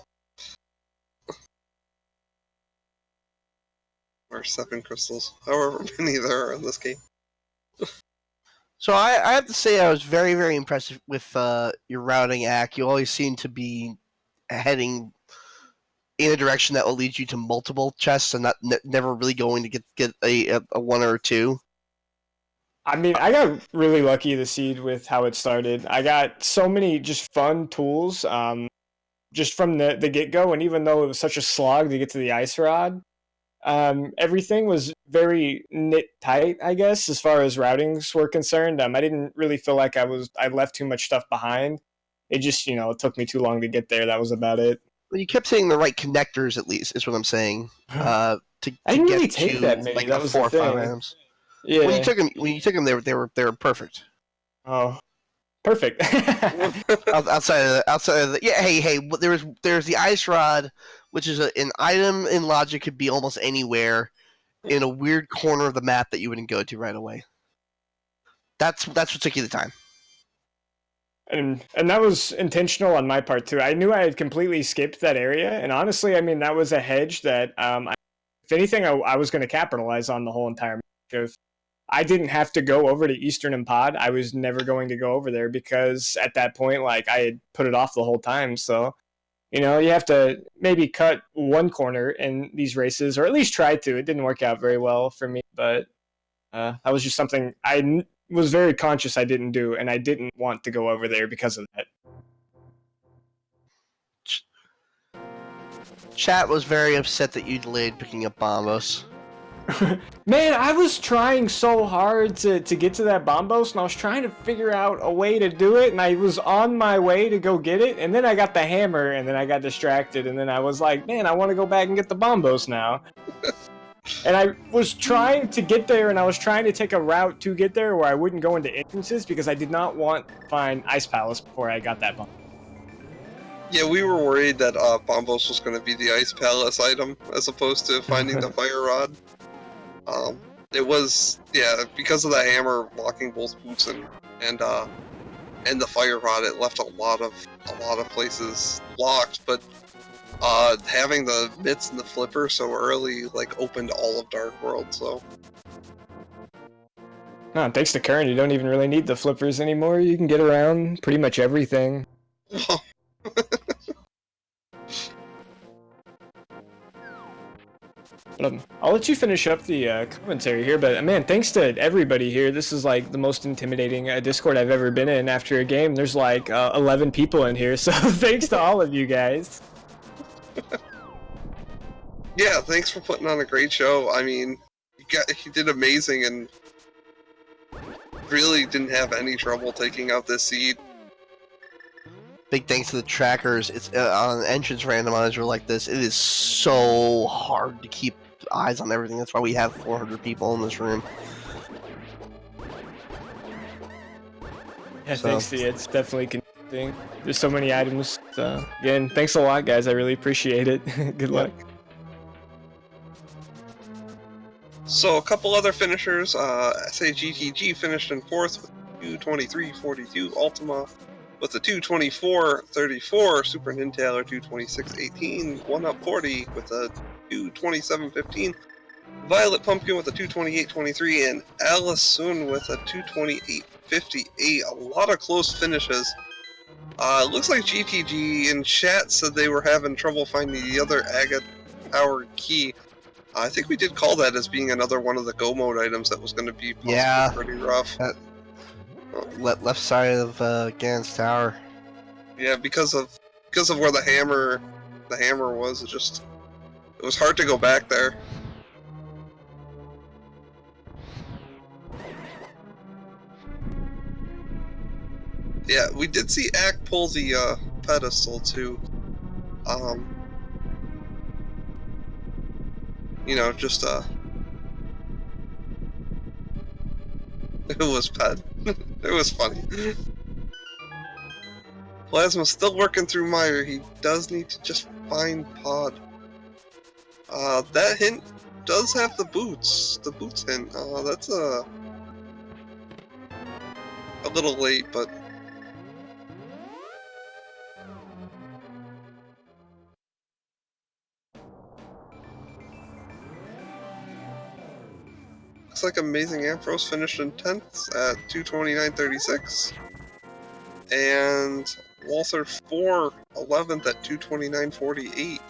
Or 7 crystals, however many there are in this game. So I have to say I was very, very impressed with your routing act. You always seem to be heading in a direction that will lead you to multiple chests and never really going to get a 1 or a 2. I got really lucky this seed with how it started. I got so many just fun tools just from the get-go, and even though it was such a slog to get to the ice rod, everything was very knit tight, I guess, as far as routings were concerned. I didn't really feel like I left too much stuff behind. It just, it took me too long to get there. That was about it. Well, you kept saying the right connectors, at least, is what I'm saying. I didn't really take that many. That was 4 or the 5 thing. items. Yeah. When you took them, they were perfect. Oh, perfect. outside of the yeah. Hey. There's the ice rod, which is an item in Logic, could be almost anywhere in a weird corner of the map that you wouldn't go to right away. That's what took you the time. And that was intentional on my part too. I knew I had completely skipped that area, and honestly, that was a hedge that, if anything, I was going to capitalize on the whole entire match of I didn't have to go over to Eastern and Pod. I was never going to go over there because at that point, like, I had put it off the whole time. So, you know, you have to maybe cut one corner in these races, or at least try to. It didn't work out very well for me, but that was just something I was very conscious I didn't do, and I didn't want to go over there because of that. Chat was very upset that you delayed picking up Bombos. Man, I was trying so hard to get to that Bombos, and I was trying to figure out a way to do it, and I was on my way to go get it, and then I got the hammer, and then I got distracted, and then I was like, man, I want to go back and get the Bombos now. And I was trying to get there, and I was trying to take a route to get there where I wouldn't go into entrances, because I did not want to find Ice Palace before I got that Bombos. Yeah, we were worried that Bombos was going to be the Ice Palace item, as opposed to finding the Fire Rod. It was, yeah, because of the hammer blocking both boots and the fire rod, it left a lot of places locked. But having the mitts and the flipper so early, like, opened all of Dark World. So, no, thanks to Kern, you don't even really need the flippers anymore. You can get around pretty much everything. I'll let you finish up the commentary here, but man, thanks to everybody here. This is like the most intimidating Discord I've ever been in after a game. There's like 11 people in here, so thanks to all of you guys. Yeah, thanks for putting on a great show. I mean, you did amazing and really didn't have any trouble taking out this seed. Big thanks to the trackers. It's on an entrance randomizer like this. It is so hard to keep eyes on everything. That's why we have 400 people in this room. Yeah, thanks to you. It's definitely confusing. There's so many items. So again, thanks a lot, guys. I really appreciate it. Good luck. So a couple other finishers. SA GTG finished in 4th with 2:23.42. Ultima with a 2:24.34, Super Nintaler 2:26.18, 1UP40 with a 2:27.15, Violet Pumpkin with a 2:28.23, and Alice Sun with a 2:28.58. A lot of close finishes. It looks like GTG in chat said they were having trouble finding the other Agate Power Key. I think we did call that as being another one of the Go Mode items that was going to be pretty rough. Left side of Gan's Tower. Yeah, because of where the hammer was, it was hard to go back there. Yeah, we did see Ack pull the pedestal too. You know, just it was bad. It was funny. Plasma's still working through Meyer. He does need to just find Pod. That hint does have the boots. The boots hint. That's a little late, but looks like Amazing Ampros finished in 10th at 2:29.36. And Walther 4 11th at 2:29.48.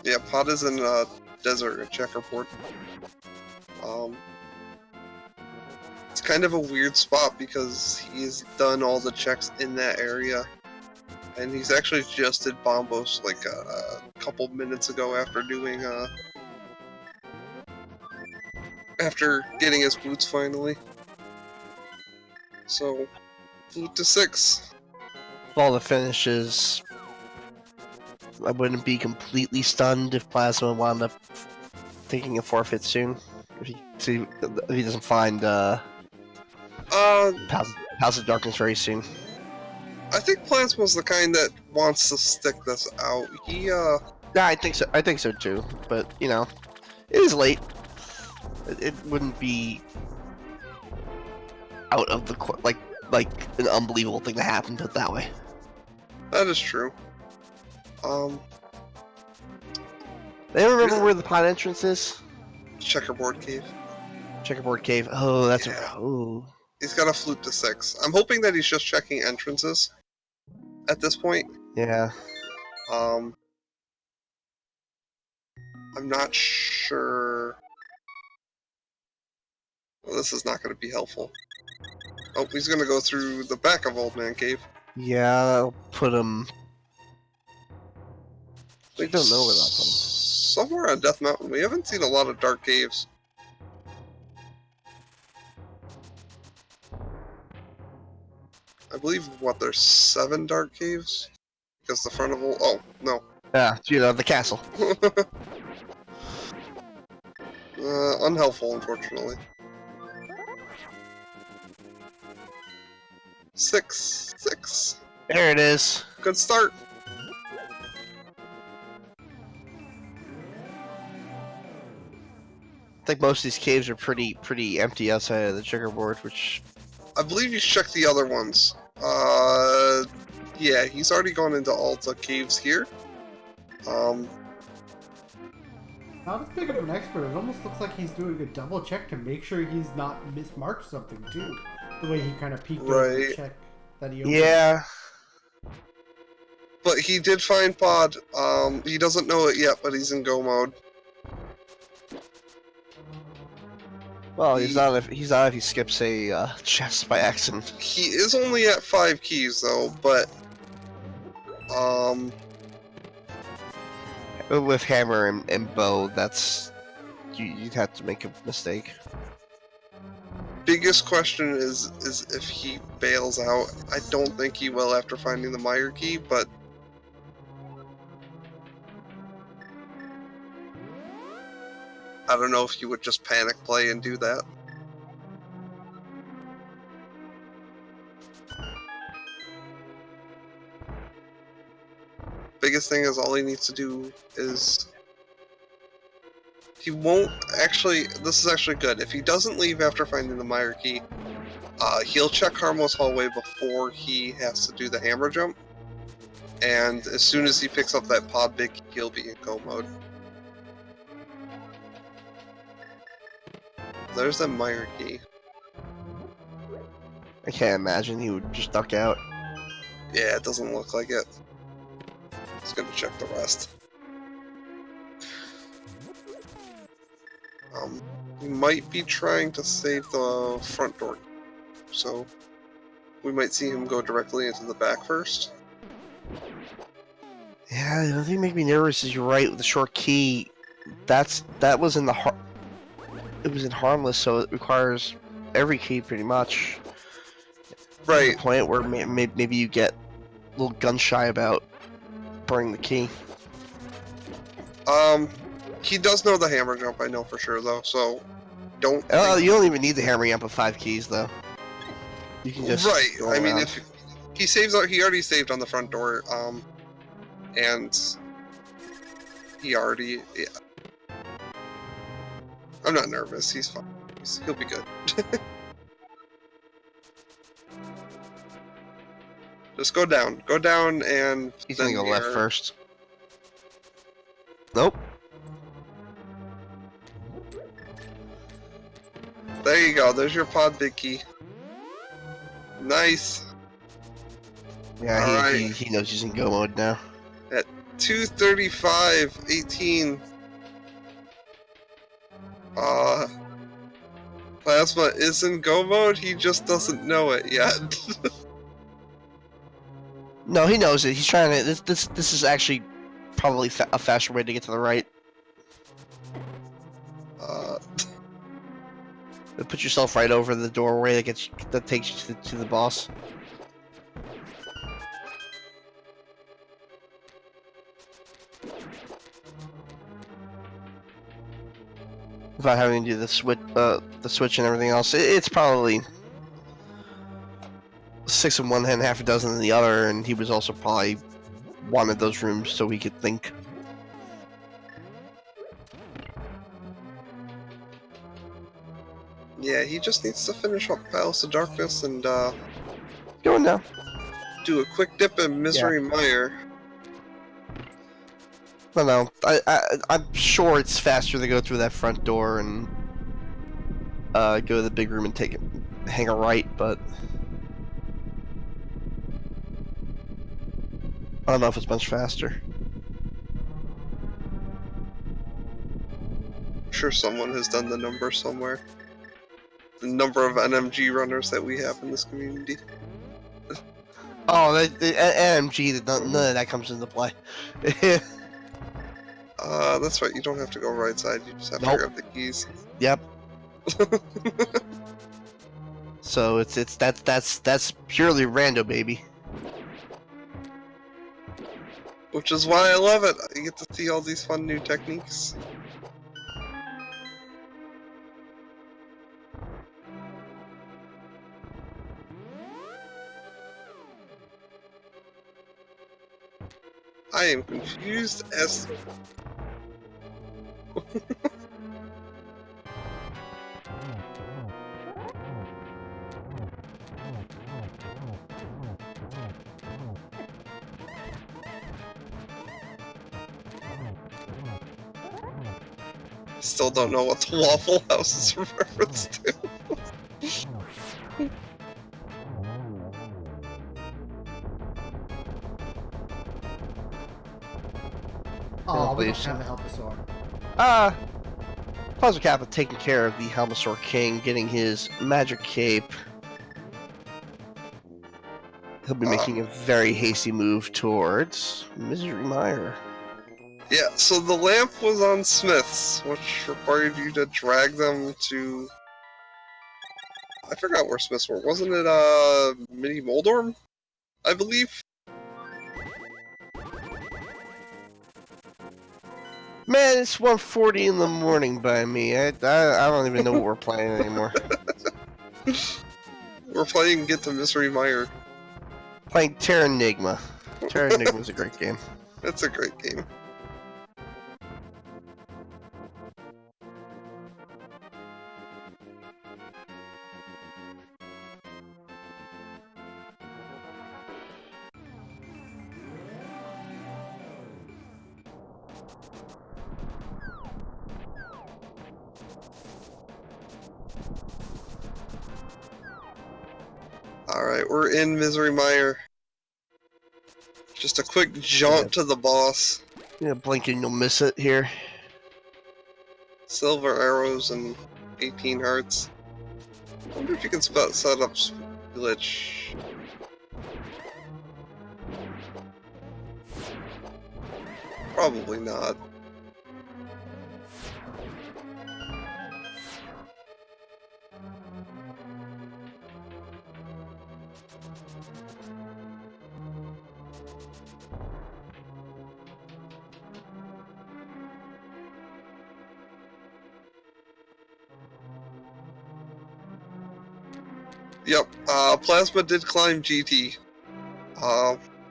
Yeah, Pod is in desert at Checkerport. It's kind of a weird spot because he's done all the checks in that area. And he's actually just did Bombos like a couple minutes ago after doing after getting his boots finally. So, flute to 6. All the finishes, I wouldn't be completely stunned if Plasma wound up taking a forfeit soon. If he doesn't find House of Darkness very soon. I think Plasma's the kind that wants to stick this out. Yeah, I think so. I think so too. But you know, it is late. It wouldn't be out of the like an unbelievable thing to happen, put it that way. That is true. They remember where the pod entrance is? Checkerboard cave. Checkerboard cave. Oh, that's Yeah. oh. He's got a flute to 6. I'm hoping that he's just checking entrances at this point. Yeah. I'm not sure. Well, this is not going to be helpful. Oh, he's going to go through the back of Old Man Cave. Yeah, I'll put him. I Like, don't know where that's from. Somewhere on Death Mountain. We haven't seen a lot of dark caves. I believe, there's 7 dark caves? Because the front of oh, no. Yeah, the castle. Unhelpful, unfortunately. 6. There it is. Good start. I think most of these caves are pretty empty outside of the checkerboard, which... I believe you checked the other ones. Yeah, he's already gone into all the caves here. Not as big of an expert. It almost looks like he's doing a double check to make sure he's not mismarked something too. The way he kind of peeked over the check that he opened. Yeah. But he did find Pod. He doesn't know it yet, but he's in go mode. Well, he's not if he skips a chest by accident. He is only at 5 keys though, but with hammer and bow, that's you'd have to make a mistake. Biggest question is if he bails out. I don't think he will after finding the Mire key, but I don't know if he would just panic play and do that. Biggest thing is all he needs to do is he won't actually. This is actually good. If he doesn't leave after finding the Mire key, he'll check Harmless Hallway before he has to do the hammer jump. And as soon as he picks up that pod big, he'll be in go mode. There's the Mire key. I can't imagine he would just duck out. Yeah, it doesn't look like it. He's gonna check the rest. He might be trying to save the front door, so we might see him go directly into the back first. Yeah, the thing that makes me nervous is you're right with the short key. That was in the it was in harmless, so it requires every key pretty much. Right. To the point where maybe you get a little gun shy about burning the key. He does know the hammer jump, I know for sure though, so don't. You don't even need the hammer jump of 5 keys though. You can just right. go I mean, around. if he saves, he already saved on the front door, and he already. Yeah. I'm not nervous. He's fine. He'll be good. Just go down. Go down, and He's then gonna go left here. first. Nope. There you go. There's your pod big key. Nice. Yeah, Alright. he knows he's in go mode now. 235-18. Plasma is in go mode. He just doesn't know it yet. No, he knows it. He's trying to. This is actually probably a faster way to get to the right. Put yourself right over the doorway that takes you to the boss. Without having to do the switch and everything else, it's probably 6 in one hand, half a dozen in the other, and he was also probably wanted those rooms so he could think. Yeah, he just needs to finish up Palace of Darkness and Going now. do a quick dip in Misery Mire. No, I'm sure it's faster to go through that front door and go to the big room and hang a right, but I don't know if it's much faster. I'm sure someone has done the number somewhere. The number of NMG runners that we have in this community. Oh, the NMG, none of that comes into play. That's right, you don't have to go right side, you just have to grab the keys. Yep. So that's purely rando, baby. Which is why I love it. I get to see all these fun new techniques. I am confused as... Still don't know what the Waffle House is a reference to. Oh, we don't so. have the Helpasaur. Plasma Kappa taking care of the Helmasaur King, getting his magic cape. He'll be making a very hasty move towards Misery Mire. Yeah, so the lamp was on Smith's, which required you to drag them to... I forgot where Smith's were. Wasn't it, Mini Moldorm? I believe? Man, it's 1:40 in the morning by me. I don't even know what we're playing anymore. We're playing Get to Misery Mire. Playing Terra Enigma. Terra Enigma's a great game. It's a great game. Alright, we're in Misery Mire. Just a quick jaunt to the boss. Yeah, blink and you'll miss it here. Silver arrows and 18 hearts. I wonder if you can set up glitch. Probably not. Yep, Plasma did climb GT.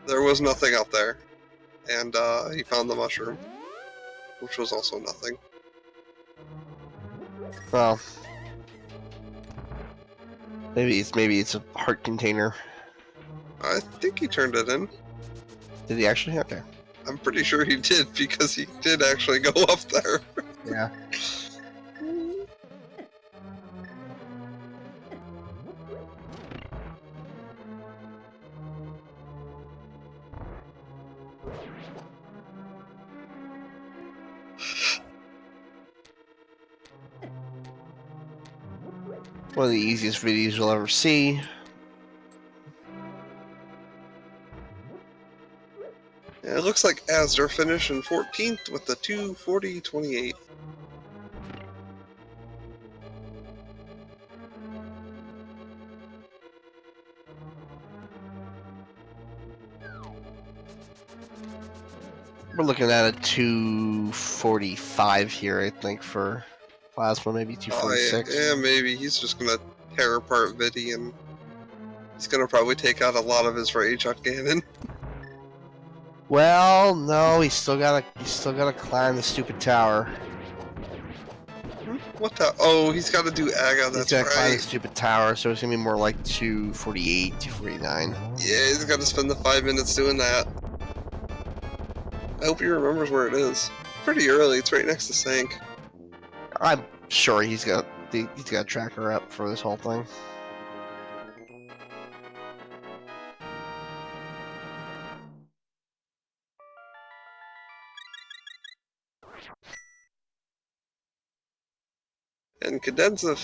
There was nothing up there. And he found the mushroom, which was also nothing. Well, maybe it's a heart container. I think he turned it in. Did he actually? Okay. I'm pretty sure he did, because he did actually go up there. Yeah. One of the easiest videos you'll ever see. Yeah, it looks like Asder finished in 14th with the 2:40.28. We're looking at a 2:45 here, I think, for Plasma, maybe 2:46. Yeah, maybe. He's just gonna tear apart Viddy, and he's gonna probably take out a lot of his rage on Ganon. Well, no, he's still gotta climb the stupid tower. What the? Oh, he's got to do Aga. He's That's gotta climb the right. stupid tower, so it's gonna be more like 248, 249. Yeah, he's got to spend the 5 minutes doing that. I hope he remembers where it is. Pretty early. It's right next to Sank. I'm sure he's got to track her up for this whole thing. And Cadenza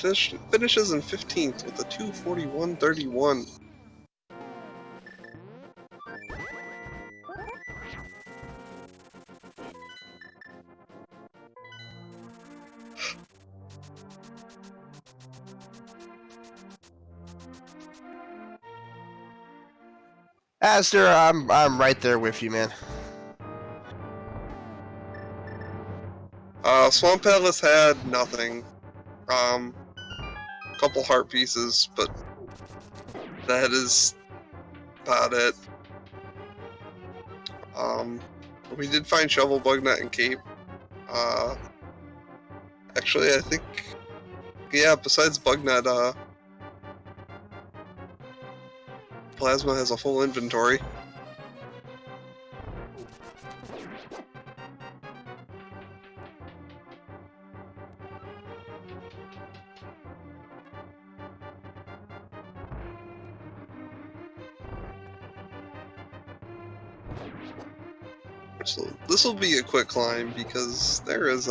finishes in 15th with a 241.31. Aster, I'm right there with you, man. Swamp Palace had nothing. Couple heart pieces, but that is about it. We did find Shovel, Bugnut, and Cape. Actually, I think, yeah, besides Bugnut, Plasma has a full inventory. So this will be a quick climb because there is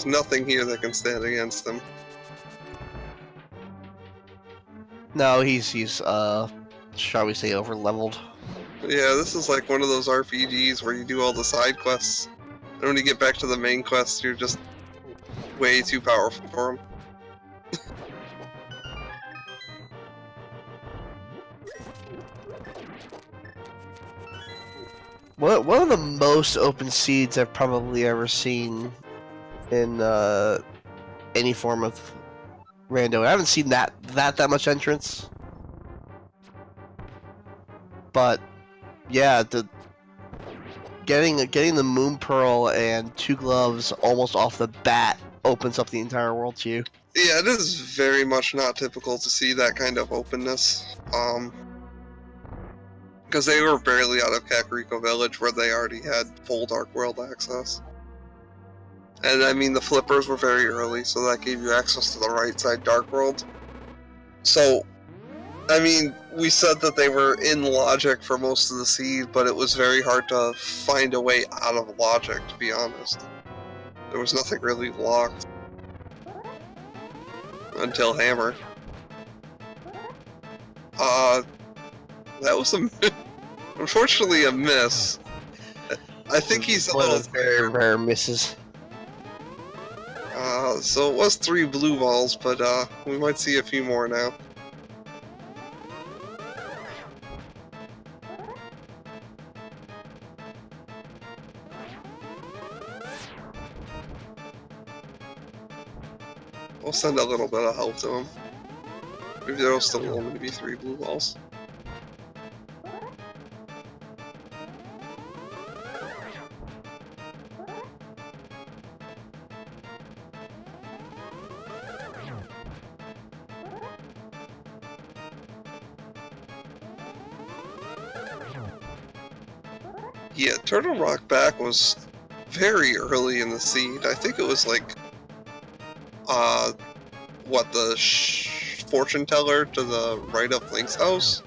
nothing here that can stand against him. No, he's shall we say, over leveled. Yeah, this is like one of those RPGs where you do all the side quests, and when you get back to the main quest, you're just way too powerful for him. One of the most open seeds I've probably ever seen in any form of rando. I haven't seen that much entrance, but yeah, getting the Moon Pearl and 2 gloves almost off the bat opens up the entire world to you. Yeah, it is very much not typical to see that kind of openness. Because they were barely out of Kakariko Village where they already had full Dark World access. And I mean, the flippers were very early, so that gave you access to the right side Dark World. So, I mean, we said that they were in Logic for most of the seed, but it was very hard to find a way out of Logic, to be honest. There was nothing really locked. Until Hammer. That was unfortunately a miss. I think he's a One little of those very rare misses. So it was 3 blue balls, but we might see a few more now. We'll send a little bit of help to him. Maybe there'll still only be 3 blue balls. Yeah, Turtle Rock back was very early in the seed. I think it was like, what, the fortune teller to the right of Link's house?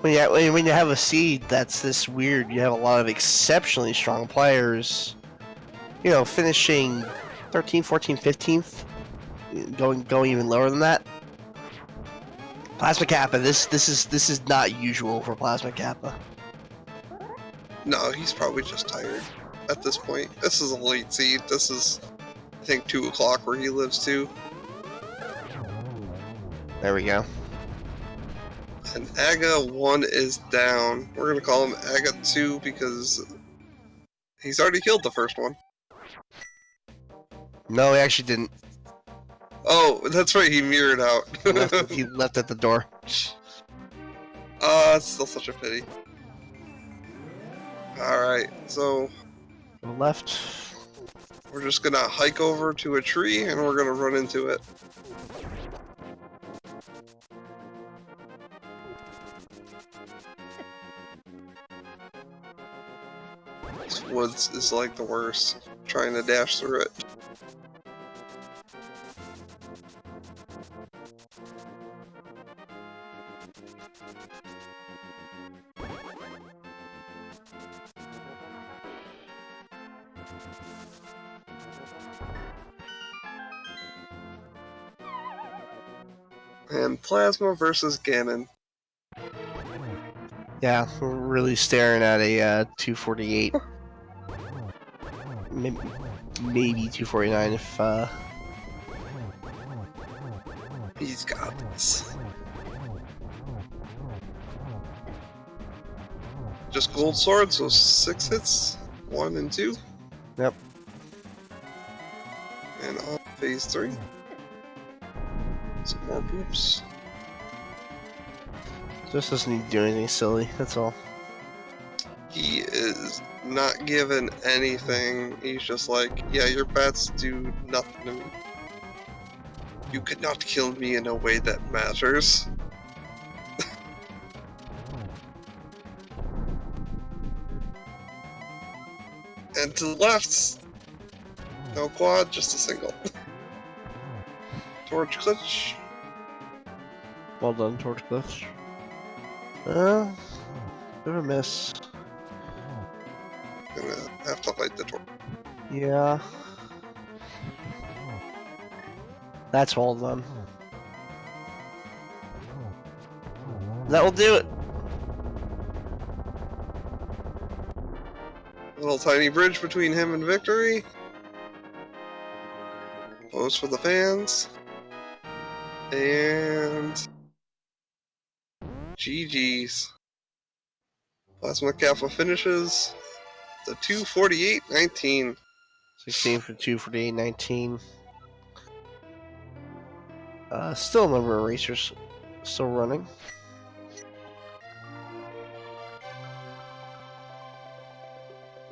When you have a seed that's this weird, you have a lot of exceptionally strong players, you know, finishing 13th, 14th, 15th, going even lower than that. Plasma Kappa, this is not usual for Plasma Kappa. No, he's probably just tired at this point. This is a late seed. This is, I think, 2 o'clock where he lives too. There we go. And Aga 1 is down. We're gonna call him Aga 2 because he's already killed the first one. No, he actually didn't. Oh, that's right, he mirrored out. He left at the door. It's still such a pity. Alright, so Left. we're just gonna hike over to a tree and we're gonna run into it. This woods is like the worst. Trying to dash through it. And Plasma versus Ganon. Yeah, we're really staring at a 248. Maybe 249 if He's got this. Just gold swords, so 6 hits. 1 and 2. Yep. And on phase 3. Some more boops. just doesn't need to do anything silly, that's all. He is not given anything. He's just like, yeah, your bats do nothing to me. You could not kill me in a way that matters. And to the left, no quad, just a single. Torch clutch. Well done, Torch Cliff. Bit of a miss. Gonna have to light the torch. Yeah. That's all done. That will do it. Little tiny bridge between him and victory. Pose for the fans. And GG's. Plasma Kappa finishes the 248-19. 16 for 2 for the 19. Still a number of racers still running.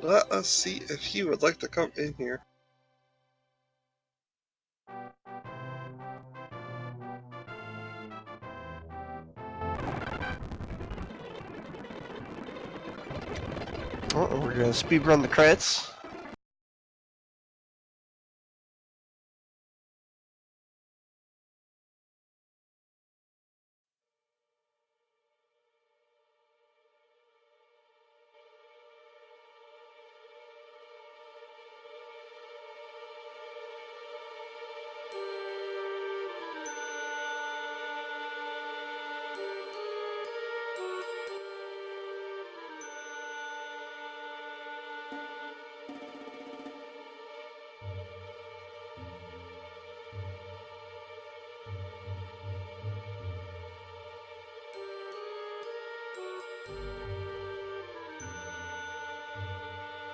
Let us see if he would like to come in here. Oh, we're gonna speed run the credits.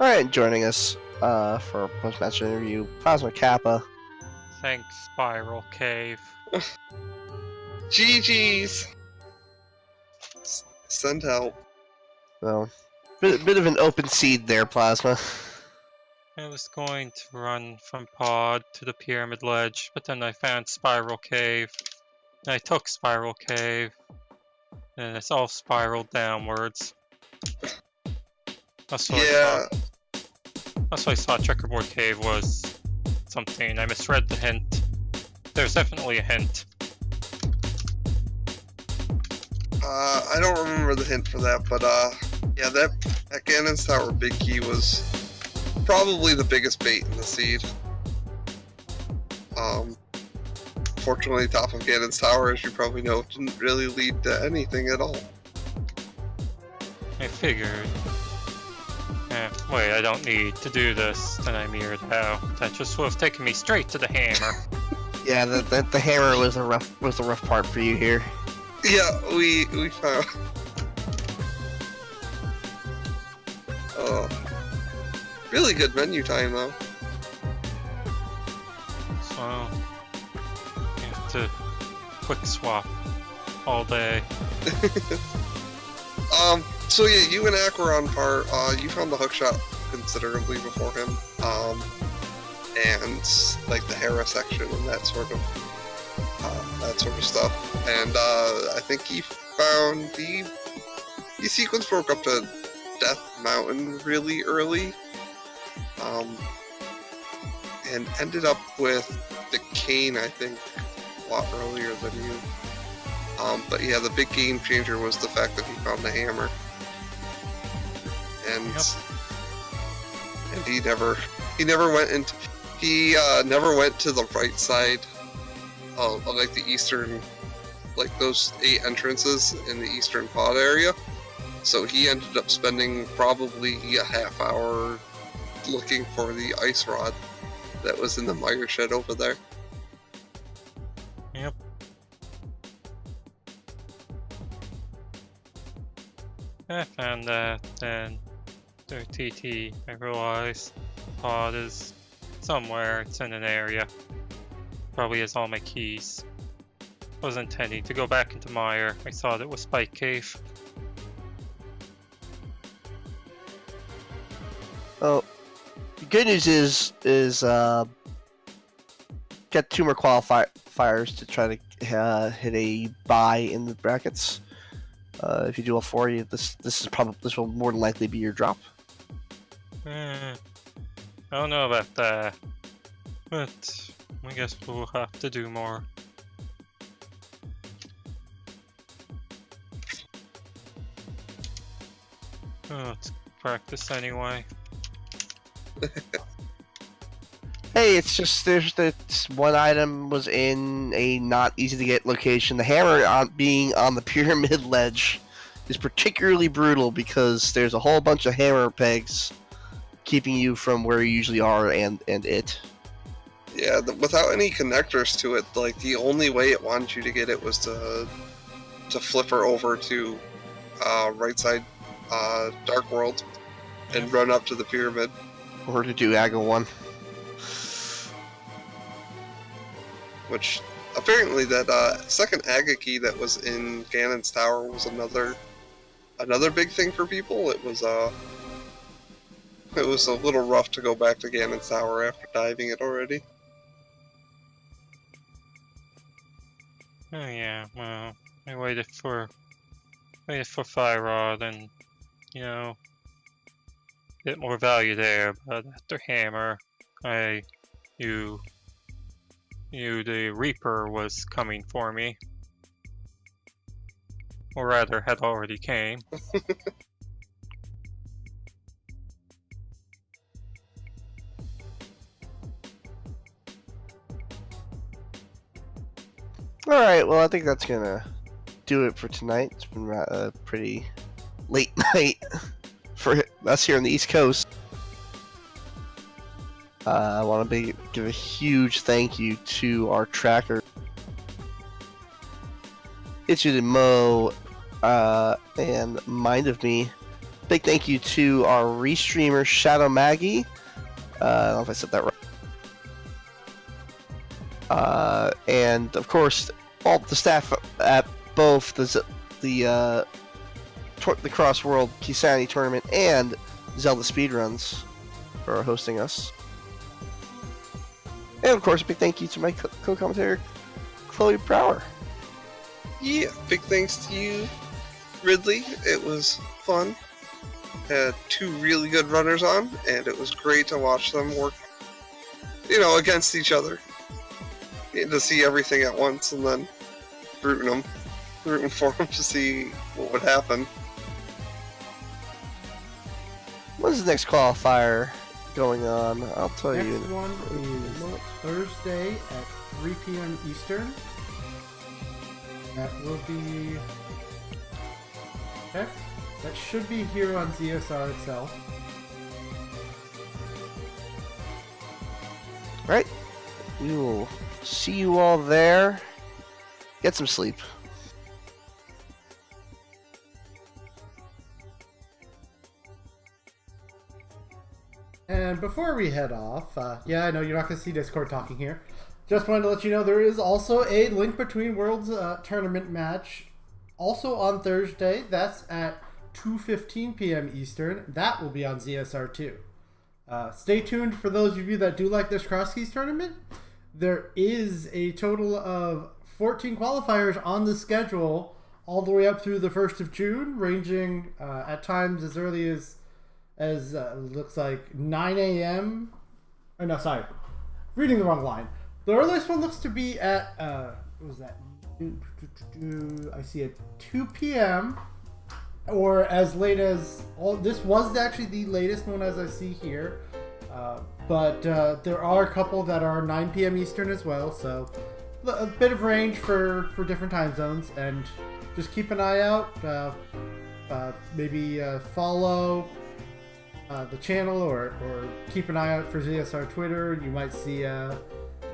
Alright, joining us for a post-match interview, Plasma Kappa. Thanks, Spiral Cave. GG's! Send help. Well, bit of an open seed there, Plasma. I was going to run from Pod to the Pyramid Ledge, but then I found Spiral Cave. And I took Spiral Cave, and it's all spiraled downwards. That's what Yeah. That's why I thought Checkerboard Cave was something. I misread the hint. There's definitely a hint. I don't remember the hint for that, but yeah, that Ganon's Tower Big Key was probably the biggest bait in the seed. Fortunately, top of Ganon's Tower, as you probably know, didn't really lead to anything at all. I figured. Wait, I don't need to do this. Then I mirrored out. That just would have taken me straight to the hammer. Yeah, the hammer was the rough part for you here. Yeah, we found. Oh, really good menu time though. So, you have to quick swap all day. So yeah, you and Ak were on par. You found the hookshot considerably before him, and like the Hera section and that sort of stuff. And I think he found the sequence broke up to Death Mountain really early, and ended up with the cane, I think, a lot earlier than you. But yeah, the big game changer was the fact that he found the hammer. And he never went to the right side of like the eastern, like those 8 entrances in the eastern pod area. So he ended up spending probably a half hour looking for the ice rod that was in the mire shed over there. Yep. I found that, then through TT, I realized pod is somewhere, it's in an area. Probably has all my keys. I was intending to go back into Mire. I thought it was Spike Cave. Well, the good news is get 2 more qualifiers to try to hit a bye in the brackets. If you do all 4, this will more than likely be your drop. I don't know about that, but I guess we'll have to do more. Oh, let's practice anyway. Hey, it's just there's this one item was in a not easy to get location. The hammer being on the pyramid ledge is particularly brutal because there's a whole bunch of hammer pegs keeping you from where you usually are and it. Yeah, without any connectors to it, like the only way it wanted you to get it was to flip her over to right side Dark World and run up to the pyramid. Or to do Aga 1. Which apparently that second Aga key that was in Ganon's tower was another big thing for people. It was a little rough to go back to Ganon's tower after diving it already. Oh yeah, well, I waited for Fire Rod and, you know, get more value there, but after Hammer, the Reaper was coming for me. Or rather, had already came. Alright, well I think that's gonna do it for tonight. It's been a pretty late night for us here on the East Coast. I want to give a huge thank you to our tracker, Itchy Mo, and Mind of Me. Big thank you to our restreamer Shadow Maggie. I don't know if I said that right. And of course, all the staff at both the Crossworld Keysanity tournament and Zelda Speedruns for hosting us. And of course, a big thank you to my co-commentator, Chloe Brower. Yeah, big thanks to you, Ridley. It was fun. Had 2 really good runners on, and it was great to watch them work, against each other. To see everything at once, and then rooting for them to see what would happen. When's the next qualifier going on? I'll tell you. Next one is Thursday at 3 p.m. Eastern. That will be... Okay. That should be here on ZSR itself. Right. We will see you all there. Get some sleep. And before we head off, yeah, I know you're not going to see Discord talking here. Just wanted to let you know there is also a Link Between Worlds tournament match also on Thursday. That's at 2:15 p.m. Eastern. That will be on ZSR2. Stay tuned for those of you that do like this Cross Keys tournament. There is a total of 14 qualifiers on the schedule all the way up through the 1st of June, ranging at times as early as looks like 9 a.m. Oh, no, sorry. Reading the wrong line. The earliest one looks to be at, what was that? I see at 2 p.m. or as late as, this was actually the latest one as I see here. But there are a couple that are 9 p.m. Eastern as well, so a bit of range for different time zones, and just keep an eye out. Maybe follow the channel or keep an eye out for ZSR Twitter. You might see a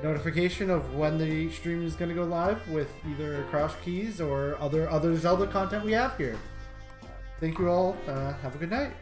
notification of when the stream is going to go live with either Cross Keys or other Zelda content we have here. Thank you all. Have a good night.